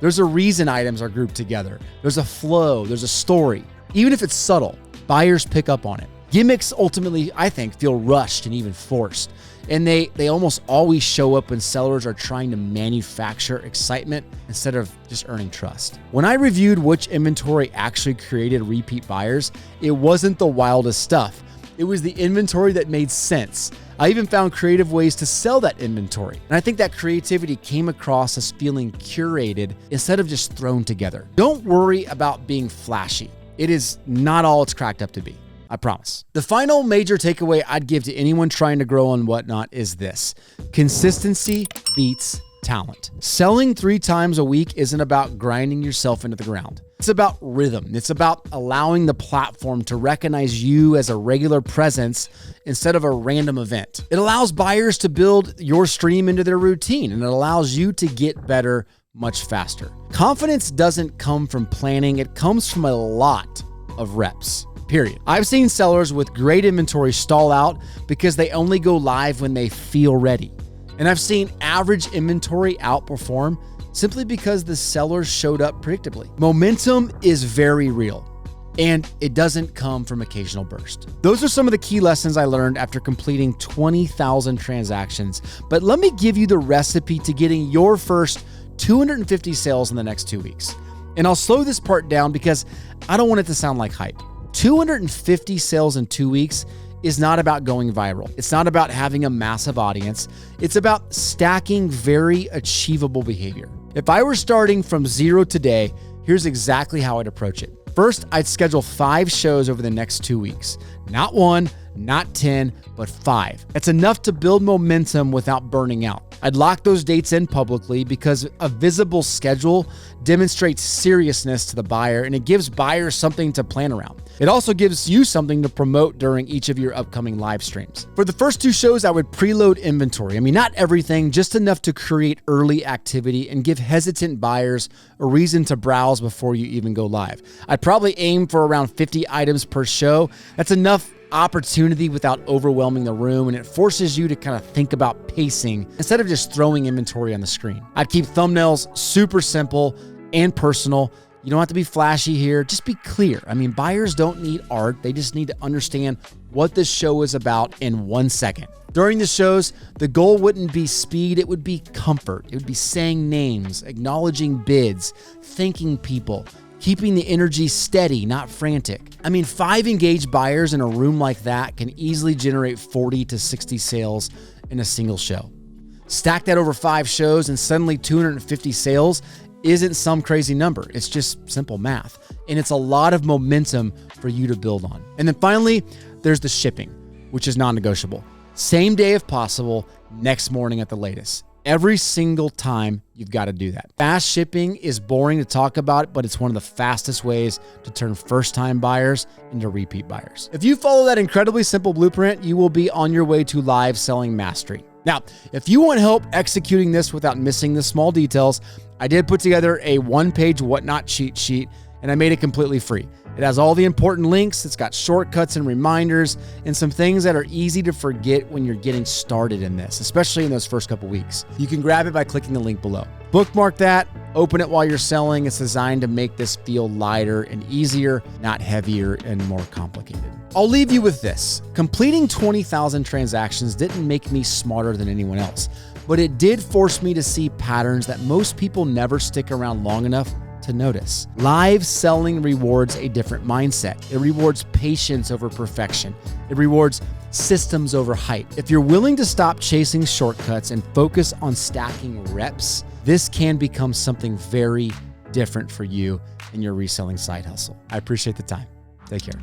There's a reason items are grouped together. There's a flow, there's a story. Even if it's subtle, buyers pick up on it. Gimmicks ultimately, I think, feel rushed and even forced. And they almost always show up when sellers are trying to manufacture excitement instead of just earning trust. When I reviewed which inventory actually created repeat buyers, it wasn't the wildest stuff. It was the inventory that made sense. I even found creative ways to sell that inventory. And I think that creativity came across as feeling curated instead of just thrown together. Don't worry about being flashy. It is not all it's cracked up to be. I promise. The final major takeaway I'd give to anyone trying to grow on Whatnot is this: consistency beats talent. Selling 3 times a week isn't about grinding yourself into the ground. It's about rhythm. It's about allowing the platform to recognize you as a regular presence instead of a random event. It allows buyers to build your stream into their routine, and it allows you to get better much faster. Confidence doesn't come from planning. It comes from a lot of reps. Period. I've seen sellers with great inventory stall out because they only go live when they feel ready. And I've seen average inventory outperform simply because the sellers showed up predictably. Momentum is very real, and it doesn't come from occasional burst. Those are some of the key lessons I learned after completing 20,000 transactions. But let me give you the recipe to getting your first 250 sales in the next 2 weeks. And I'll slow this part down because I don't want it to sound like hype. 250 sales in 2 weeks is not about going viral. It's not about having a massive audience. It's about stacking very achievable behavior. If I were starting from zero today, here's exactly how I'd approach it. First, I'd schedule 5 shows over the next 2 weeks. Not 1, not 10, but 5. That's enough to build momentum without burning out. I'd lock those dates in publicly because a visible schedule demonstrates seriousness to the buyer, and it gives buyers something to plan around. It also gives you something to promote during each of your upcoming live streams. For the first 2 shows, I would preload inventory. I mean, not everything, just enough to create early activity and give hesitant buyers a reason to browse before you even go live. I'd probably aim for around 50 items per show. That's enough opportunity without overwhelming the room, and it forces you to kind of think about pacing instead of just throwing inventory on the screen. I'd keep thumbnails super simple and personal. You don't have to be flashy here. Just be clear. I mean, buyers don't need art. They just need to understand what this show is about in 1 second. During the shows, the goal wouldn't be speed. It would be comfort. It would be saying names, acknowledging bids, thanking people, keeping the energy steady, not frantic. I mean, 5 engaged buyers in a room like that can easily generate 40 to 60 sales in a single show. Stack that over 5 shows and suddenly 250 sales isn't some crazy number. It's just simple math. And it's a lot of momentum for you to build on. And then finally, there's the shipping, which is non-negotiable. Same day if possible, next morning at the latest. Every single time you've got to do that. Fast shipping is boring to talk about, but it's one of the fastest ways to turn first-time buyers into repeat buyers. If you follow that incredibly simple blueprint, you will be on your way to live selling mastery. Now, if you want help executing this without missing the small details, I did put together a 1-page whatnot cheat sheet, and I made it completely free. It has all the important links. It's got shortcuts and reminders and some things that are easy to forget when you're getting started in this, especially in those first couple weeks. You can grab it by clicking the link below. Bookmark that, open it while you're selling. It's designed to make this feel lighter and easier, not heavier and more complicated. I'll leave you with this. Completing 20,000 transactions didn't make me smarter than anyone else, but it did force me to see patterns that most people never stick around long enough to notice. Live selling rewards a different mindset. It rewards patience over perfection. It rewards systems over hype. If you're willing to stop chasing shortcuts and focus on stacking reps, this can become something very different for you in your reselling side hustle. I appreciate the time. Take care.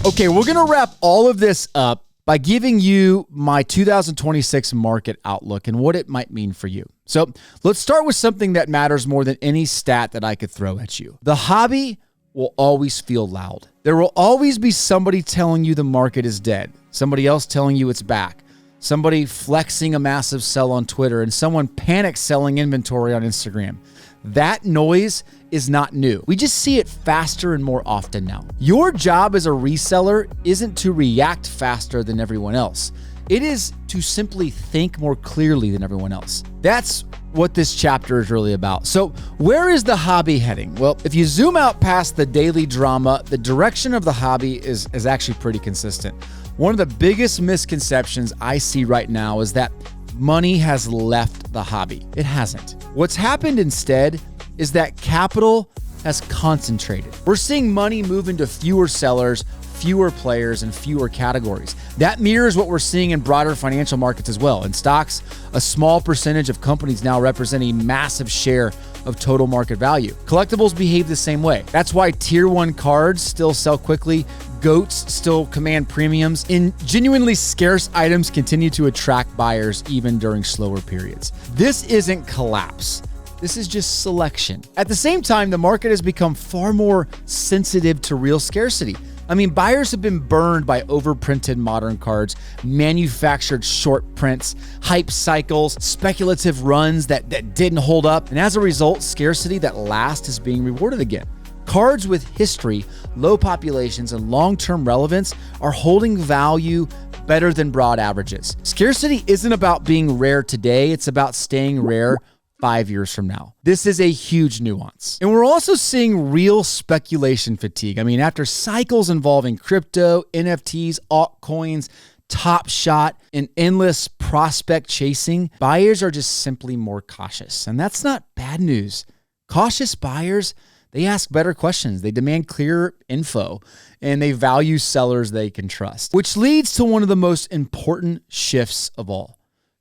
Okay, we're going to wrap all of this up by giving you my 2026 market outlook and what it might mean for you. So let's start with something that matters more than any stat that I could throw at you. The hobby will always feel loud. There will always be somebody telling you the market is dead, somebody else telling you it's back, somebody flexing a massive sell on Twitter, and someone panic selling inventory on Instagram. That noise is not new. We just see it faster and more often now. Your job as a reseller isn't to react faster than everyone else. It is to simply think more clearly than everyone else. That's what this chapter is really about. So where is the hobby heading? Well, if you zoom out past the daily drama, the direction of the hobby is actually pretty consistent. One of the biggest misconceptions I see right now is that money has left the hobby. It hasn't. What's happened instead is that capital has concentrated. We're seeing money move into fewer sellers, fewer players, and fewer categories. That mirrors what we're seeing in broader financial markets as well. In stocks, a small percentage of companies now represent a massive share of total market value. Collectibles behave the same way. That's why tier 1 cards still sell quickly, GOATs still command premiums, and genuinely scarce items continue to attract buyers even during slower periods. This isn't collapse. This is just selection. At the same time, the market has become far more sensitive to real scarcity. I mean, buyers have been burned by overprinted modern cards, manufactured short prints, hype cycles, speculative runs that didn't hold up. And as a result, scarcity that lasts is being rewarded again. Cards with history, low populations, and long-term relevance are holding value better than broad averages. Scarcity isn't about being rare today. It's about staying rare 5 years from now. This is a huge nuance. And we're also seeing real speculation fatigue. I mean, after cycles involving crypto, NFTs, altcoins, Top Shot, and endless prospect chasing, buyers are just simply more cautious. And that's not bad news. Cautious buyers, they ask better questions. They demand clearer info, and they value sellers they can trust, which leads to one of the most important shifts of all.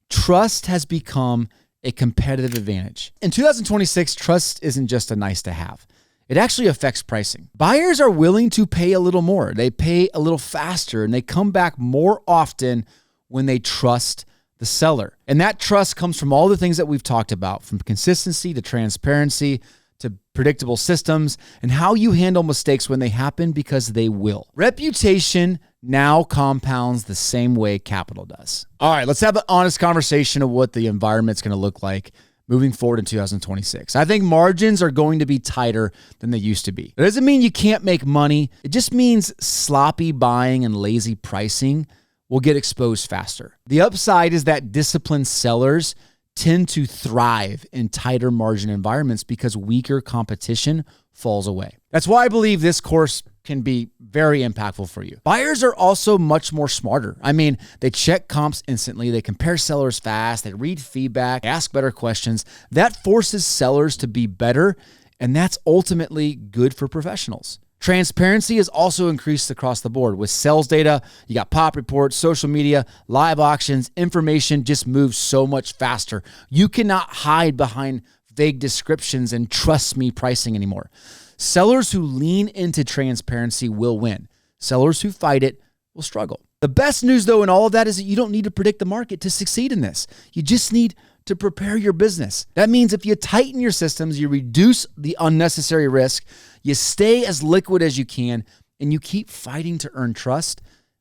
Trust has become a competitive advantage. In 2026, trust isn't just a nice to have. It actually affects pricing. Buyers are willing to pay a little more. They pay a little faster, and they come back more often when they trust the seller. And that trust comes from all the things that we've talked about, from consistency to transparency to predictable systems, and how you handle mistakes when they happen, because they will. Reputation now compounds the same way capital does. All right, let's have an honest conversation of what the environment's going to look like moving forward in 2026. I think margins are going to be tighter than they used to be. It doesn't mean you can't make money. It just means sloppy buying and lazy pricing will get exposed faster. The upside is that disciplined sellers tend to thrive in tighter margin environments because weaker competition falls away. That's why I believe this course can be very impactful for you. Buyers are also much more smarter. I mean, they check comps instantly, they compare sellers fast, they read feedback, ask better questions. That forces sellers to be better, and that's ultimately good for professionals. Transparency is also increased across the board. With sales data, you got pop reports, social media, live auctions, information just moves so much faster. You cannot hide behind vague descriptions and trust me pricing anymore. Sellers who lean into transparency will win. Sellers who fight it will struggle. The best news, though, in all of that is that you don't need to predict the market to succeed in this. You just need to prepare your business. That means if you tighten your systems, you reduce the unnecessary risk, you stay as liquid as you can, and you keep fighting to earn trust,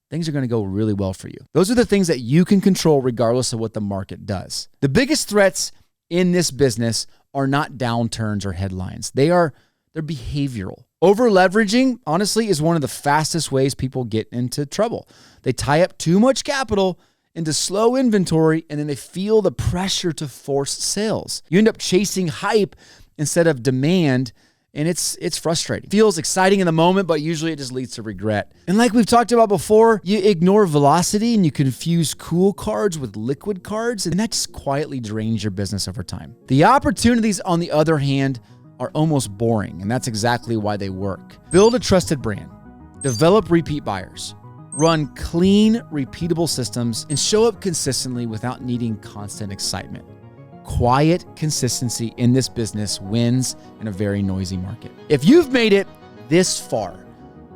things are going to go really well for you. Those are the things that you can control regardless of what the market does. The biggest threats in this business are not downturns or headlines. They're behavioral. Over leveraging, honestly, is one of the fastest ways people get into trouble. They tie up too much capital into slow inventory, and then they feel the pressure to force sales. You end up chasing hype instead of demand, and it's frustrating. It feels exciting in the moment, but usually it just leads to regret. And like we've talked about before, you ignore velocity and you confuse cool cards with liquid cards, and that just quietly drains your business over time. The opportunities, on the other hand, are almost boring, and that's exactly why they work. Build a trusted brand, develop repeat buyers, run clean, repeatable systems, and show up consistently without needing constant excitement. Quiet consistency in this business wins in a very noisy market. If you've made it this far,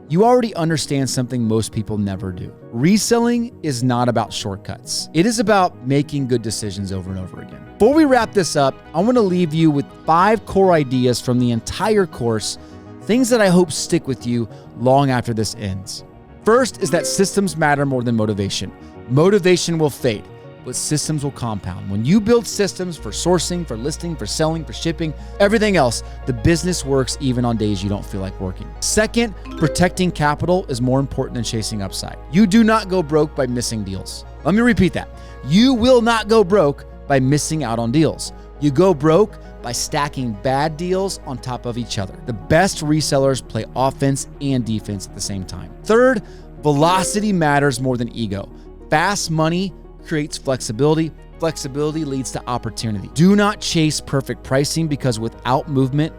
you already understand something most people never do. Reselling is not about shortcuts. It is about making good decisions over and over again. Before we wrap this up, I want to leave you with 5 core ideas from the entire course, things that I hope stick with you long after this ends. First is that systems matter more than motivation. Motivation will fade, but systems will compound. When you build systems for sourcing, for listing, for selling, for shipping, everything else, the business works even on days you don't feel like working. Second, protecting capital is more important than chasing upside. You do not go broke by missing deals. Let me repeat that. You will not go broke by missing out on deals. You go broke by stacking bad deals on top of each other. The best resellers play offense and defense at the same time. Third, velocity matters more than ego. Fast money creates flexibility. Flexibility leads to opportunity. Do not chase perfect pricing because without movement,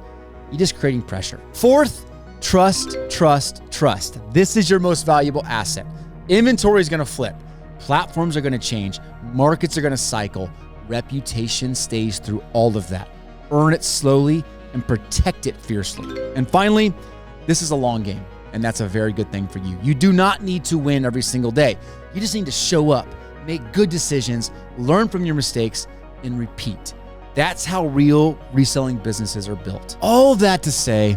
you're just creating pressure. Fourth, trust, trust, trust. This is your most valuable asset. Inventory is going to flip. Platforms are going to change. Markets are going to cycle. Reputation stays through all of that. Earn it slowly and protect it fiercely. And finally, this is a long game, and that's a very good thing for you. You do not need to win every single day. You just need to show up, make good decisions, learn from your mistakes, and repeat. That's how real reselling businesses are built. All of that to say,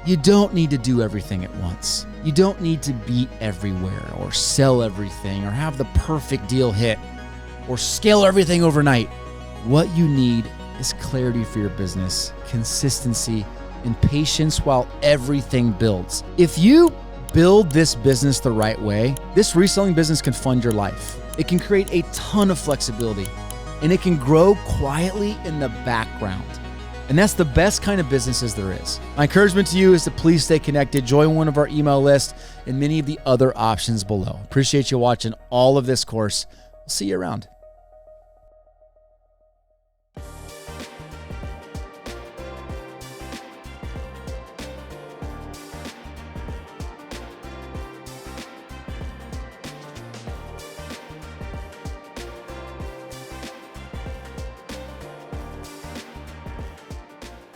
you don't need to do everything at once. You don't need to be everywhere or sell everything or have the perfect deal hit or scale everything overnight. What you need is clarity for your business, consistency, and patience while everything builds. If you build this business the right way, this reselling business can fund your life. It can create a ton of flexibility, and it can grow quietly in the background. And that's the best kind of businesses there is. My encouragement to you is to please stay connected, join one of our email lists, and many of the other options below. Appreciate you watching all of this course. We'll see you around.